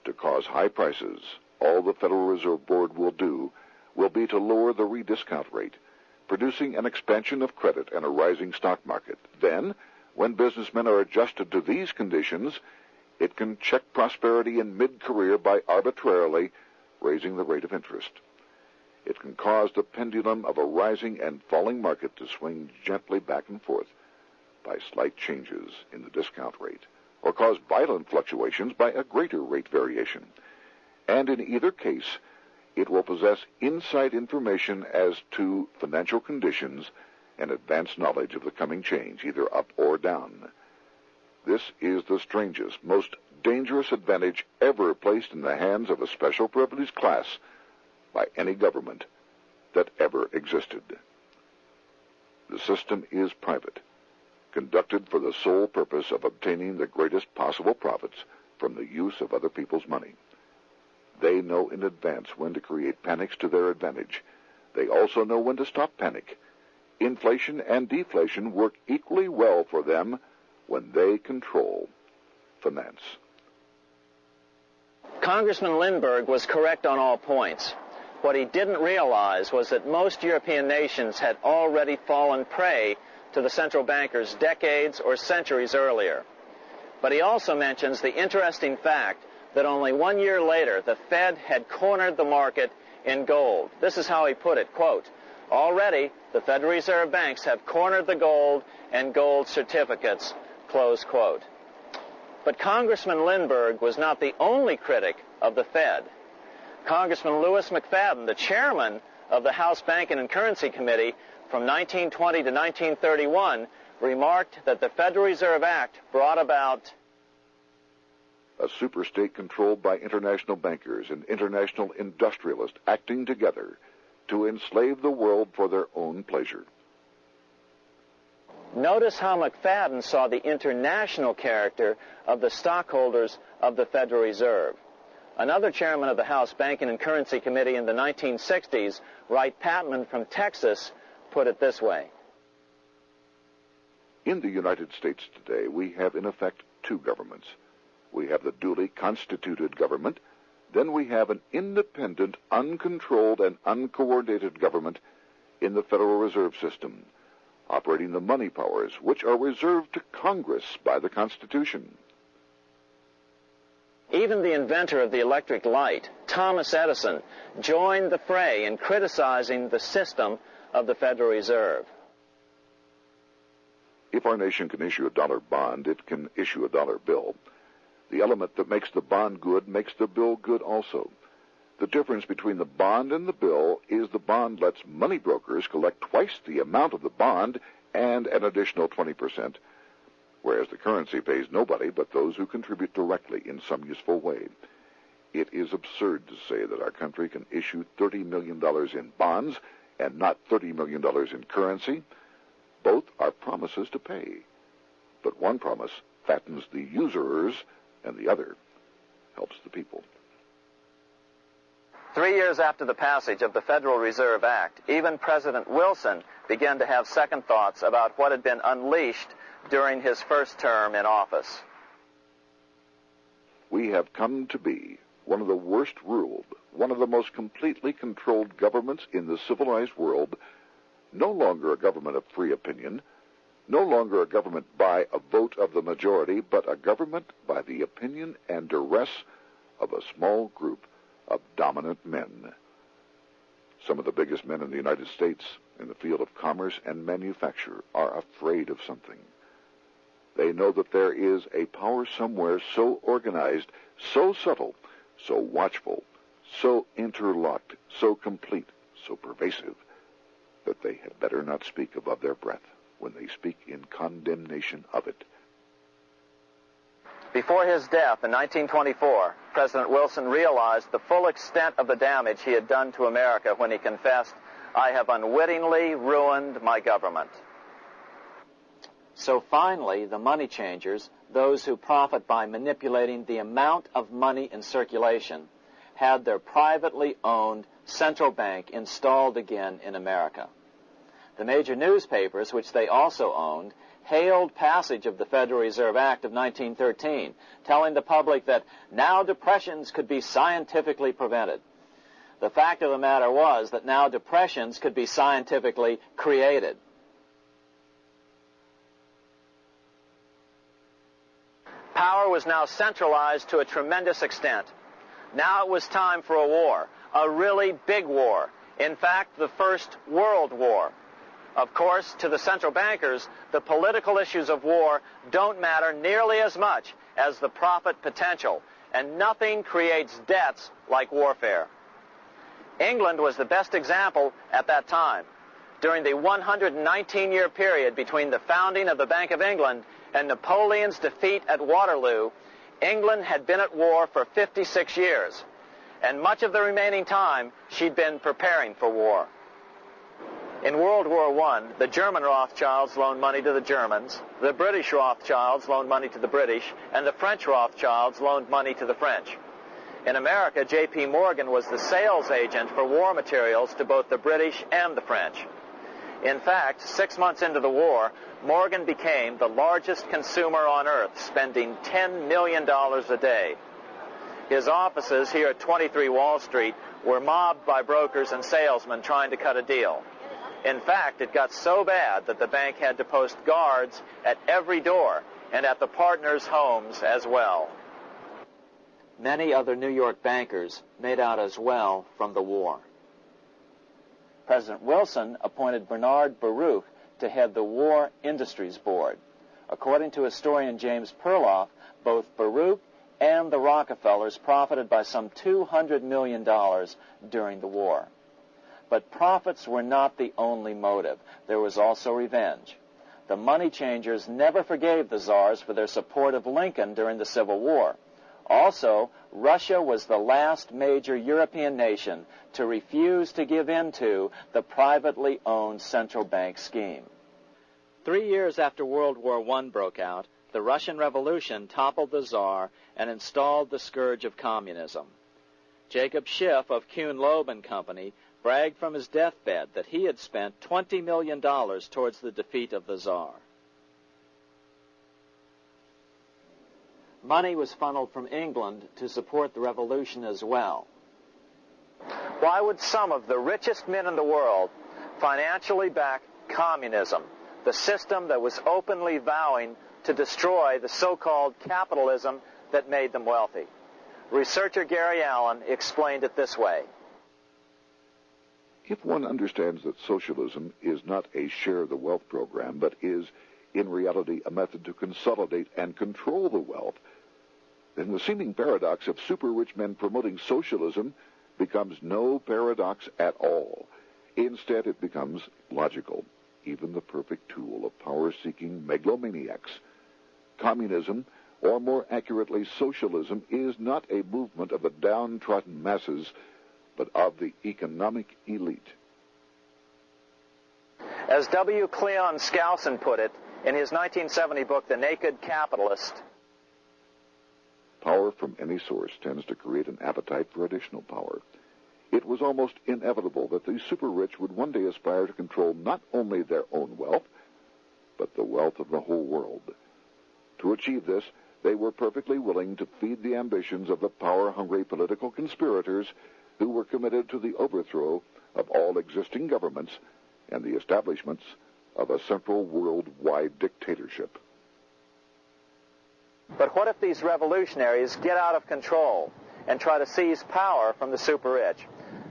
To cause high prices, all the Federal Reserve Board will do will be to lower the rediscount rate, producing an expansion of credit and a rising stock market. Then, when businessmen are adjusted to these conditions, it can check prosperity in mid-career by arbitrarily raising the rate of interest. It can cause the pendulum of a rising and falling market to swing gently back and forth by slight changes in the discount rate, or cause violent fluctuations by a greater rate variation. And in either case, it will possess inside information as to financial conditions and advanced knowledge of the coming change, either up or down. This is the strangest, most dangerous advantage ever placed in the hands of a special privileged class by any government that ever existed. The system is private, conducted for the sole purpose of obtaining the greatest possible profits from the use of other people's money. They know in advance when to create panics to their advantage. They also know when to stop panic. Inflation and deflation work equally well for them when they control finance. Congressman Lindbergh was correct on all points. What he didn't realize was that most European nations had already fallen prey to the central bankers decades or centuries earlier. But he also mentions the interesting fact that only 1 year later, the Fed had cornered the market in gold. This is how he put it, quote, "Already, the Federal Reserve banks have cornered the gold and gold certificates," close quote. But Congressman Lindbergh was not the only critic of the Fed. Congressman Louis McFadden, the chairman of the House Banking and Currency Committee from 1920 to 1931, remarked that the Federal Reserve Act brought about a superstate controlled by international bankers and international industrialists acting together to enslave the world for their own pleasure. Notice how McFadden saw the international character of the stockholders of the Federal Reserve. Another chairman of the House Banking and Currency Committee in the 1960s, Wright Patman from Texas, put it this way. In the United States today, we have in effect two governments. We have the duly constituted government, then we have an independent, uncontrolled, and uncoordinated government in the Federal Reserve System, operating the money powers which are reserved to Congress by the Constitution. Even the inventor of the electric light, Thomas Edison, joined the fray in criticizing the system of the Federal Reserve. If our nation can issue a dollar bond, it can issue a dollar bill. The element that makes the bond good makes the bill good also. The difference between the bond and the bill is the bond lets money brokers collect twice the amount of the bond and an additional 20%, whereas the currency pays nobody but those who contribute directly in some useful way. It is absurd to say that our country can issue $30 million in bonds and not $30 million in currency. Both are promises to pay, but one promise fattens the usurers and the other helps the people. 3 years after the passage of the Federal Reserve Act, even President Wilson began to have second thoughts about what had been unleashed during his first term in office. We have come to be one of the worst ruled, one of the most completely controlled governments in the civilized world, no longer a government of free opinion, no longer a government by a vote of the majority, but a government by the opinion and duress of a small group of dominant men. Some of the biggest men in the United States in the field of commerce and manufacture are afraid of something. They know that there is a power somewhere so organized, so subtle, so watchful, so interlocked, so complete, so pervasive, that they had better not speak above their breath when they speak in condemnation of it. Before his death in 1924, President Wilson realized the full extent of the damage he had done to America when he confessed, "I have unwittingly ruined my government." So finally, the money changers, those who profit by manipulating the amount of money in circulation, had their privately owned central bank installed again in America. The major newspapers, which they also owned, hailed passage of the Federal Reserve Act of 1913, telling the public that now depressions could be scientifically prevented. The fact of the matter was that now depressions could be scientifically created. Power was now centralized to a tremendous extent. Now it was time for a war, a really big war. In fact, the First World War. Of course, to the central bankers, the political issues of war don't matter nearly as much as the profit potential, and nothing creates debts like warfare. England was the best example at that time. During the 119-year period between the founding of the Bank of England and Napoleon's defeat at Waterloo, England had been at war for 56 years, and much of the remaining time she'd been preparing for war. In World War I, the German Rothschilds loaned money to the Germans, the British Rothschilds loaned money to the British, and the French Rothschilds loaned money to the French. In America, J.P. Morgan was the sales agent for war materials to both the British and the French. In fact, 6 months into the war, Morgan became the largest consumer on earth, spending $10 million a day. His offices here at 23 Wall Street were mobbed by brokers and salesmen trying to cut a deal. In fact, it got so bad that the bank had to post guards at every door and at the partners' homes as well. Many other New York bankers made out as well from the war. President Wilson appointed Bernard Baruch to head the War Industries Board. According to historian James Perloff, both Baruch and the Rockefellers profited by some $200 million during the war. But profits were not the only motive. There was also revenge. The money changers never forgave the czars for their support of Lincoln during the Civil War. Also, Russia was the last major European nation to refuse to give in to the privately owned central bank scheme. 3 years after World War I broke out, the Russian Revolution toppled the Tsar and installed the scourge of communism. Jacob Schiff of Kuhn Loeb and Company bragged from his deathbed that he had spent $20 million towards the defeat of the Tsar. Money was funneled from England to support the revolution as well. Why would some of the richest men in the world financially back communism, the system that was openly vowing to destroy the so-called capitalism that made them wealthy? Researcher Gary Allen explained it this way. If one understands that socialism is not a share the wealth program, but is, in reality, a method to consolidate and control the wealth, then the seeming paradox of super-rich men promoting socialism becomes no paradox at all. Instead, it becomes logical, even the perfect tool of power-seeking megalomaniacs. Communism, or more accurately, socialism, is not a movement of the downtrodden masses, but of the economic elite. As W. Cleon Skousen put it in his 1970 book, The Naked Capitalist, power from any source tends to create an appetite for additional power. It was almost inevitable that the super-rich would one day aspire to control not only their own wealth, but the wealth of the whole world. To achieve this, they were perfectly willing to feed the ambitions of the power-hungry political conspirators who were committed to the overthrow of all existing governments and the establishments of a central worldwide dictatorship. But what if these revolutionaries get out of control and try to seize power from the super-rich?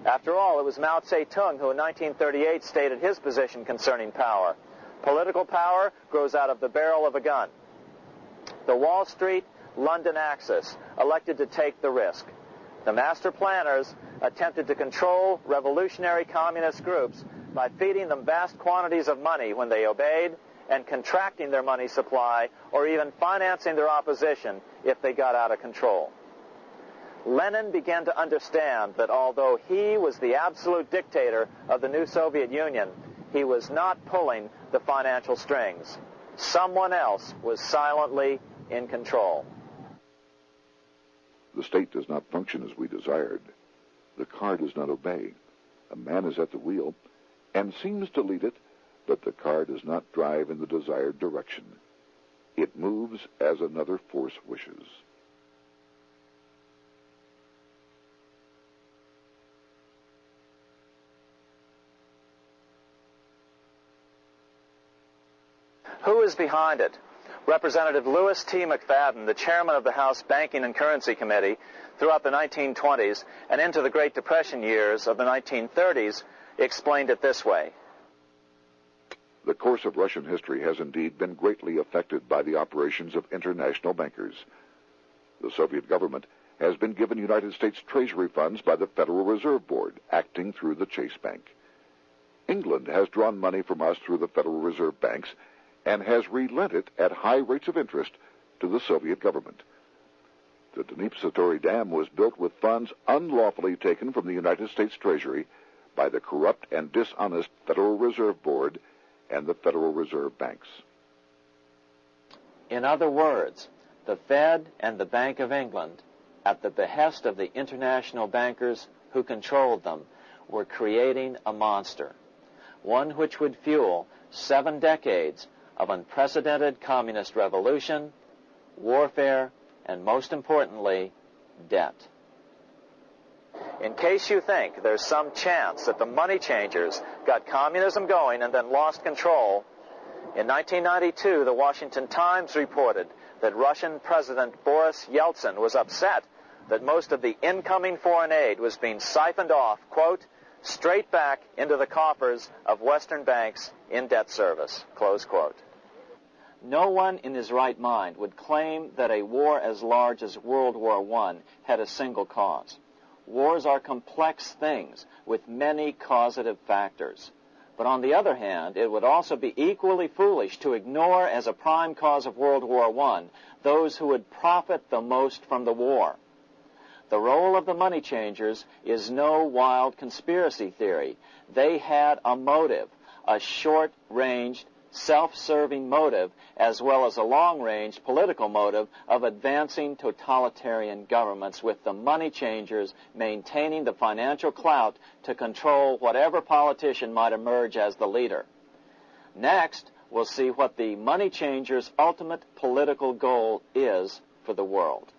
After all, it was Mao Zedong who in 1938 stated his position concerning power. Political power grows out of the barrel of a gun. The Wall Street, London axis elected to take the risk. The master planners attempted to control revolutionary communist groups by feeding them vast quantities of money when they obeyed and contracting their money supply or even financing their opposition if they got out of control. Lenin began to understand that although he was the absolute dictator of the new Soviet Union, he was not pulling the financial strings. Someone else was silently in control. The state does not function as we desired. The car does not obey. A man is at the wheel and seems to lead it, but the car does not drive in the desired direction. It moves as another force wishes. Who is behind it? Representative Louis T. McFadden, the chairman of the House Banking and Currency Committee throughout the 1920s and into the Great Depression years of the 1930s, explained it this way. The course of Russian history has indeed been greatly affected by the operations of international bankers. The Soviet government has been given United States Treasury funds by the Federal Reserve Board, acting through the Chase Bank. England has drawn money from us through the Federal Reserve banks and has relent it at high rates of interest to the Soviet government. The Dnipro Dam was built with funds unlawfully taken from the United States Treasury by the corrupt and dishonest Federal Reserve Board and the Federal Reserve banks. In other words, the Fed and the Bank of England, at the behest of the international bankers who controlled them, were creating a monster, one which would fuel 7 decades of unprecedented communist revolution, warfare, and most importantly, debt. In case you think there's some chance that the money changers got communism going and then lost control, in 1992, the Washington Times reported that Russian President Boris Yeltsin was upset that most of the incoming foreign aid was being siphoned off, quote, straight back into the coffers of Western banks in debt service, close quote. No one in his right mind would claim that a war as large as World War I had a single cause. Wars are complex things with many causative factors. But on the other hand, it would also be equally foolish to ignore as a prime cause of World War I those who would profit the most from the war. The role of the money changers is no wild conspiracy theory. They had a motive, a short-ranged, self-serving motive, as well as a long-range political motive of advancing totalitarian governments, with the money changers maintaining the financial clout to control whatever politician might emerge as the leader. Next, we'll see what the money changers' ultimate political goal is for the world.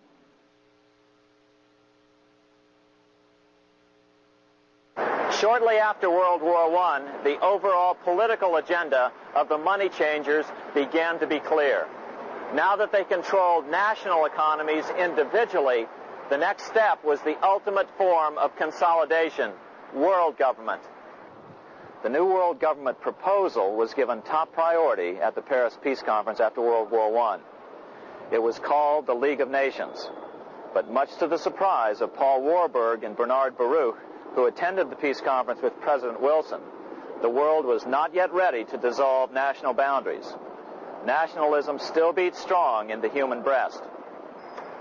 Shortly after World War I, the overall political agenda of the money changers began to be clear. Now that they controlled national economies individually, the next step was the ultimate form of consolidation, world government. The new world government proposal was given top priority at the Paris Peace Conference after World War I. It was called the League of Nations. But much to the surprise of Paul Warburg and Bernard Baruch, who attended the peace conference with President Wilson, the world was not yet ready to dissolve national boundaries. Nationalism still beats strong in the human breast.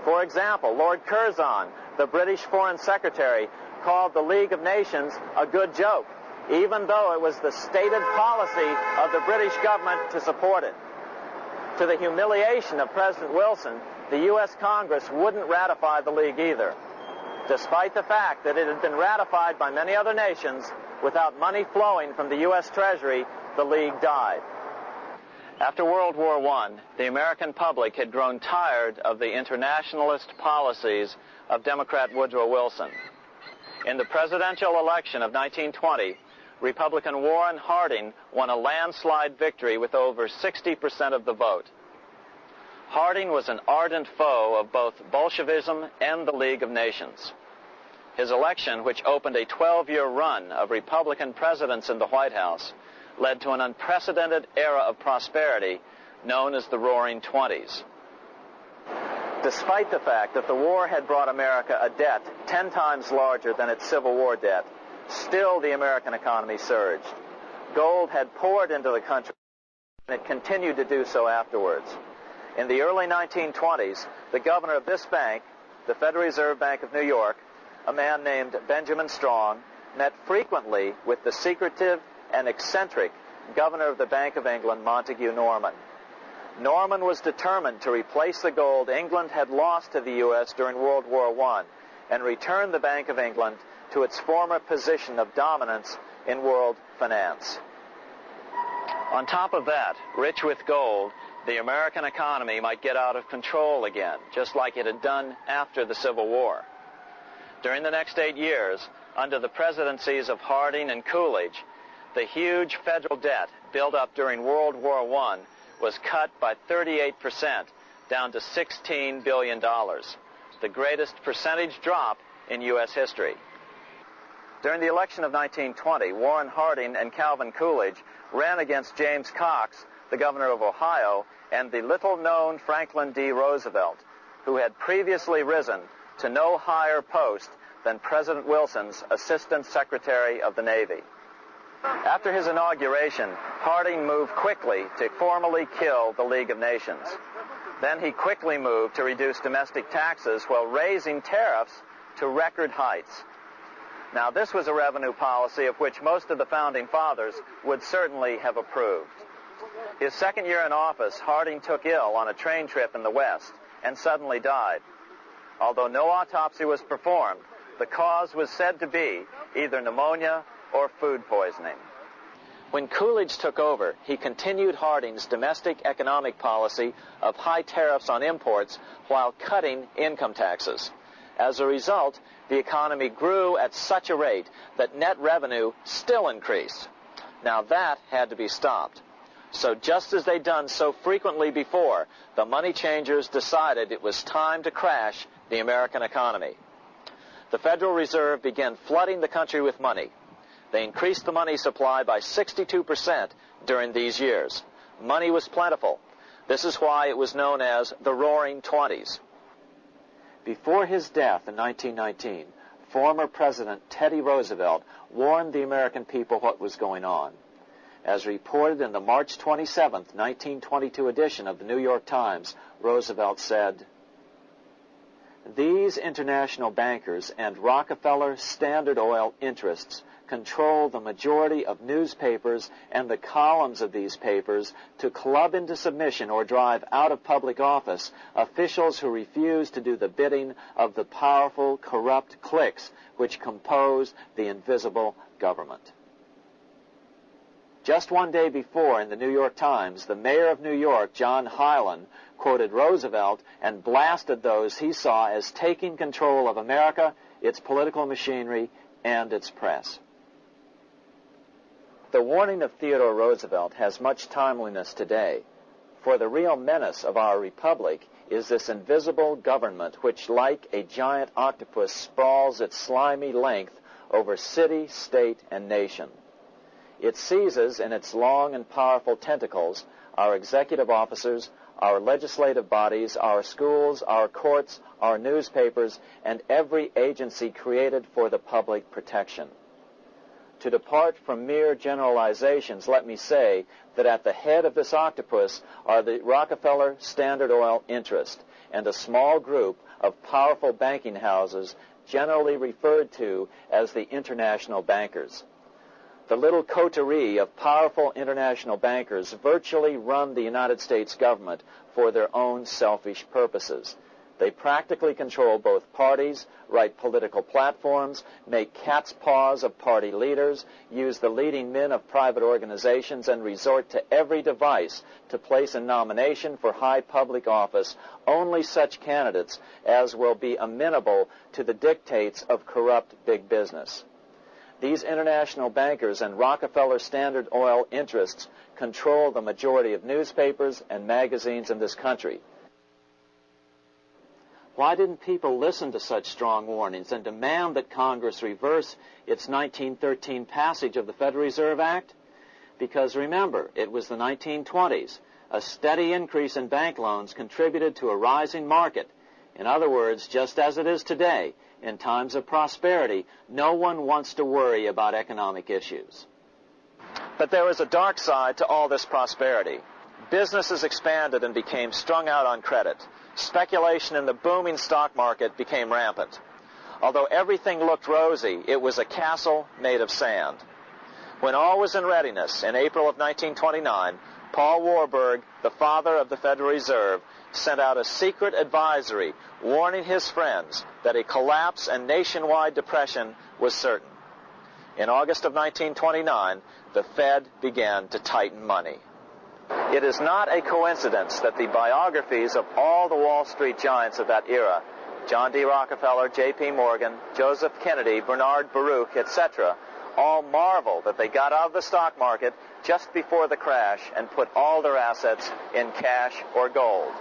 For example, Lord Curzon, the British Foreign Secretary, called the League of Nations a good joke, even though it was the stated policy of the British government to support it. To the humiliation of President Wilson, the U.S. Congress wouldn't ratify the League either. Despite the fact that it had been ratified by many other nations, without money flowing from the U.S. Treasury, the League died. After World War I, the American public had grown tired of the internationalist policies of Democrat Woodrow Wilson. In the presidential election of 1920, Republican Warren Harding won a landslide victory with over 60% of the vote. Harding was an ardent foe of both Bolshevism and the League of Nations. His election, which opened a 12-year run of Republican presidents in the White House, led to an unprecedented era of prosperity known as the Roaring Twenties. Despite the fact that the war had brought America a debt 10 times larger than its Civil War debt, still the American economy surged. Gold had poured into the country, and it continued to do so afterwards. In the early 1920s, the governor of this bank, the Federal Reserve Bank of New York, a man named Benjamin Strong, met frequently with the secretive and eccentric governor of the Bank of England, Montague Norman. Norman was determined to replace the gold England had lost to the U.S. during World War I and return the Bank of England to its former position of dominance in world finance. On top of that, rich with gold, the American economy might get out of control again, just like it had done after the Civil War. During the next 8 years, under the presidencies of Harding and Coolidge, the huge federal debt built up during World War I was cut by 38%, down to $16 billion, the greatest percentage drop in U.S. history. During the election of 1920, Warren Harding and Calvin Coolidge ran against James Cox, the governor of Ohio, and the little-known Franklin D. Roosevelt, who had previously risen to no higher post than President Wilson's Assistant Secretary of the Navy. After his inauguration, Harding moved quickly to formally kill the League of Nations. Then he quickly moved to reduce domestic taxes while raising tariffs to record heights. Now, this was a revenue policy of which most of the Founding Fathers would certainly have approved. His second year in office, Harding took ill on a train trip in the West and suddenly died. Although no autopsy was performed, the cause was said to be either pneumonia or food poisoning. When Coolidge took over, he continued Harding's domestic economic policy of high tariffs on imports while cutting income taxes. As a result, the economy grew at such a rate that net revenue still increased. Now that had to be stopped. So just as they'd done so frequently before, the money changers decided it was time to crash the American economy. The Federal Reserve began flooding the country with money. They increased the money supply by 62% during these years. Money was plentiful. This is why it was known as the Roaring Twenties. Before his death in 1919, former President Teddy Roosevelt warned the American people what was going on. As reported in the March 27, 1922 edition of the New York Times, Roosevelt said, "These international bankers and Rockefeller Standard Oil interests control the majority of newspapers and the columns of these papers to club into submission or drive out of public office officials who refuse to do the bidding of the powerful, corrupt cliques which compose the invisible government." Just one day before, in the New York Times, the mayor of New York, John Hylan, quoted Roosevelt and blasted those he saw as taking control of America, its political machinery, and its press. The warning of Theodore Roosevelt has much timeliness today, for the real menace of our republic is this invisible government which, like a giant octopus, sprawls its slimy length over city, state, and nation. It seizes in its long and powerful tentacles our executive officers, our legislative bodies, our schools, our courts, our newspapers, and every agency created for the public protection. To depart from mere generalizations, let me say that at the head of this octopus are the Rockefeller Standard Oil interest and a small group of powerful banking houses generally referred to as the international bankers. The little coterie of powerful international bankers virtually run the United States government for their own selfish purposes. They practically control both parties, write political platforms, make cat's paws of party leaders, use the leading men of private organizations, and resort to every device to place in nomination for high public office only such candidates as will be amenable to the dictates of corrupt big business. These international bankers and Rockefeller Standard Oil interests control the majority of newspapers and magazines in this country. Why didn't people listen to such strong warnings and demand that Congress reverse its 1913 passage of the Federal Reserve Act? Because remember, it was the 1920s. A steady increase in bank loans contributed to a rising market. In other words, just as it is today, in times of prosperity, no one wants to worry about economic issues. But there was a dark side to all this prosperity. Businesses expanded and became strung out on credit. Speculation in the booming stock market became rampant. Although everything looked rosy, it was a castle made of sand. When all was in readiness, in April of 1929, Paul Warburg, the father of the Federal Reserve, sent out a secret advisory warning his friends that a collapse and nationwide depression was certain. In August of 1929, the Fed began to tighten money. It is not a coincidence that the biographies of all the Wall Street giants of that era, John D. Rockefeller, J.P. Morgan, Joseph Kennedy, Bernard Baruch, etc., all marvel that they got out of the stock market just before the crash and put all their assets in cash or gold.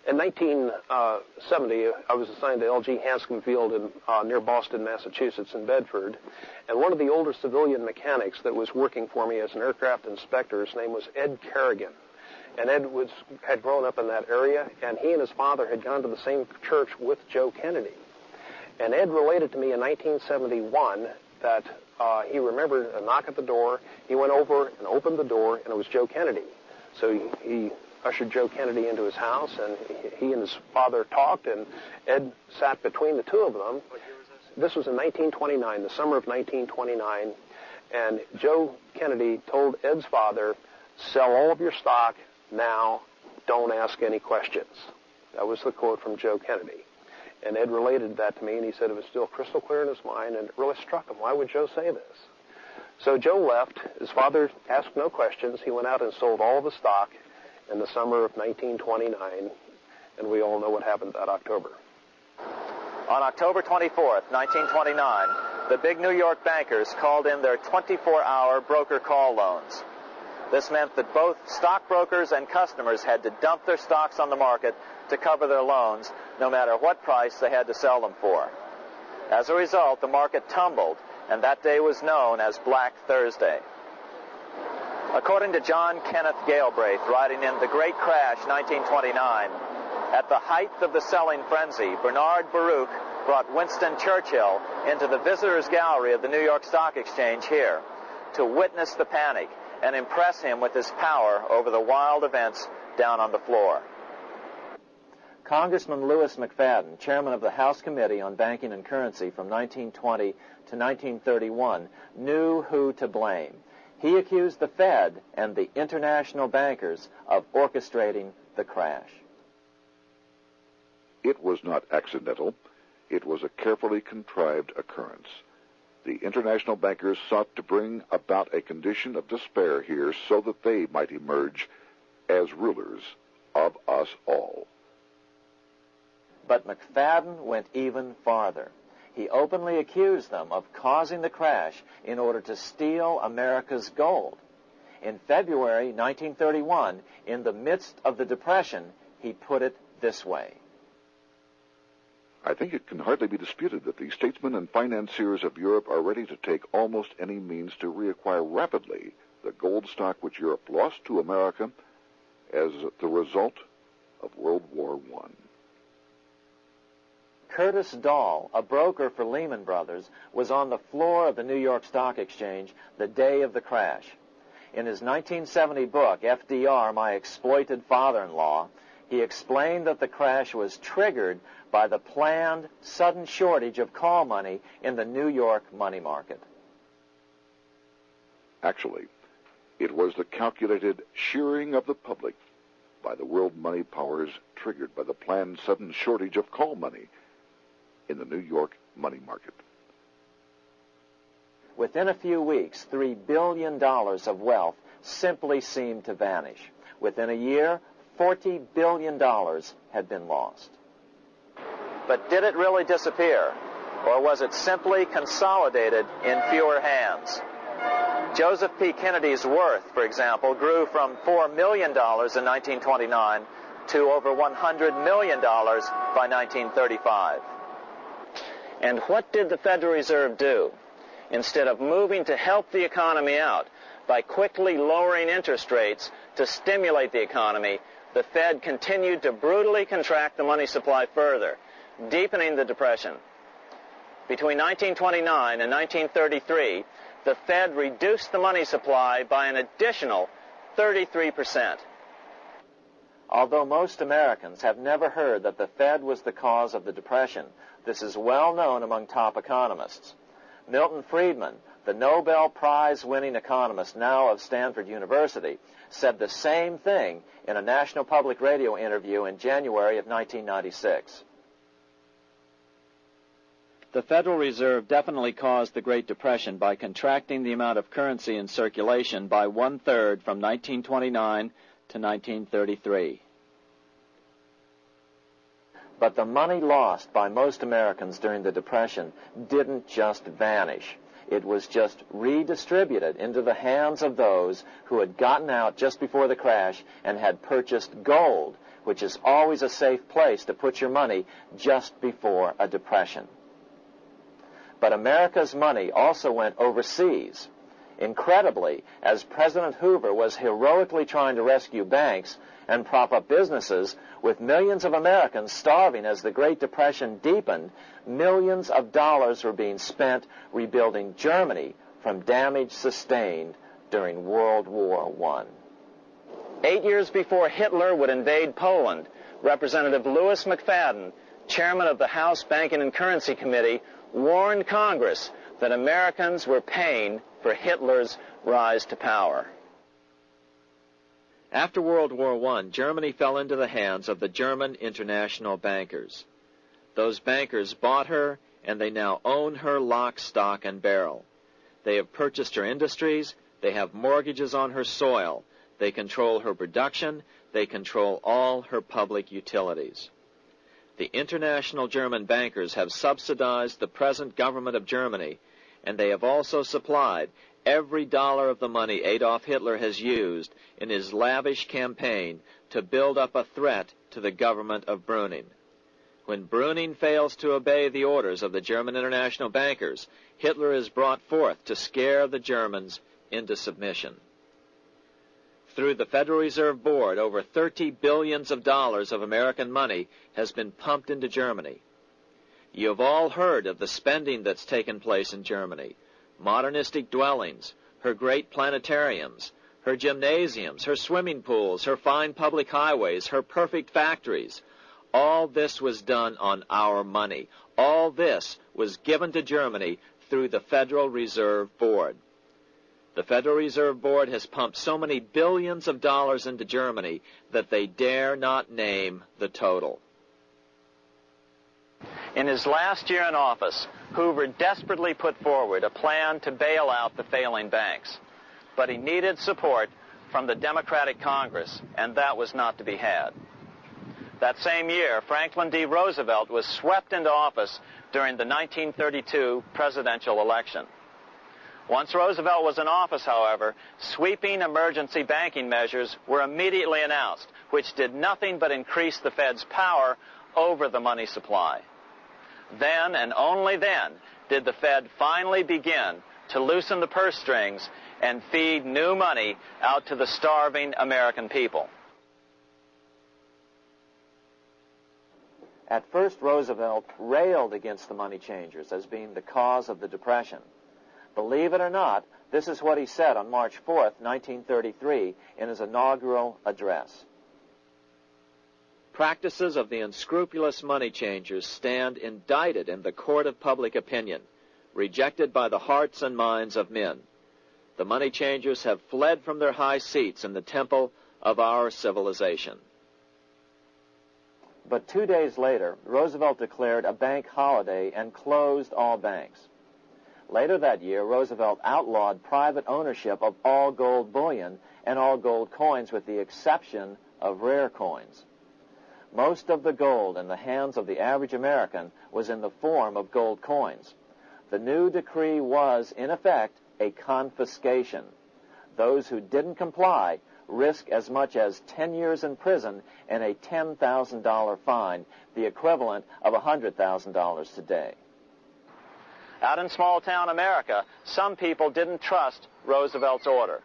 In 1970, I was assigned to L.G. Hanscom Field near Boston, Massachusetts, in Bedford. And one of the older civilian mechanics that was working for me as an aircraft inspector, his name was Ed Kerrigan. And Ed had grown up in that area, and he and his father had gone to the same church with Joe Kennedy. And Ed related to me in 1971 that he remembered a knock at the door. He went over and opened the door, and it was Joe Kennedy. So he ushered Joe Kennedy into his house, and he and his father talked, and Ed sat between the two of them. This was in 1929, the summer of 1929, and Joe Kennedy told Ed's father, "Sell all of your stock now, don't ask any questions." That was the quote from Joe Kennedy. And Ed related that to me, and he said it was still crystal clear in his mind, and it really struck him. Why would Joe say this? So Joe left. His father asked no questions. He went out and sold all of his stock in the summer of 1929, and we all know what happened that October. On October 24th, 1929, the big New York bankers called in their 24-hour broker call loans. This meant that both stockbrokers and customers had to dump their stocks on the market to cover their loans, no matter what price they had to sell them for. As a result, the market tumbled, and that day was known as Black Thursday. According to John Kenneth Galbraith, writing in The Great Crash, 1929, at the height of the selling frenzy, Bernard Baruch brought Winston Churchill into the visitors' gallery of the New York Stock Exchange here to witness the panic and impress him with his power over the wild events down on the floor. Congressman Louis McFadden, chairman of the House Committee on Banking and Currency from 1920 to 1931, knew who to blame. He accused the Fed and the international bankers of orchestrating the crash. It was not accidental. It was a carefully contrived occurrence. The international bankers sought to bring about a condition of despair here so that they might emerge as rulers of us all. But McFadden went even farther. He openly accused them of causing the crash in order to steal America's gold. In February 1931, in the midst of the Depression, he put it this way. I think it can hardly be disputed that the statesmen and financiers of Europe are ready to take almost any means to reacquire rapidly the gold stock which Europe lost to America as the result of World War I. Curtis Dahl, a broker for Lehman Brothers, was on the floor of the New York Stock Exchange the day of the crash. In his 1970 book, FDR, My Exploited Father-in-Law, he explained that the crash was triggered by the planned sudden shortage of call money in the New York money market. Actually, it was the calculated shearing of the public by the world money powers triggered by the planned sudden shortage of call money in the New York money market. Within a few weeks, $3 billion of wealth simply seemed to vanish. Within a year, $40 billion had been lost. But did it really disappear? Or was it simply consolidated in fewer hands? Joseph P. Kennedy's worth, for example, grew from $4 million in 1929 to over $100 million by 1935. And what did the Federal Reserve do? Instead of moving to help the economy out by quickly lowering interest rates to stimulate the economy, the Fed continued to brutally contract the money supply further, deepening the Depression. Between 1929 and 1933, the Fed reduced the money supply by an additional 33%. Although most Americans have never heard that the Fed was the cause of the Depression, this is well known among top economists. Milton Friedman, the Nobel Prize-winning economist now of Stanford University, said the same thing in a National Public Radio interview in January of 1996. The Federal Reserve definitely caused the Great Depression by contracting the amount of currency in circulation by 1/3 from 1929 to 1933. But the money lost by most Americans during the Depression didn't just vanish. It was just redistributed into the hands of those who had gotten out just before the crash and had purchased gold, which is always a safe place to put your money just before a depression. But America's money also went overseas. Incredibly, as President Hoover was heroically trying to rescue banks and prop up businesses, with millions of Americans starving as the Great Depression deepened, millions of dollars were being spent rebuilding Germany from damage sustained during World War I. 8 years before Hitler would invade Poland, Representative Louis McFadden, chairman of the House Banking and Currency Committee, warned Congress that Americans were paying for Hitler's rise to power. After World War I, Germany fell into the hands of the German international bankers. Those bankers bought her, and they now own her lock, stock, and barrel. They have purchased her industries. They have mortgages on her soil. They control her production. They control all her public utilities. The international German bankers have subsidized the present government of Germany, and they have also supplied every dollar of the money Adolf Hitler has used in his lavish campaign to build up a threat to the government of Brüning. When Brüning fails to obey the orders of the German international bankers, Hitler is brought forth to scare the Germans into submission. Through the Federal Reserve Board, over $30 billion of American money has been pumped into Germany. You have all heard of the spending that's taken place in Germany. Modernistic dwellings, her great planetariums, her gymnasiums, her swimming pools, her fine public highways, her perfect factories. All this was done on our money. All this was given to Germany through the Federal Reserve Board. The Federal Reserve Board has pumped so many billions of dollars into Germany that they dare not name the total. In his last year in office, Hoover desperately put forward a plan to bail out the failing banks. But he needed support from the Democratic Congress, and that was not to be had. That same year, Franklin D. Roosevelt was swept into office during the 1932 presidential election. Once Roosevelt was in office, however, sweeping emergency banking measures were immediately announced, which did nothing but increase the Fed's power over the money supply. Then, and only then, did the Fed finally begin to loosen the purse strings and feed new money out to the starving American people. At first, Roosevelt railed against the money changers as being the cause of the Depression. Believe it or not, this is what he said on March 4th, 1933, in his inaugural address. Practices of the unscrupulous money changers stand indicted in the court of public opinion, rejected by the hearts and minds of men. The money changers have fled from their high seats in the temple of our civilization. But 2 days later, Roosevelt declared a bank holiday and closed all banks. Later that year, Roosevelt outlawed private ownership of all gold bullion and all gold coins with the exception of rare coins. Most of the gold in the hands of the average American was in the form of gold coins. The new decree was, in effect, a confiscation. Those who didn't comply risk as much as 10 years in prison and a $10,000 fine, the equivalent of $100,000 today. Out in small-town America, some people didn't trust Roosevelt's order.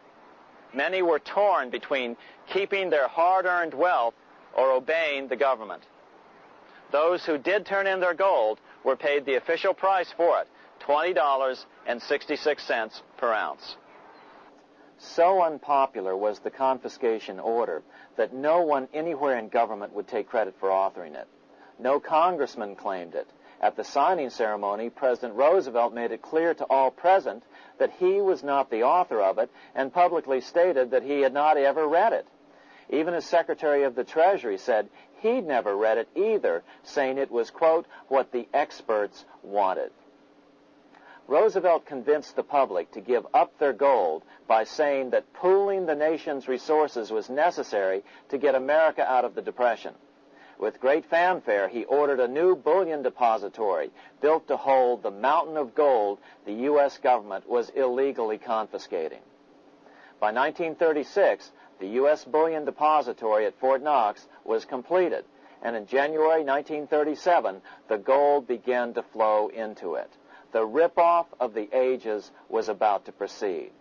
Many were torn between keeping their hard-earned wealth or obeying the government. Those who did turn in their gold were paid the official price for it, $20.66 per ounce. So unpopular was the confiscation order that no one anywhere in government would take credit for authoring it. No congressman claimed it. At the signing ceremony, President Roosevelt made it clear to all present that he was not the author of it and publicly stated that he had not ever read it. Even his Secretary of the Treasury said he'd never read it either, saying it was, quote, what the experts wanted. Roosevelt convinced the public to give up their gold by saying that pooling the nation's resources was necessary to get America out of the Depression. With great fanfare, he ordered a new bullion depository built to hold the mountain of gold the U.S. government was illegally confiscating. By 1936, the U.S. bullion depository at Fort Knox was completed, and in January 1937, the gold began to flow into it. The rip-off of the ages was about to proceed.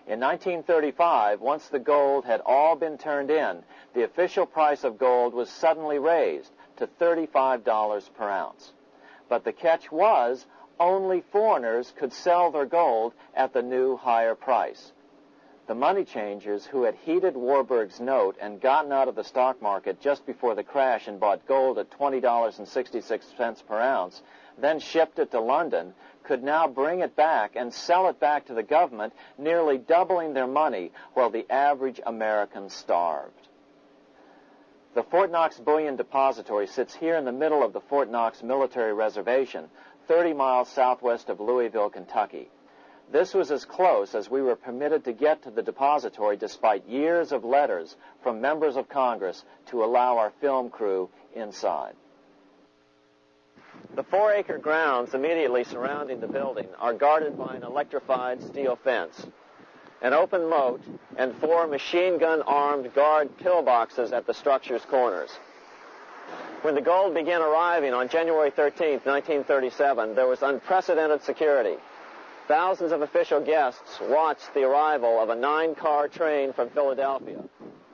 In 1935, once the gold had all been turned in, the official price of gold was suddenly raised to $35 per ounce. But the catch was, only foreigners could sell their gold at the new higher price. The money changers who had heeded Warburg's note and gotten out of the stock market just before the crash and bought gold at $20.66 per ounce, then shipped it to London, could now bring it back and sell it back to the government, nearly doubling their money, while the average American starved. The Fort Knox Bullion Depository sits here in the middle of the Fort Knox Military Reservation, 30 miles southwest of Louisville, Kentucky. This was as close as we were permitted to get to the depository despite years of letters from members of Congress to allow our film crew inside. The 4-acre grounds immediately surrounding the building are guarded by an electrified steel fence, an open moat, and 4 machine-gun-armed guard pillboxes at the structure's corners. When the gold began arriving on January 13, 1937, there was unprecedented security. Thousands of official guests watched the arrival of a 9-car train from Philadelphia,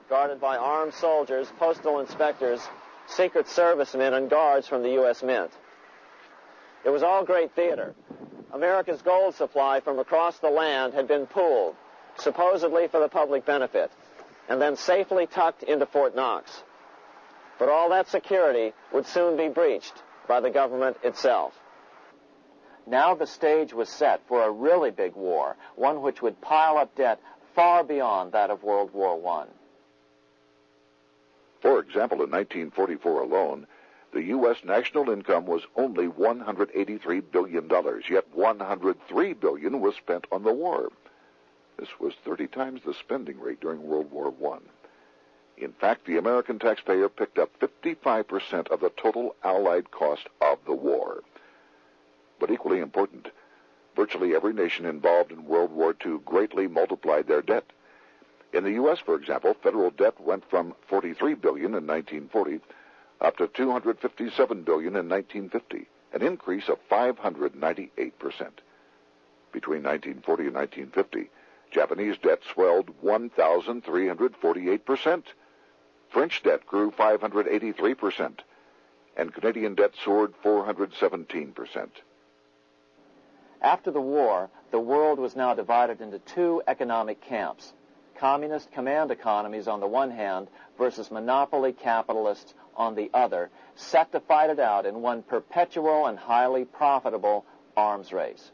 guarded by armed soldiers, postal inspectors, Secret Servicemen, and guards from the U.S. Mint. It was all great theater. America's gold supply from across the land had been pooled, supposedly for the public benefit, and then safely tucked into Fort Knox. But all that security would soon be breached by the government itself. Now the stage was set for a really big war, one which would pile up debt far beyond that of World War I. For example, in 1944 alone, the U.S. national income was only $183 billion, yet $103 billion was spent on the war. This was 30 times the spending rate during World War I. In fact, the American taxpayer picked up 55% of the total Allied cost of the war. But equally important, virtually every nation involved in World War II greatly multiplied their debt. In the U.S., for example, federal debt went from $43 billion in 1940 up to $257 billion in 1950, an increase of 598%. Between 1940 and 1950, Japanese debt swelled 1,348%. French debt grew 583%, and Canadian debt soared 417%. After the war, the world was now divided into 2 economic camps: communist command economies on the one hand versus monopoly capitalists on the other, set to fight it out in one perpetual and highly profitable arms race.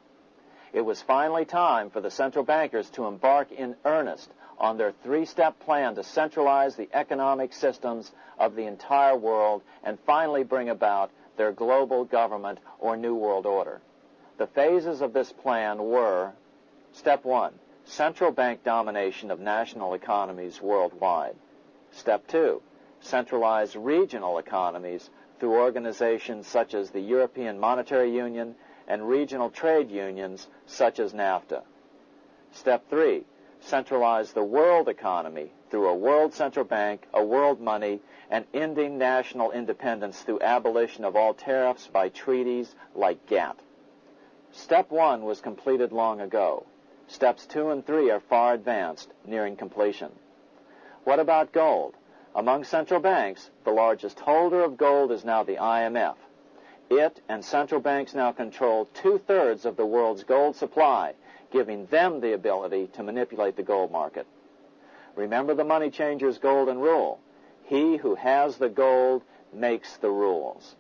It was finally time for the central bankers to embark in earnest on their 3-step plan to centralize the economic systems of the entire world and finally bring about their global government or New World Order. The phases of this plan were: Step 1, central bank domination of national economies worldwide. Step 2, centralize regional economies through organizations such as the European Monetary Union and regional trade unions such as NAFTA. Step 3, centralize the world economy through a world central bank, a world money, and ending national independence through abolition of all tariffs by treaties like GATT. Step 1 was completed long ago. Steps 2 and 3 are far advanced, nearing completion. What about gold? Among central banks, the largest holder of gold is now the IMF. It and central banks now control 2/3 of the world's gold supply, giving them the ability to manipulate the gold market. Remember the money changer's golden rule: he who has the gold makes the rules.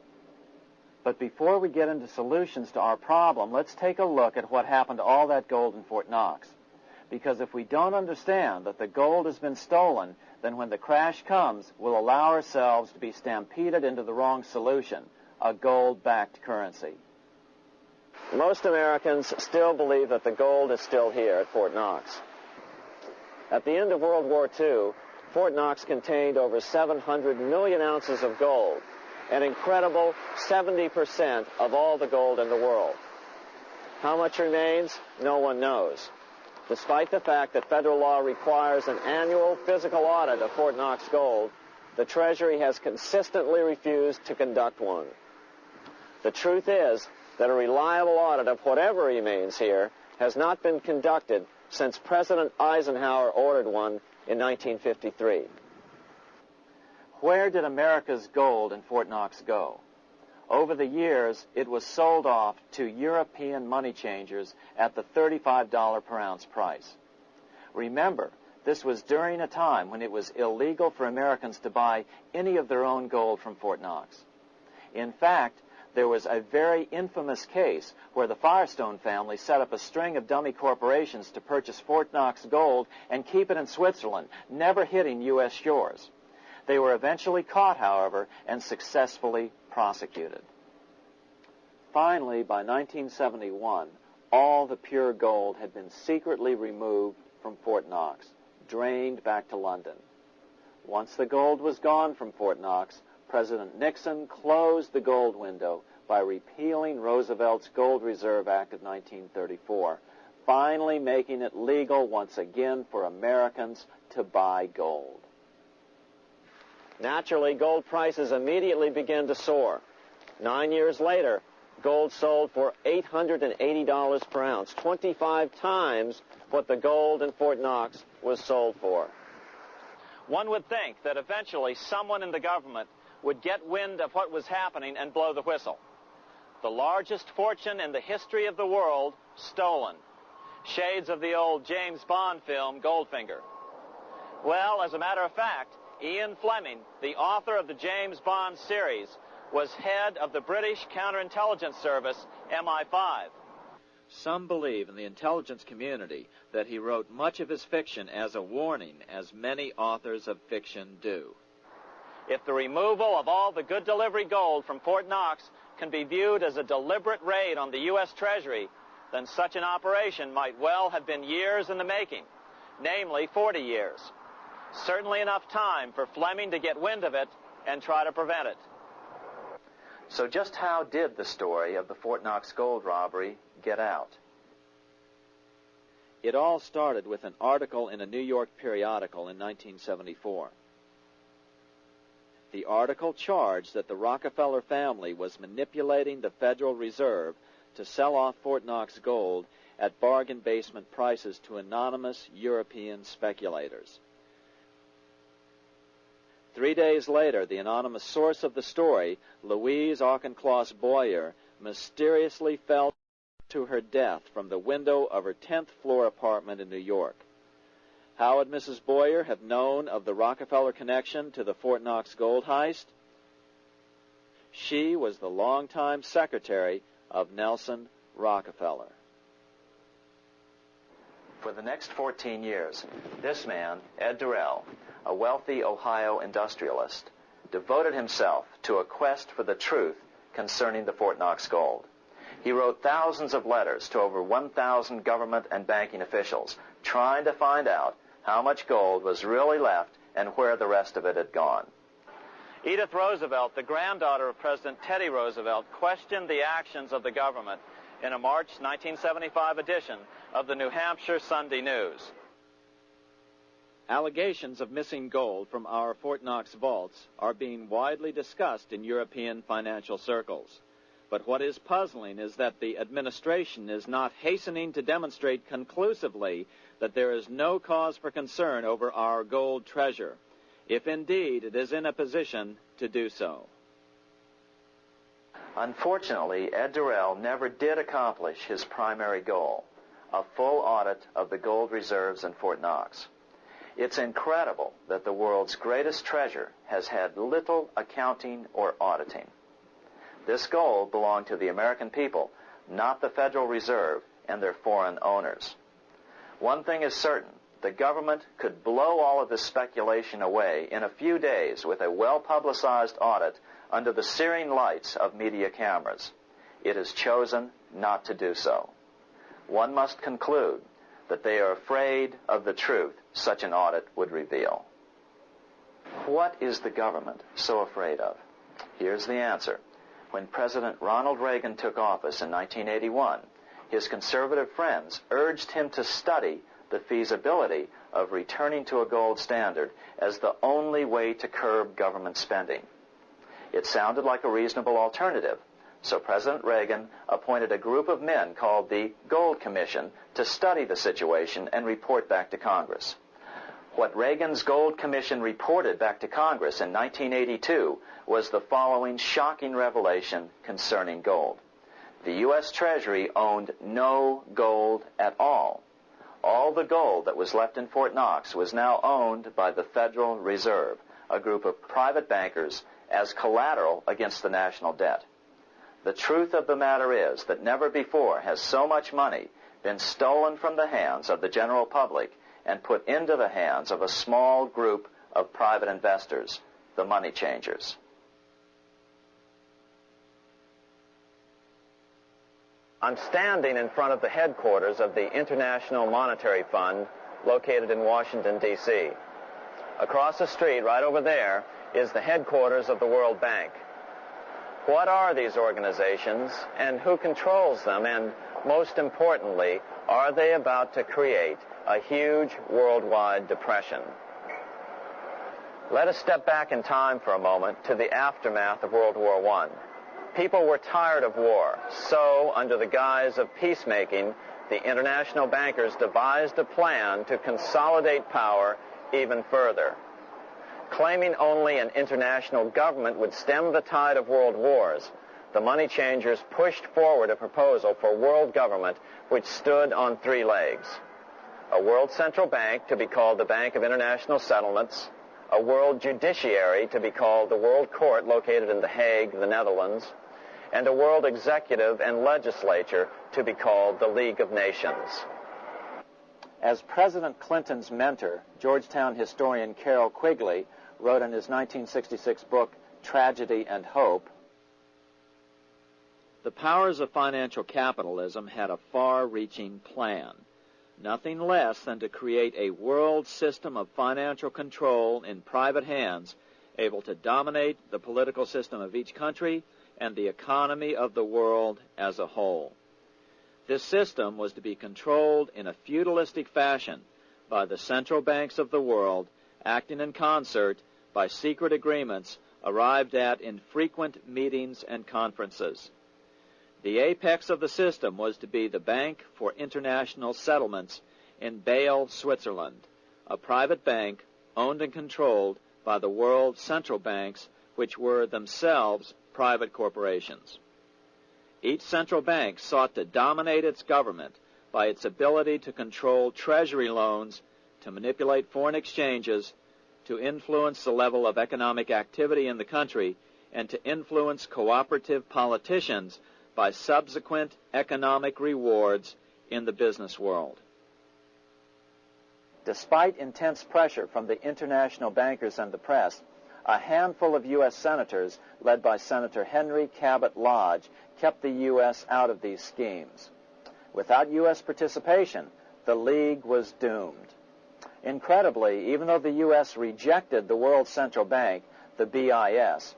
But before we get into solutions to our problem, let's take a look at what happened to all that gold in Fort Knox. Because if we don't understand that the gold has been stolen, then when the crash comes, we'll allow ourselves to be stampeded into the wrong solution: a gold-backed currency. Most Americans still believe that the gold is still here at Fort Knox. At the end of World War II, Fort Knox contained over 700 million ounces of gold, an incredible 70% of all the gold in the world. How much remains? No one knows, despite the fact that federal law requires an annual physical audit of Fort Knox gold. The Treasury has consistently refused to conduct one. The truth is that a reliable audit of whatever remains here has not been conducted since President Eisenhower ordered one in 1953. Where did America's gold in Fort Knox go? Over the years, it was sold off to European money changers at the $35 per ounce price. Remember, this was during a time when it was illegal for Americans to buy any of their own gold from Fort Knox. In fact, there was a very infamous case where the Firestone family set up a string of dummy corporations to purchase Fort Knox gold and keep it in Switzerland, never hitting U.S. shores. They were eventually caught, however, and successfully prosecuted. Finally, by 1971, all the pure gold had been secretly removed from Fort Knox, drained back to London. Once the gold was gone from Fort Knox, President Nixon closed the gold window by repealing Roosevelt's Gold Reserve Act of 1934, finally making it legal once again for Americans to buy gold. Naturally, gold prices immediately began to soar. 9 years later, gold sold for $880 per ounce, 25 times what the gold in Fort Knox was sold for. One would think that eventually someone in the government would get wind of what was happening and blow the whistle. The largest fortune in the history of the world stolen. Shades of the old James Bond film, Goldfinger. Well, as a matter of fact, Ian Fleming, the author of the James Bond series, was head of the British counterintelligence service, MI5. Some believe in the intelligence community that he wrote much of his fiction as a warning, as many authors of fiction do. If the removal of all the good delivery gold from Fort Knox can be viewed as a deliberate raid on the U.S. Treasury, then such an operation might well have been years in the making, namely 40 years. Certainly enough time for Fleming to get wind of it and try to prevent it. So just how did the story of the Fort Knox gold robbery get out? It all started with an article in a New York periodical in 1974. The article charged that the Rockefeller family was manipulating the Federal Reserve to sell off Fort Knox gold at bargain basement prices to anonymous European speculators. 3 days later, the anonymous source of the story, Louise Auchincloss Boyer, mysteriously fell to her death from the window of her 10th floor apartment in New York. How would Mrs. Boyer have known of the Rockefeller connection to the Fort Knox gold heist? She was the longtime secretary of Nelson Rockefeller. For the next 14 years, this man, Ed Durrell, a wealthy Ohio industrialist, devoted himself to a quest for the truth concerning the Fort Knox gold. He wrote thousands of letters to over 1,000 government and banking officials, trying to find out how much gold was really left and where the rest of it had gone. Edith Roosevelt, the granddaughter of President Teddy Roosevelt, questioned the actions of the government in a March 1975 edition of the New Hampshire Sunday News. Allegations of missing gold from our Fort Knox vaults are being widely discussed in European financial circles. But what is puzzling is that the administration is not hastening to demonstrate conclusively that there is no cause for concern over our gold treasure, if indeed it is in a position to do so. Unfortunately, Ed Durrell never did accomplish his primary goal, a full audit of the gold reserves in Fort Knox. It's incredible that the world's greatest treasure has had little accounting or auditing. This gold belonged to the American people, not the Federal Reserve and their foreign owners. One thing is certain, the government could blow all of this speculation away in a few days with a well-publicized audit under the searing lights of media cameras. It has chosen not to do so. One must conclude that they are afraid of the truth such an audit would reveal. What is the government so afraid of? Here's the answer. When President Ronald Reagan took office in 1981, his conservative friends urged him to study the feasibility of returning to a gold standard as the only way to curb government spending. It sounded like a reasonable alternative, so President Reagan appointed a group of men called the Gold Commission to study the situation and report back to Congress. What Reagan's Gold Commission reported back to Congress in 1982 was the following shocking revelation concerning gold. The U.S. Treasury owned no gold at all. all the gold that was left in Fort Knox was now owned by the Federal Reserve, a group of private bankers, as collateral against the national debt. The truth of the matter is that never before has so much money been stolen from the hands of the general public and put into the hands of a small group of private investors, the money changers. I'm standing in front of the headquarters of the International Monetary Fund located in Washington, D.C. Across the street, right over there, is the headquarters of the World Bank. What are these organizations, and who controls them, and most importantly, are they about to create a huge worldwide depression? Let us step back in time for a moment to the aftermath of World War I. People were tired of war, so under the guise of peacemaking, the international bankers devised a plan to consolidate power even further. Claiming only an international government would stem the tide of world wars, the money changers pushed forward a proposal for world government which stood on three legs. A world central bank to be called the Bank of International Settlements, a world judiciary to be called the World Court located in The Hague, the Netherlands, and a world executive and legislature to be called the League of Nations. As President Clinton's mentor, Georgetown historian Carroll Quigley wrote in his 1966 book, Tragedy and Hope, the powers of financial capitalism had a far-reaching plan, nothing less than to create a world system of financial control in private hands, able to dominate the political system of each country and the economy of the world as a whole. This system was to be controlled in a feudalistic fashion by the central banks of the world, acting in concert by secret agreements arrived at in frequent meetings and conferences. The apex of the system was to be the Bank for International Settlements in Basel, Switzerland, a private bank owned and controlled by the world central banks, which were themselves private corporations. Each central bank sought to dominate its government by its ability to control treasury loans, to manipulate foreign exchanges, to influence the level of economic activity in the country, and to influence cooperative politicians by subsequent economic rewards in the business world. Despite intense pressure from the international bankers and the press, a handful of U.S. senators, led by Senator Henry Cabot Lodge, kept the U.S. out of these schemes. Without U.S. participation, the League was doomed. Incredibly, even though the U.S. rejected the World Central Bank, the BIS,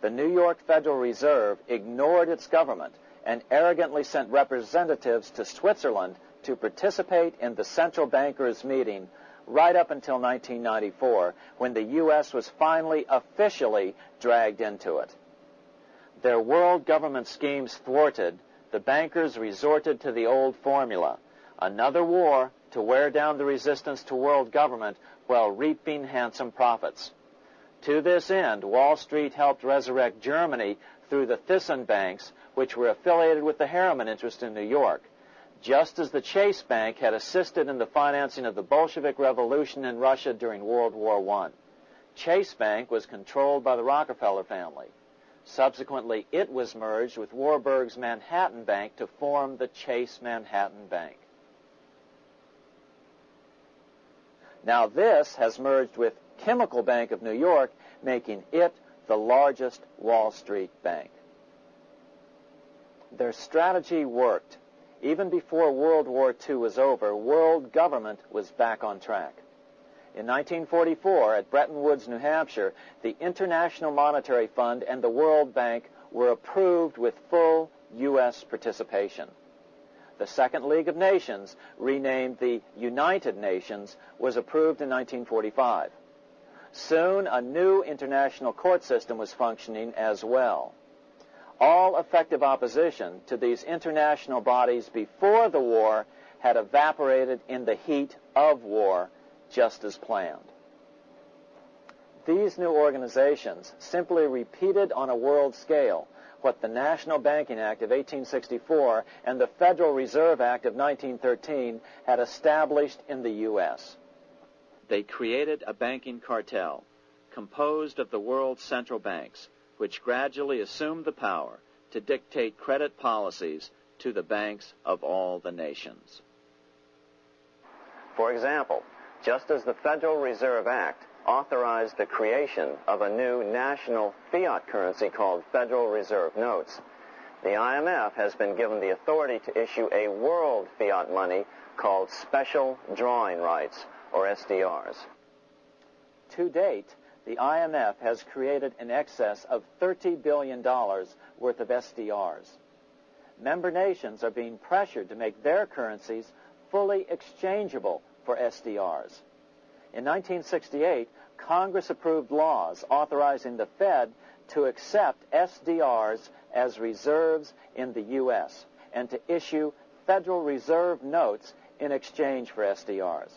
the New York Federal Reserve ignored its government and arrogantly sent representatives to Switzerland to participate in the central bankers' meeting right up until 1994, when the U.S. was finally officially dragged into it. Their world government schemes thwarted, the bankers resorted to the old formula, another war to wear down the resistance to world government while reaping handsome profits. To this end, Wall Street helped resurrect Germany through the Thyssen banks, which were affiliated with the Harriman interest in New York, just as the Chase Bank had assisted in the financing of the Bolshevik Revolution in Russia during World War I. Chase Bank was controlled by the Rockefeller family. Subsequently, it was merged with Warburg's Manhattan Bank to form the Chase Manhattan Bank. Now this has merged with Chemical Bank of New York, making it the largest Wall Street bank. Their strategy worked. Even before World War II was over, world government was back on track. In 1944, at Bretton Woods, New Hampshire, the International Monetary Fund and the World Bank were approved with full U.S. participation. The Second League of Nations, renamed the United Nations, was approved in 1945. Soon, a new international court system was functioning as well. All effective opposition to these international bodies before the war had evaporated in the heat of war, just as planned. These new organizations, simply repeated on a world scale, what the National Banking Act of 1864 and the Federal Reserve Act of 1913 had established in the U.S. They created a banking cartel composed of the world's central banks, which gradually assumed the power to dictate credit policies to the banks of all the nations. For example, just as the Federal Reserve Act authorized the creation of a new national fiat currency called Federal Reserve Notes, the IMF has been given the authority to issue a world fiat money called Special Drawing Rights, or SDRs. To date, the IMF has created in excess of $30 billion worth of SDRs. Member nations are being pressured to make their currencies fully exchangeable for SDRs. In 1968, Congress approved laws authorizing the Fed to accept SDRs as reserves in the U.S. and to issue Federal Reserve notes in exchange for SDRs.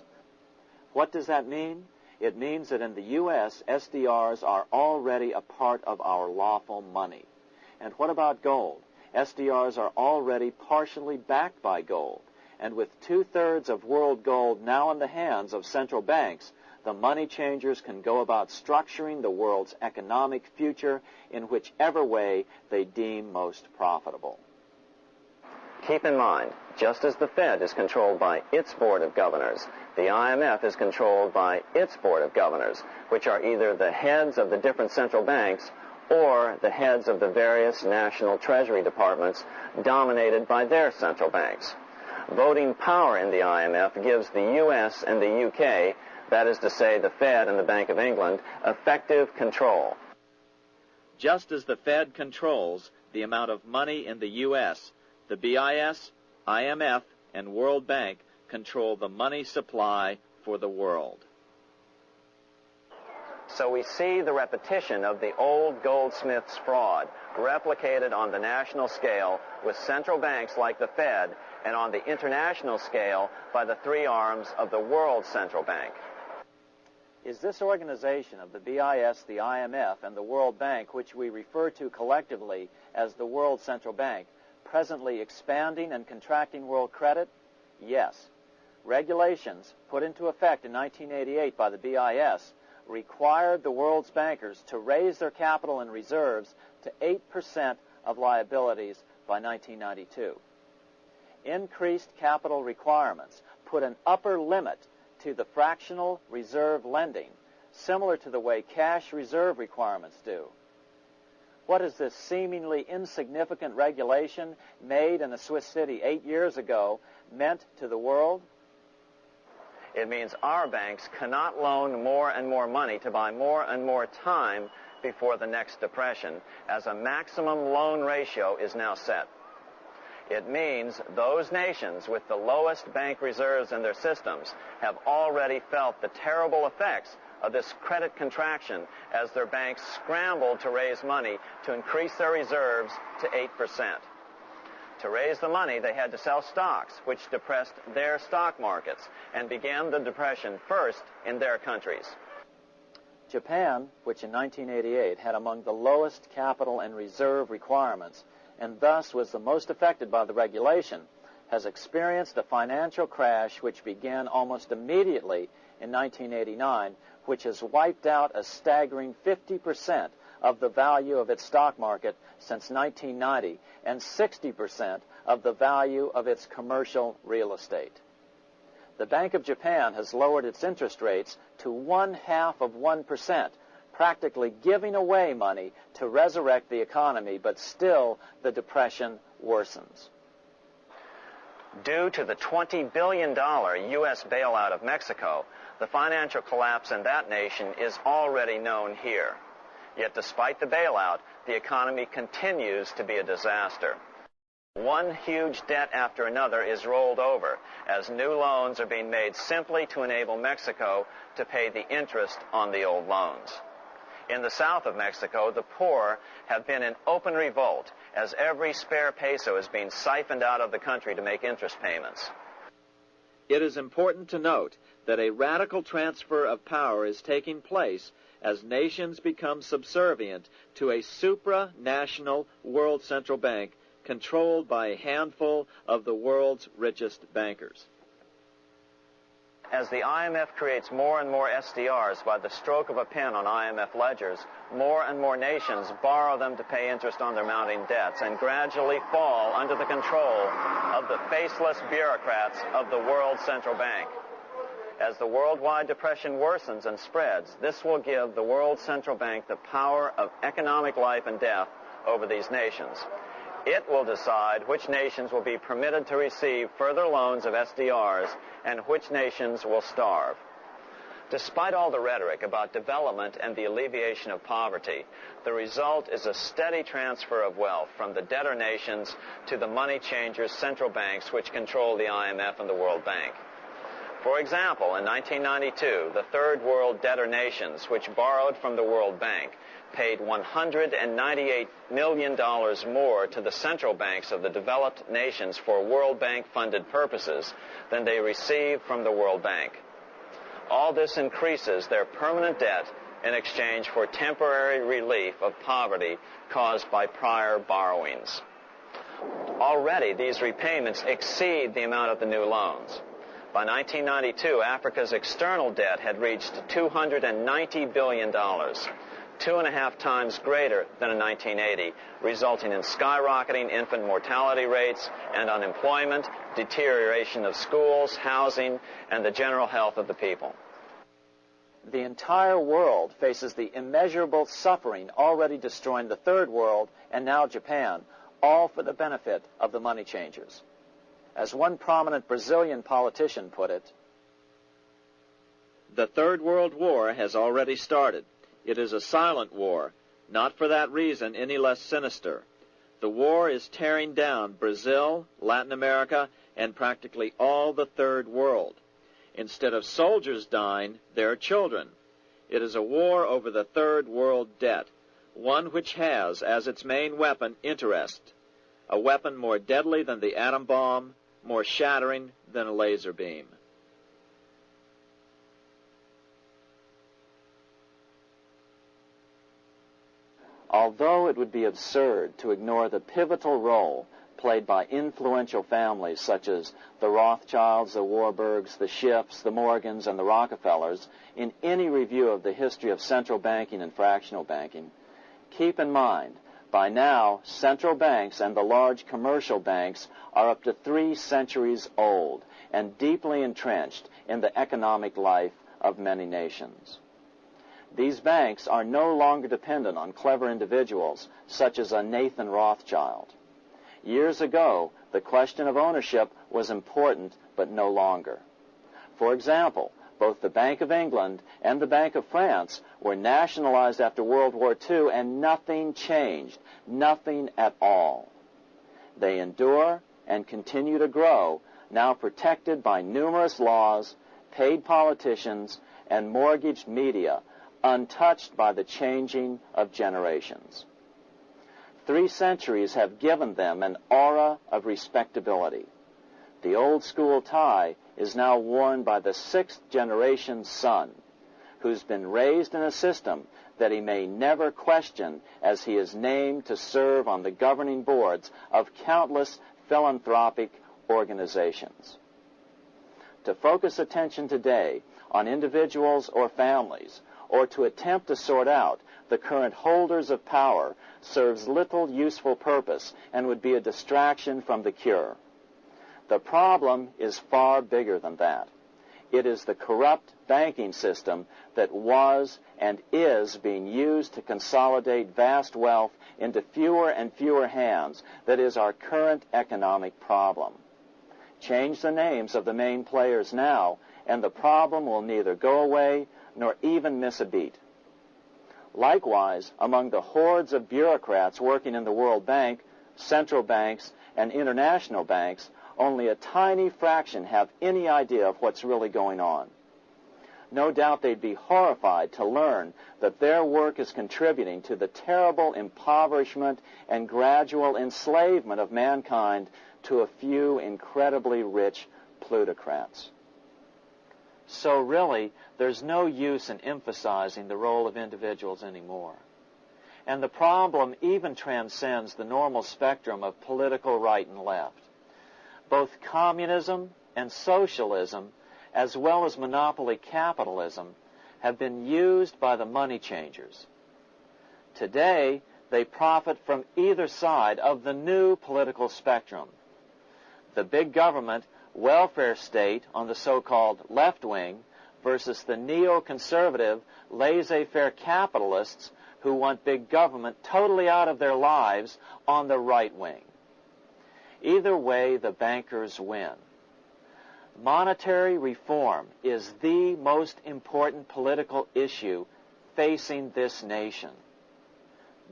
What does that mean? It means that in the U.S., SDRs are already a part of our lawful money. And what about gold? SDRs are already partially backed by gold. And with 2/3 of world gold now in the hands of central banks, the money changers can go about structuring the world's economic future in whichever way they deem most profitable. Keep in mind, just as the Fed is controlled by its Board of Governors, the IMF is controlled by its Board of Governors, which are either the heads of the different central banks or the heads of the various national treasury departments dominated by their central banks. Voting power in the IMF gives the U.S. and the U.K., that is to say the Fed and the Bank of England, effective control. Just as the Fed controls the amount of money in the U.S., the BIS, IMF, and World Bank control the money supply for the world. So we see the repetition of the old goldsmith's fraud replicated on the national scale with central banks like the Fed and on the international scale by the three arms of the World Central Bank. Is this organization of the BIS, the IMF, and the World Bank, which we refer to collectively as the World Central Bank, presently expanding and contracting world credit? Yes. Regulations put into effect in 1988 by the BIS required the world's bankers to raise their capital and reserves to 8% of liabilities by 1992. Increased capital requirements put an upper limit to the fractional reserve lending, similar to the way cash reserve requirements do. What has this seemingly insignificant regulation made in a Swiss city 8 years ago meant to the world? It means our banks cannot loan more and more money to buy more and more time before the next depression, as a maximum loan ratio is now set. It means those nations with the lowest bank reserves in their systems have already felt the terrible effects of this credit contraction as their banks scrambled to raise money to increase their reserves to 8%. To raise the money, they had to sell stocks, which depressed their stock markets and began the depression first in their countries. Japan, which in 1988 had among the lowest capital and reserve requirements and thus was the most affected by the regulation, has experienced a financial crash which began almost immediately in 1989, which has wiped out a staggering 50% of the value of its stock market since 1990 and 60% of the value of its commercial real estate. The Bank of Japan has lowered its interest rates to 0.5%, practically giving away money to resurrect the economy, but still the depression worsens. Due to the $20 billion U.S. bailout of Mexico, the financial collapse in that nation is already known here. Yet despite the bailout, the economy continues to be a disaster. One huge debt after another is rolled over as new loans are being made simply to enable Mexico to pay the interest on the old loans. In the south of Mexico, the poor have been in open revolt as every spare peso is being siphoned out of the country to make interest payments. It is important to note that a radical transfer of power is taking place as nations become subservient to a supranational world central bank controlled by a handful of the world's richest bankers. As the IMF creates more and more SDRs by the stroke of a pen on IMF ledgers, more and more nations borrow them to pay interest on their mounting debts and gradually fall under the control of the faceless bureaucrats of the World Central Bank. As the worldwide depression worsens and spreads, this will give the World Central Bank the power of economic life and death over these nations. It will decide which nations will be permitted to receive further loans of SDRs and which nations will starve. Despite all the rhetoric about development and the alleviation of poverty, the result is a steady transfer of wealth from the debtor nations to the money changers' central banks which control the IMF and the World Bank. For example, in 1992, the Third World debtor nations, which borrowed from the World Bank, paid $198 million more to the central banks of the developed nations for World Bank-funded purposes than they received from the World Bank. All this increases their permanent debt in exchange for temporary relief of poverty caused by prior borrowings. Already, these repayments exceed the amount of the new loans. By 1992, Africa's external debt had reached $290 billion, 2.5 times greater than in 1980, resulting in skyrocketing infant mortality rates and unemployment, deterioration of schools, housing, and the general health of the people. The entire world faces the immeasurable suffering already destroying the Third World and now Japan, all for the benefit of the money changers. As one prominent Brazilian politician put it, "The Third World War has already started. It is a silent war, not for that reason any less sinister. The war is tearing down Brazil, Latin America, and practically all the Third World. Instead of soldiers dying, there are children. It is a war over the Third World debt, one which has as its main weapon interest, a weapon more deadly than the atom bomb, more shattering than a laser beam." Although it would be absurd to ignore the pivotal role played by influential families such as the Rothschilds, the Warburgs, the Schiffs, the Morgans, and the Rockefellers in any review of the history of central banking and fractional banking, keep in mind, by now, central banks and the large commercial banks are up to 3 centuries old and deeply entrenched in the economic life of many nations. These banks are no longer dependent on clever individuals such as a Nathan Rothschild. Years ago, the question of ownership was important, but no longer. For example, both the Bank of England and the Bank of France were nationalized after World War II, and nothing changed, nothing at all. They endure and continue to grow, now protected by numerous laws, paid politicians, and mortgaged media, untouched by the changing of generations. 3 centuries have given them an aura of respectability. The old school tie is now worn by the 6th generation son, who's been raised in a system that he may never question as he is named to serve on the governing boards of countless philanthropic organizations. To focus attention today on individuals or families, or to attempt to sort out the current holders of power, serves little useful purpose and would be a distraction from the cure. The problem is far bigger than that. It is the corrupt banking system that was and is being used to consolidate vast wealth into fewer and fewer hands that is our current economic problem. Change the names of the main players now, and the problem will neither go away nor even miss a beat. Likewise, among the hordes of bureaucrats working in the World Bank, central banks, and international banks, only a tiny fraction have any idea of what's really going on. No doubt they'd be horrified to learn that their work is contributing to the terrible impoverishment and gradual enslavement of mankind to a few incredibly rich plutocrats. So really, there's no use in emphasizing the role of individuals anymore. And the problem even transcends the normal spectrum of political right and left. Both communism and socialism, as well as monopoly capitalism, have been used by the money changers. Today, they profit from either side of the new political spectrum. The big government, welfare state on the so-called left wing versus the neoconservative, laissez-faire capitalists who want big government totally out of their lives on the right wing. Either way, the bankers win. Monetary reform is the most important political issue facing this nation.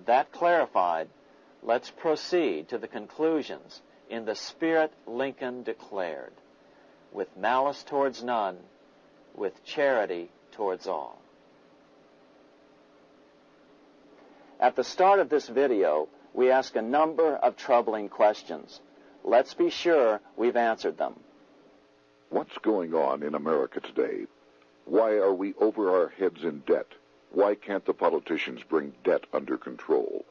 That clarified, let's proceed to the conclusions in the spirit Lincoln declared, with malice towards none, with charity towards all. At the start of this video, we ask a number of troubling questions. Let's be sure we've answered them. What's going on in America today? Why are we over our heads in debt? Why can't the politicians bring debt under control?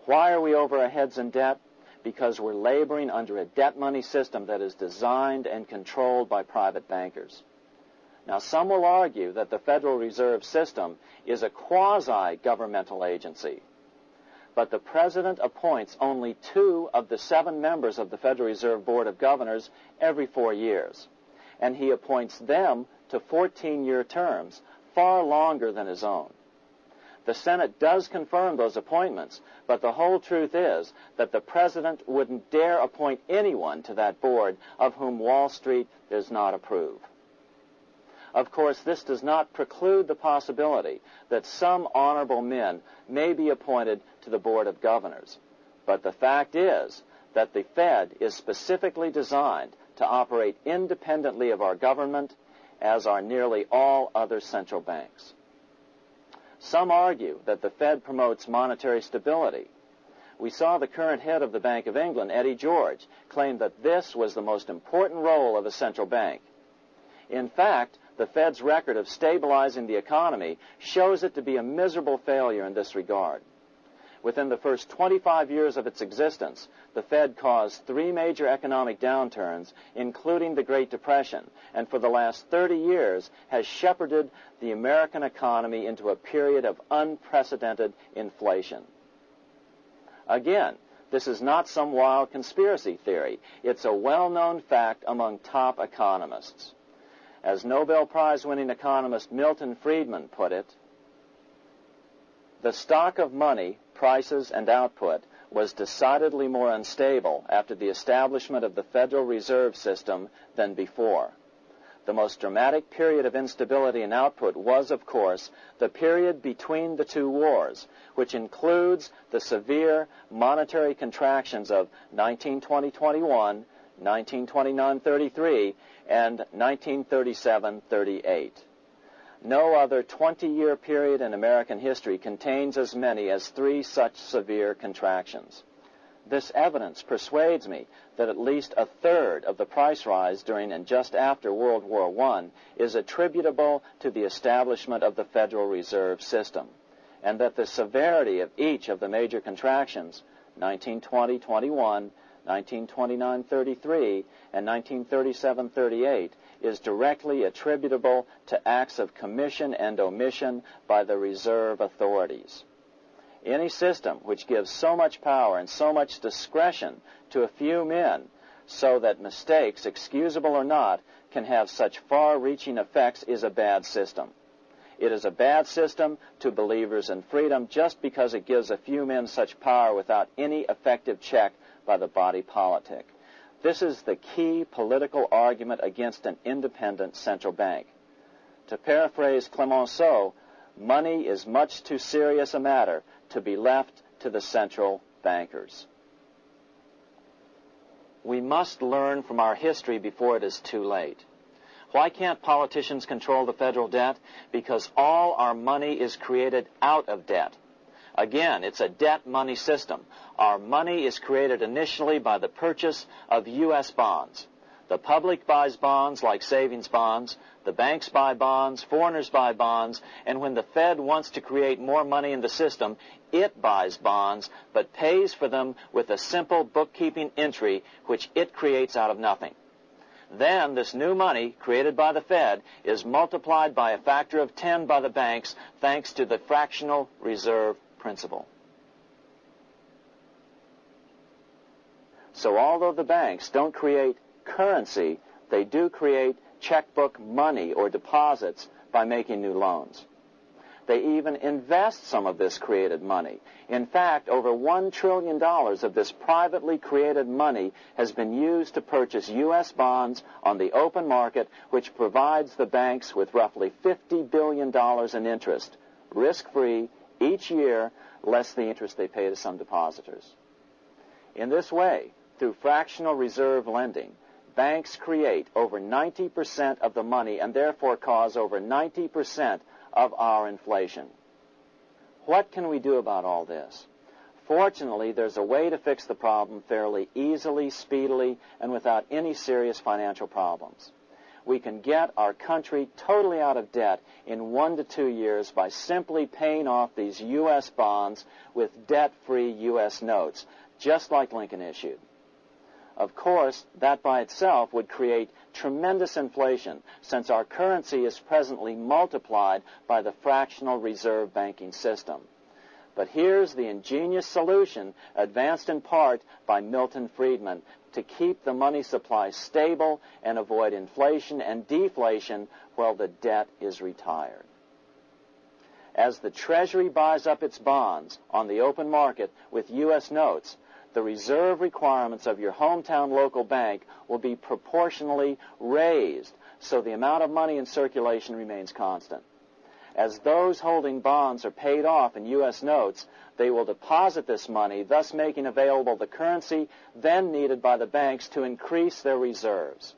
Why are we over our heads in debt? Because we're laboring under a debt money system that is designed and controlled by private bankers. Now, some will argue that the Federal Reserve System is a quasi-governmental agency. But the President appoints only 2 of the 7 members of the Federal Reserve Board of Governors every 4 years. And he appoints them to 14-year terms, far longer than his own. The Senate does confirm those appointments, but the whole truth is that the President wouldn't dare appoint anyone to that board of whom Wall Street does not approve. Of course, this does not preclude the possibility that some honorable men may be appointed to the Board of Governors. But the fact is that the Fed is specifically designed to operate independently of our government, as are nearly all other central banks. Some argue that the Fed promotes monetary stability. We saw the current head of the Bank of England, Eddie George, claim that this was the most important role of a central bank. In fact, the Fed's record of stabilizing the economy shows it to be a miserable failure in this regard. Within the first 25 years of its existence, the Fed caused 3 major economic downturns, including the Great Depression, and for the last 30 years has shepherded the American economy into a period of unprecedented inflation. Again, this is not some wild conspiracy theory. It's a well-known fact among top economists. As Nobel Prize-winning economist Milton Friedman put it, the stock of money, prices, and output was decidedly more unstable after the establishment of the Federal Reserve System than before. The most dramatic period of instability in output was, of course, the period between the 2 wars, which includes the severe monetary contractions of 1920-21, 1929-33, and 1937-38. No other 20-year period in American history contains as many as 3 such severe contractions. This evidence persuades me that at least a third of the price rise during and just after World War I is attributable to the establishment of the Federal Reserve System, and that the severity of each of the major contractions, 1920-21, 1929-33, and 1937-38, is directly attributable to acts of commission and omission by the reserve authorities. Any system which gives so much power and so much discretion to a few men so that mistakes, excusable or not, can have such far-reaching effects is a bad system. It is a bad system to believers in freedom just because it gives a few men such power without any effective check by the body politic. This is the key political argument against an independent central bank. To paraphrase Clemenceau, money is much too serious a matter to be left to the central bankers. We must learn from our history before it is too late. Why can't politicians control the federal debt? Because all our money is created out of debt. Again, it's a debt money system. Our money is created initially by the purchase of U.S. bonds. The public buys bonds like savings bonds, the banks buy bonds, foreigners buy bonds, and when the Fed wants to create more money in the system, it buys bonds, but pays for them with a simple bookkeeping entry which it creates out of nothing. Then this new money created by the Fed is multiplied by a factor of 10 by the banks thanks to the fractional reserve principle. So although the banks don't create currency, they do create checkbook money or deposits by making new loans. They even invest some of this created money. In fact, over $1 trillion of this privately created money has been used to purchase U.S. bonds on the open market, which provides the banks with roughly $50 billion in interest, risk-free, each year, less the interest they pay to some depositors. In this way, through fractional reserve lending, banks create over 90% of the money and therefore cause over 90% of our inflation. What can we do about all this? Fortunately, there's a way to fix the problem fairly easily, speedily, and without any serious financial problems. We can get our country totally out of debt in 1 to 2 years by simply paying off these U.S. bonds with debt-free U.S. notes, just like Lincoln issued. Of course, that by itself would create tremendous inflation, since our currency is presently multiplied by the fractional reserve banking system. But here's the ingenious solution, advanced in part by Milton Friedman, to keep the money supply stable and avoid inflation and deflation while the debt is retired. As the Treasury buys up its bonds on the open market with U.S. notes, the reserve requirements of your hometown local bank will be proportionally raised, so the amount of money in circulation remains constant. As those holding bonds are paid off in U.S. notes, they will deposit this money, thus making available the currency then needed by the banks to increase their reserves.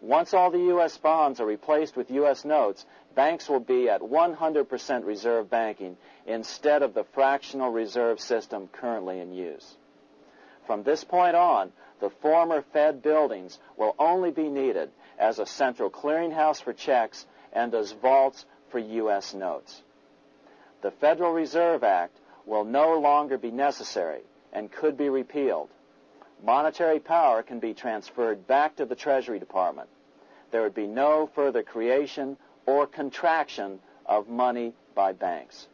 Once all the U.S. bonds are replaced with U.S. notes, banks will be at 100% reserve banking instead of the fractional reserve system currently in use. From this point on, the former Fed buildings will only be needed as a central clearinghouse for checks and as vaults for U.S. notes. The Federal Reserve Act will no longer be necessary and could be repealed. Monetary power can be transferred back to the Treasury Department. There would be no further creation or contraction of money by banks.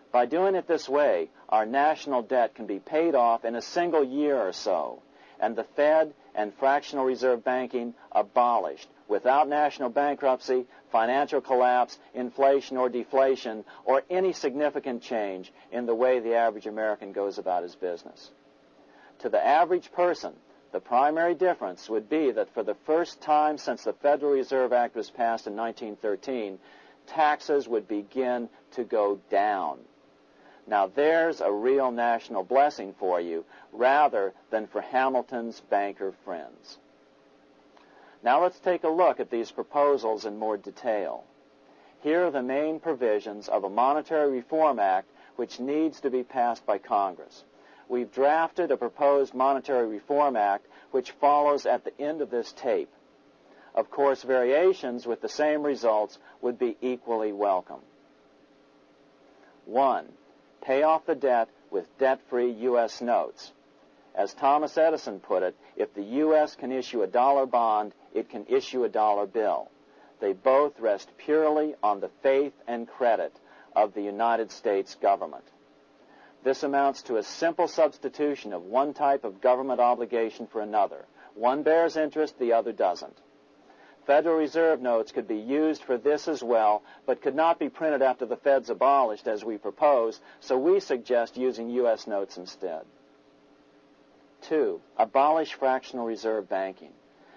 By doing it this way, our national debt can be paid off in a single year or so, and the Fed and fractional reserve banking abolished without national bankruptcy, financial collapse, inflation or deflation, or any significant change in the way the average American goes about his business. To the average person, the primary difference would be that for the first time since the Federal Reserve Act was passed in 1913, taxes would begin to go down. Now there's a real national blessing for you, rather than for Hamilton's banker friends. Now let's take a look at these proposals in more detail. Here are the main provisions of a Monetary Reform Act which needs to be passed by Congress. We've drafted a proposed Monetary Reform Act which follows at the end of this tape. Of course, variations with the same results would be equally welcome. 1. Pay off the debt with debt-free U.S. notes. As Thomas Edison put it, if the U.S. can issue a dollar bond, it can issue a dollar bill. They both rest purely on the faith and credit of the United States government. This amounts to a simple substitution of one type of government obligation for another. One bears interest, the other doesn't. Federal Reserve notes could be used for this as well, but could not be printed after the Fed's abolished as we propose, so we suggest using U.S. notes instead. 2. Abolish fractional reserve banking.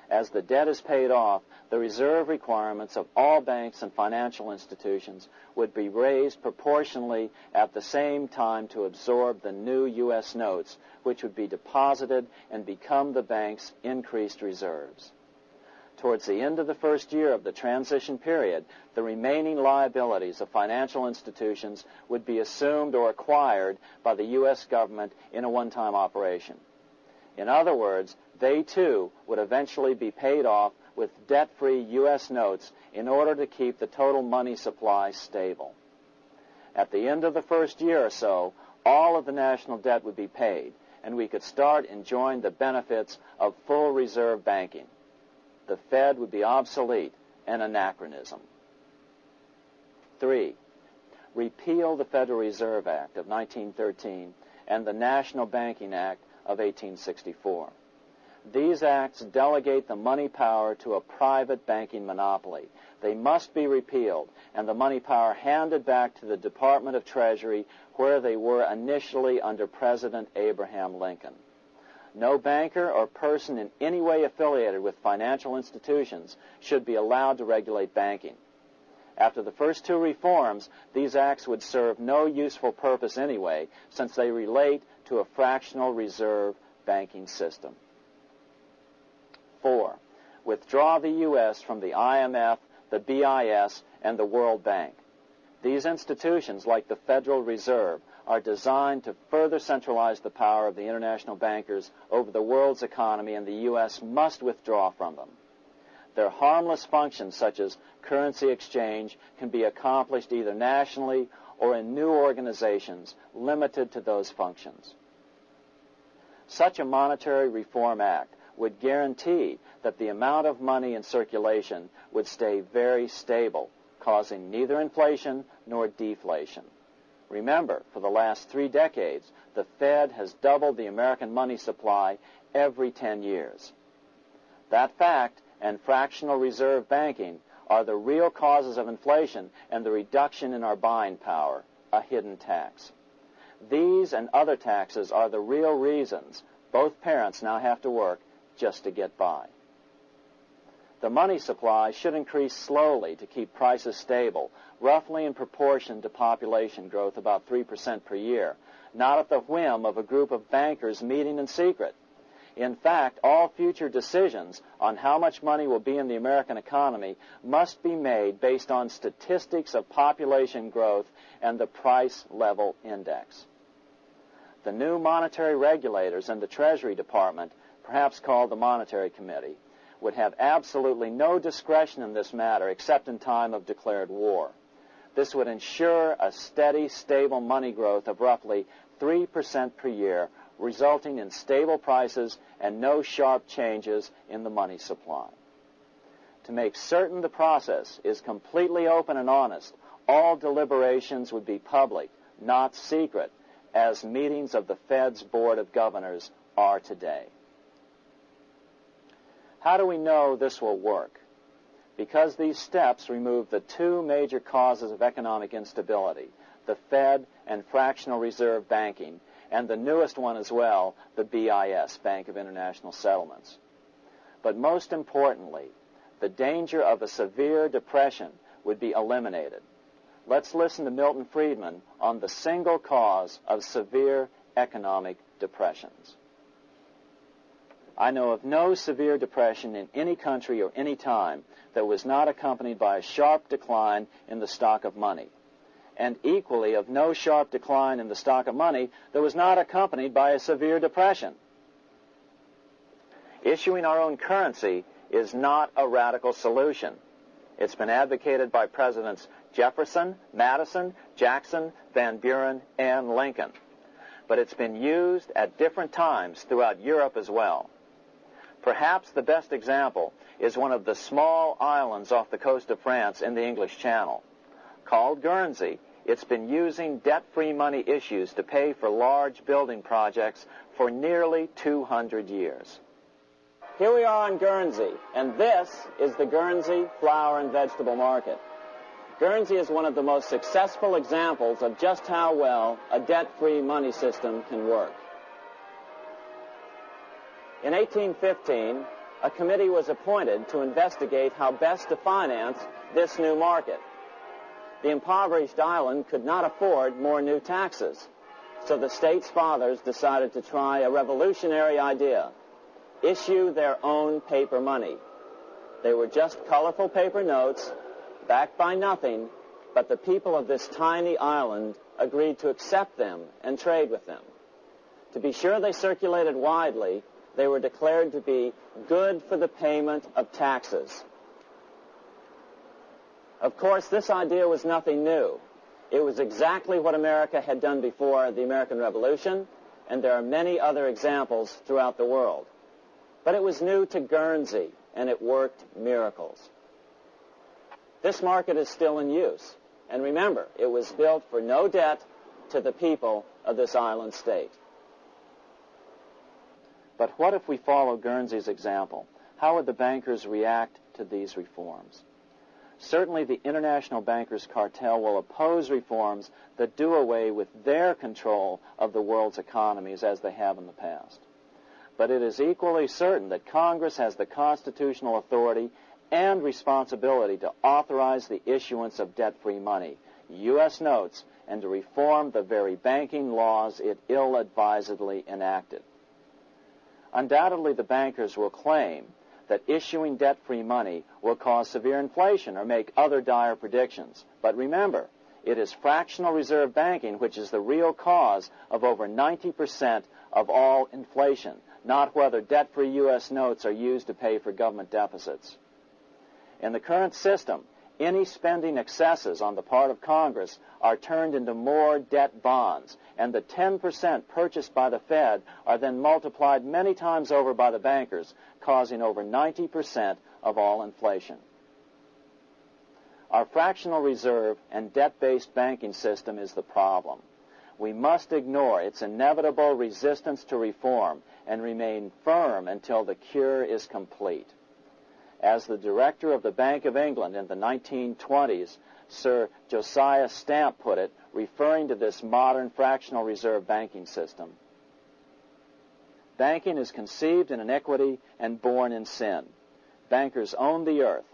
As the debt is paid off, the reserve requirements of all banks and financial institutions would be raised proportionally at the same time to absorb the new U.S. notes, which would be deposited and become the bank's increased reserves. Towards the end of the first year of the transition period, the remaining liabilities of financial institutions would be assumed or acquired by the U.S. government in a one-time operation. In other words, they too would eventually be paid off with debt-free U.S. notes in order to keep the total money supply stable. At the end of the first year or so, all of the national debt would be paid, and we could start enjoying the benefits of full reserve banking. The Fed would be obsolete, an anachronism. 3. Repeal the Federal Reserve Act of 1913 and the National Banking Act of 1864. These acts delegate the money power to a private banking monopoly. They must be repealed, and the money power handed back to the Department of Treasury, where they were initially under President Abraham Lincoln. No banker or person in any way affiliated with financial institutions should be allowed to regulate banking. After the first two reforms, these acts would serve no useful purpose anyway, since they relate to a fractional reserve banking system. 4. Withdraw the U.S. from the IMF, the BIS, and the World Bank. These institutions, like the Federal Reserve, are designed to further centralize the power of the international bankers over the world's economy, and the U.S. must withdraw from them. Their harmless functions, such as currency exchange, can be accomplished either nationally or in new organizations limited to those functions. Such a monetary reform act would guarantee that the amount of money in circulation would stay very stable, causing neither inflation nor deflation. Remember, for the last 3 decades, the Fed has doubled the American money supply every 10 years. That fact and fractional reserve banking are the real causes of inflation and the reduction in our buying power, a hidden tax. These and other taxes are the real reasons both parents now have to work just to get by. The money supply should increase slowly to keep prices stable, roughly in proportion to population growth, about 3% per year, not at the whim of a group of bankers meeting in secret. In fact, all future decisions on how much money will be in the American economy must be made based on statistics of population growth and the price level index. The new monetary regulators and the Treasury Department, perhaps called the Monetary Committee, would have absolutely no discretion in this matter except in time of declared war. This would ensure a steady, stable money growth of roughly 3% per year, resulting in stable prices and no sharp changes in the money supply. To make certain the process is completely open and honest, all deliberations would be public, not secret, as meetings of the Fed's Board of Governors are today. How do we know this will work? Because these steps remove the 2 major causes of economic instability, the Fed and fractional reserve banking, and the newest one as well, the BIS, Bank of International Settlements. But most importantly, the danger of a severe depression would be eliminated. Let's listen to Milton Friedman on the single cause of severe economic depressions. I know of no severe depression in any country or any time that was not accompanied by a sharp decline in the stock of money, and equally of no sharp decline in the stock of money that was not accompanied by a severe depression. Issuing our own currency is not a radical solution. It's been advocated by Presidents Jefferson, Madison, Jackson, Van Buren, and Lincoln. But it's been used at different times throughout Europe as well. Perhaps the best example is one of the small islands off the coast of France in the English Channel. Called Guernsey, it's been using debt-free money issues to pay for large building projects for nearly 200 years. Here we are on Guernsey, and this is the Guernsey Flower and Vegetable Market. Guernsey is one of the most successful examples of just how well a debt-free money system can work. In 1815, a committee was appointed to investigate how best to finance this new market. The impoverished island could not afford more new taxes, so the state's fathers decided to try a revolutionary idea: issue their own paper money. They were just colorful paper notes, backed by nothing, but the people of this tiny island agreed to accept them and trade with them. To be sure they circulated widely, they were declared to be good for the payment of taxes. Of course, this idea was nothing new. It was exactly what America had done before the American Revolution, and there are many other examples throughout the world. But it was new to Guernsey, and it worked miracles. This market is still in use. And remember, it was built for no debt to the people of this island state. But what if we follow Guernsey's example? How would the bankers react to these reforms? Certainly the international bankers' cartel will oppose reforms that do away with their control of the world's economies as they have in the past. But it is equally certain that Congress has the constitutional authority and responsibility to authorize the issuance of debt-free money, U.S. notes, and to reform the very banking laws it ill-advisedly enacted. Undoubtedly, the bankers will claim that issuing debt-free money will cause severe inflation or make other dire predictions. But remember, it is fractional reserve banking which is the real cause of over 90% of all inflation, not whether debt-free U.S. notes are used to pay for government deficits. In the current system, any spending excesses on the part of Congress are turned into more debt bonds, and the 10% purchased by the Fed are then multiplied many times over by the bankers, causing over 90% of all inflation. Our fractional reserve and debt-based banking system is the problem. We must ignore its inevitable resistance to reform and remain firm until the cure is complete. As the director of the Bank of England in the 1920s, Sir Josiah Stamp put it, referring to this modern fractional reserve banking system, banking is conceived in iniquity and born in sin. Bankers own the earth.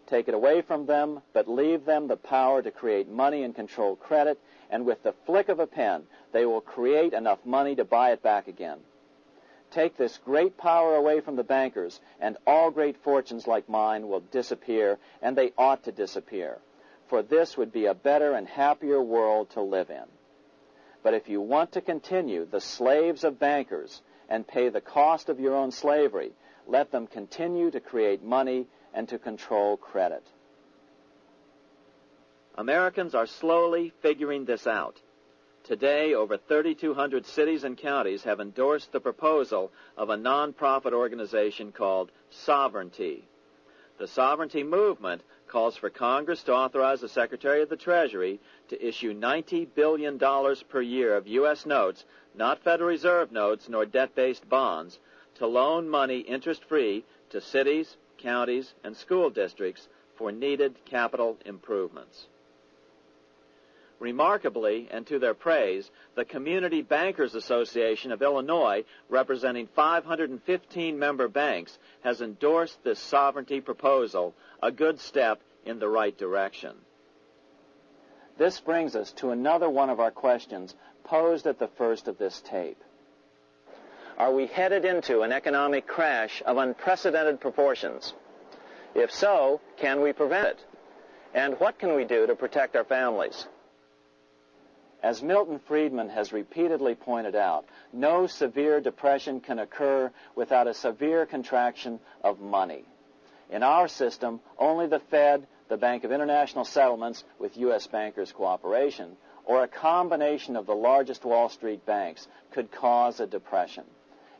Take it away from them, but leave them the power to create money and control credit, and with the flick of a pen, they will create enough money to buy it back again. Take this great power away from the bankers, and all great fortunes like mine will disappear, and they ought to disappear, for this would be a better and happier world to live in. But if you want to continue the slaves of bankers and pay the cost of your own slavery, let them continue to create money and to control credit. Americans are slowly figuring this out. Today, over 3,200 cities and counties have endorsed the proposal of a nonprofit organization called Sovereignty. The Sovereignty movement calls for Congress to authorize the Secretary of the Treasury to issue $90 billion per year of U.S. notes, not Federal Reserve notes nor debt-based bonds, to loan money interest-free to cities, counties, and school districts for needed capital improvements. Remarkably, and to their praise, the Community Bankers Association of Illinois, representing 515 member banks, has endorsed this sovereignty proposal, a good step in the right direction. This brings us to another one of our questions posed at the first of this tape. Are we headed into an economic crash of unprecedented proportions? If so, can we prevent it? And what can we do to protect our families? As Milton Friedman has repeatedly pointed out, no severe depression can occur without a severe contraction of money. In our system, only the Fed, the Bank of International Settlements, with U.S. bankers' cooperation, or a combination of the largest Wall Street banks could cause a depression.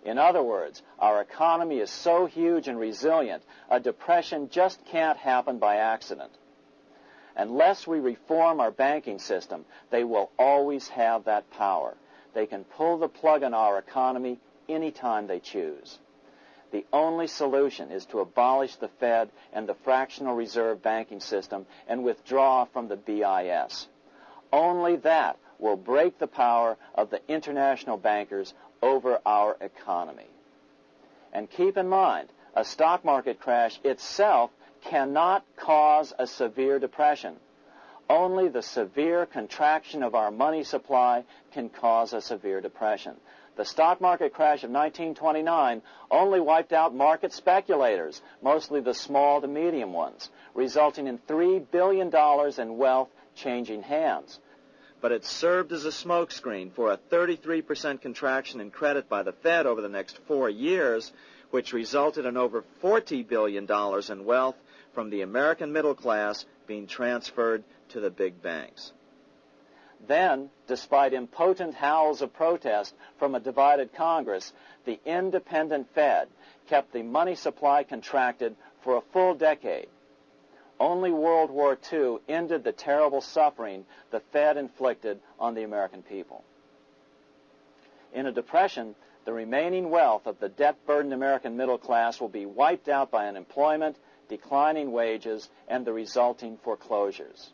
In other words, our economy is so huge and resilient, a depression just can't happen by accident. Unless we reform our banking system, they will always have that power. They can pull the plug on our economy anytime they choose. The only solution is to abolish the Fed and the fractional reserve banking system and withdraw from the BIS. Only that will break the power of the international bankers over our economy. And keep in mind, a stock market crash itself cannot cause a severe depression. Only the severe contraction of our money supply can cause a severe depression. The stock market crash of 1929 only wiped out market speculators, mostly the small to medium ones, resulting in $3 billion in wealth changing hands. but it served as a smokescreen for a 33% contraction in credit by the Fed over the next 4 years, which resulted in over $40 billion in wealth from the American middle class being transferred to the big banks. Then, despite impotent howls of protest from a divided Congress, the independent Fed kept the money supply contracted for a full decade. Only World War II ended the terrible suffering the Fed inflicted on the American people. In a depression, the remaining wealth of the debt-burdened American middle class will be wiped out by unemployment, declining wages, and the resulting foreclosures.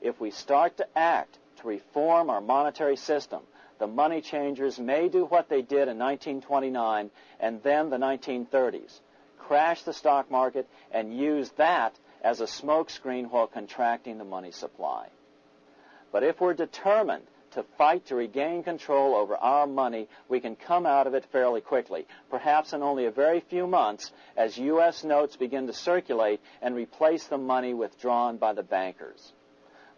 If we start to act to reform our monetary system, the money changers may do what they did in 1929 and then the 1930s, crash the stock market and use that as a smokescreen while contracting the money supply. But if we're determined to fight to regain control over our money, we can come out of it fairly quickly, perhaps in only a very few months, as U.S. notes begin to circulate and replace the money withdrawn by the bankers.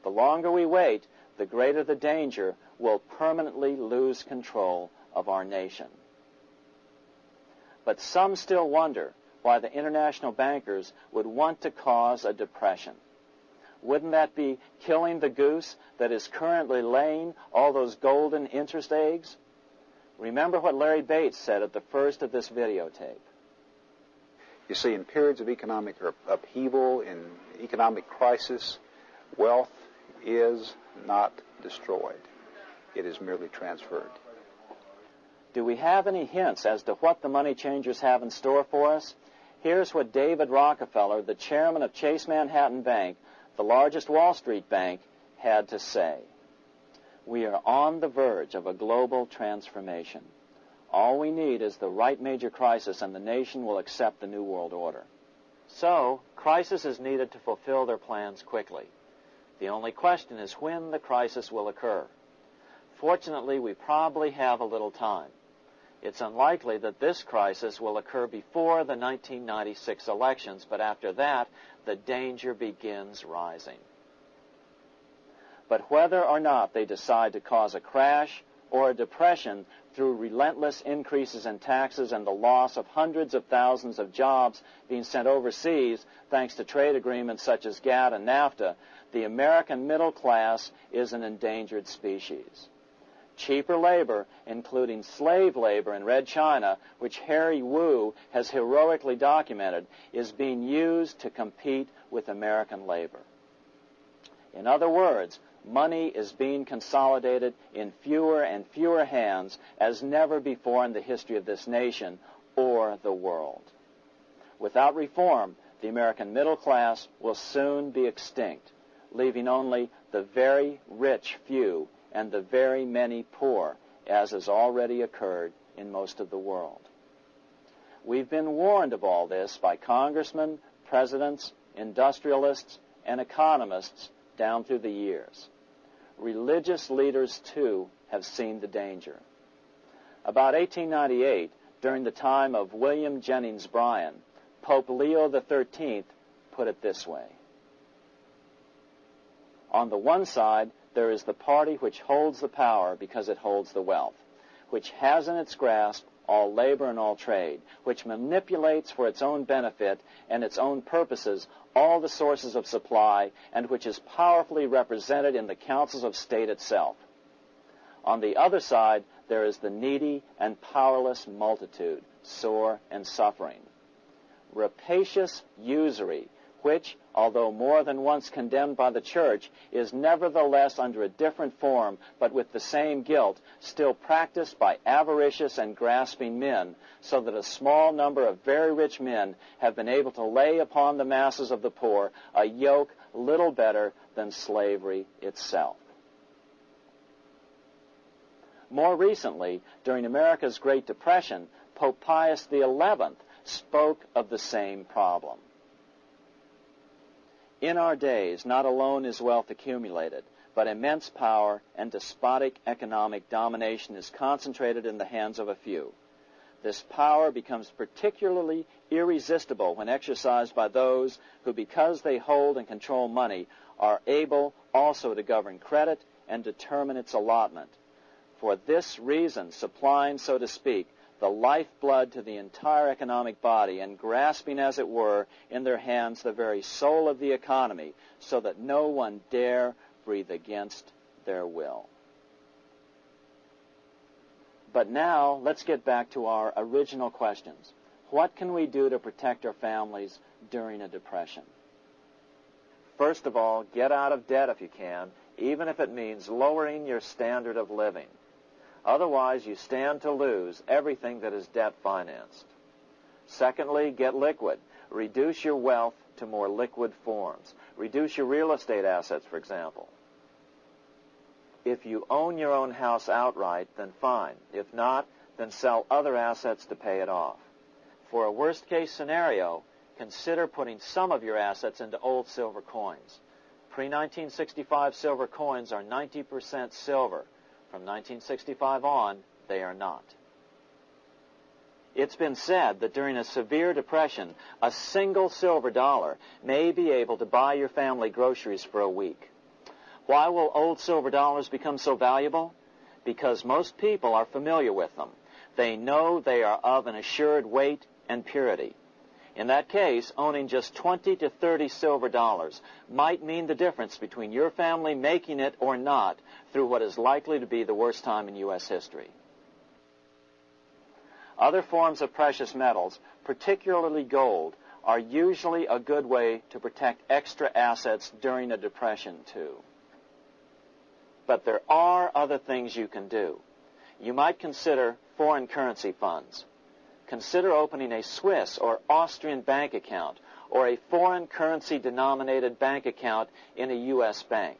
The longer we wait, the greater the danger we'll permanently lose control of our nation. But some still wonder why the international bankers would want to cause a depression. Wouldn't that be killing the goose that is currently laying all those golden interest eggs? Remember what Larry Bates said at the first of this videotape. You see, in periods of economic upheaval, in economic crisis, wealth is not destroyed. It is merely transferred. Do we have any hints as to what the money changers have in store for us? Here's what David Rockefeller, the chairman of Chase Manhattan Bank, the largest Wall Street bank, had to say. We are on the verge of a global transformation. All we need is the right major crisis, and the nation will accept the New World Order. So, crisis is needed to fulfill their plans quickly. The only question is when the crisis will occur. Fortunately, we probably have a little time. It's unlikely that this crisis will occur before the 1996 elections, but after that, the danger begins rising. But whether or not they decide to cause a crash or a depression through relentless increases in taxes and the loss of hundreds of thousands of jobs being sent overseas thanks to trade agreements such as GATT and NAFTA, the American middle class is an endangered species. Cheaper labor, including slave labor in Red China, which Harry Wu has heroically documented, is being used to compete with American labor. In other words, money is being consolidated in fewer and fewer hands as never before in the history of this nation or the world. Without reform, the American middle class will soon be extinct, leaving only the very rich few and the very many poor, as has already occurred in most of the world. We've been warned of all this by congressmen, presidents, industrialists, and economists down through the years. Religious leaders, too, have seen the danger. About 1898, during the time of William Jennings Bryan, Pope Leo XIII put it this way. On the one side, there is the party which holds the power because it holds the wealth, which has in its grasp all labor and all trade, which manipulates for its own benefit and its own purposes all the sources of supply, and which is powerfully represented in the councils of state itself. On the other side, there is the needy and powerless multitude, sore and suffering. Rapacious usury, which, although more than once condemned by the Church, is nevertheless under a different form, but with the same guilt, still practiced by avaricious and grasping men, so that a small number of very rich men have been able to lay upon the masses of the poor a yoke little better than slavery itself. More recently, during America's Great Depression, Pope Pius XI spoke of the same problem. In our days, not alone is wealth accumulated, but immense power and despotic economic domination is concentrated in the hands of a few. This power becomes particularly irresistible when exercised by those who, because they hold and control money, are able also to govern credit and determine its allotment. For this reason, supplying, so to speak, the lifeblood to the entire economic body and grasping, as it were, in their hands the very soul of the economy, so that no one dare breathe against their will. But now, let's get back to our original questions. What can we do to protect our families during a depression? First of all, get out of debt if you can, even if it means lowering your standard of living. Otherwise, you stand to lose everything that is debt-financed. Secondly, get liquid. Reduce your wealth to more liquid forms. Reduce your real estate assets, for example. If you own your own house outright, then fine. If not, then sell other assets to pay it off. For a worst-case scenario, consider putting some of your assets into old silver coins. Pre-1965 silver coins are 90% silver. From 1965 on, they are not. It's been said that during a severe depression, a single silver dollar may be able to buy your family groceries for a week. Why will old silver dollars become so valuable? Because most people are familiar with them. They know they are of an assured weight and purity. In that case, owning just 20 to 30 silver dollars might mean the difference between your family making it or not through what is likely to be the worst time in U.S. history. Other forms of precious metals, particularly gold, are usually a good way to protect extra assets during a depression, too. But there are other things you can do. You might consider foreign currency funds. Consider opening a Swiss or Austrian bank account or a foreign currency denominated bank account in a U.S. bank.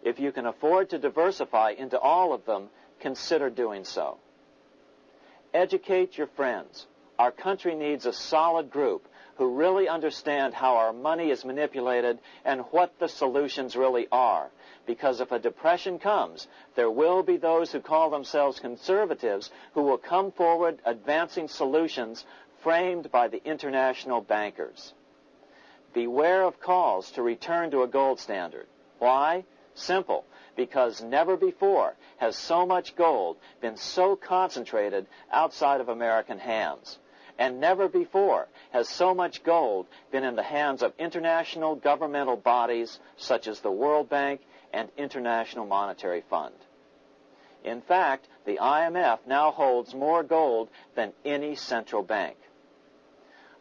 If you can afford to diversify into all of them, consider doing so. Educate your friends. Our country needs a solid group who really understand how our money is manipulated and what the solutions really are. Because if a depression comes, there will be those who call themselves conservatives who will come forward advancing solutions framed by the international bankers. Beware of calls to return to a gold standard. Why? Simple. Because never before has so much gold been so concentrated outside of American hands. And never before has so much gold been in the hands of international governmental bodies such as the World Bank and International Monetary Fund. In fact, the IMF now holds more gold than any central bank.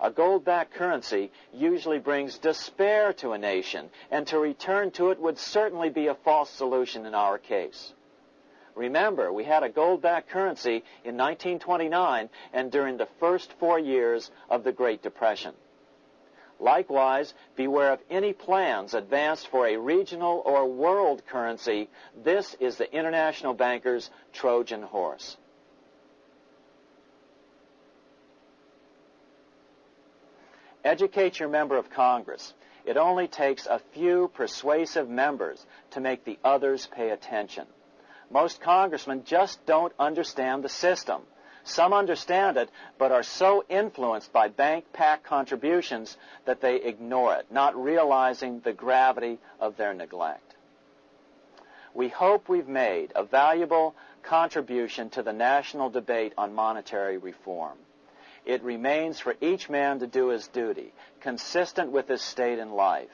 A gold-backed currency usually brings despair to a nation, and to return to it would certainly be a false solution in our case. Remember, we had a gold-backed currency in 1929 and during the first 4 years of the Great Depression. Likewise, beware of any plans advanced for a regional or world currency. This is the international bankers' Trojan horse. Educate your member of Congress. It only takes a few persuasive members to make the others pay attention. Most congressmen just don't understand the system. Some understand it, but are so influenced by bank PAC contributions that they ignore it, not realizing the gravity of their neglect. We hope we've made a valuable contribution to the national debate on monetary reform. It remains for each man to do his duty, consistent with his state in life.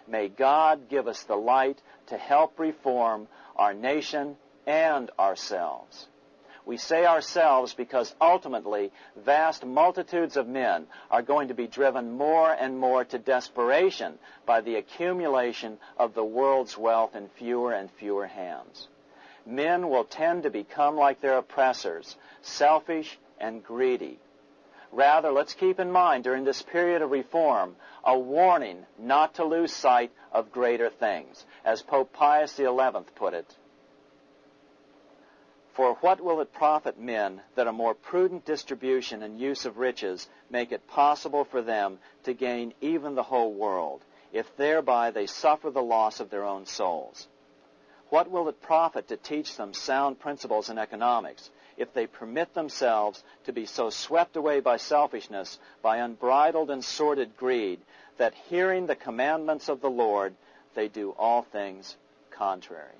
May God give us the light to help reform our nation and ourselves. We say ourselves because ultimately vast multitudes of men are going to be driven more and more to desperation by the accumulation of the world's wealth in fewer and fewer hands. Men will tend to become like their oppressors, selfish and greedy. Rather, let's keep in mind during this period of reform a warning not to lose sight of greater things, as Pope Pius XI put it. For what will it profit men that a more prudent distribution and use of riches make it possible for them to gain even the whole world, if thereby they suffer the loss of their own souls? What will it profit to teach them sound principles in economics, if they permit themselves to be so swept away by selfishness, by unbridled and sordid greed, that hearing the commandments of the Lord, they do all things contrary?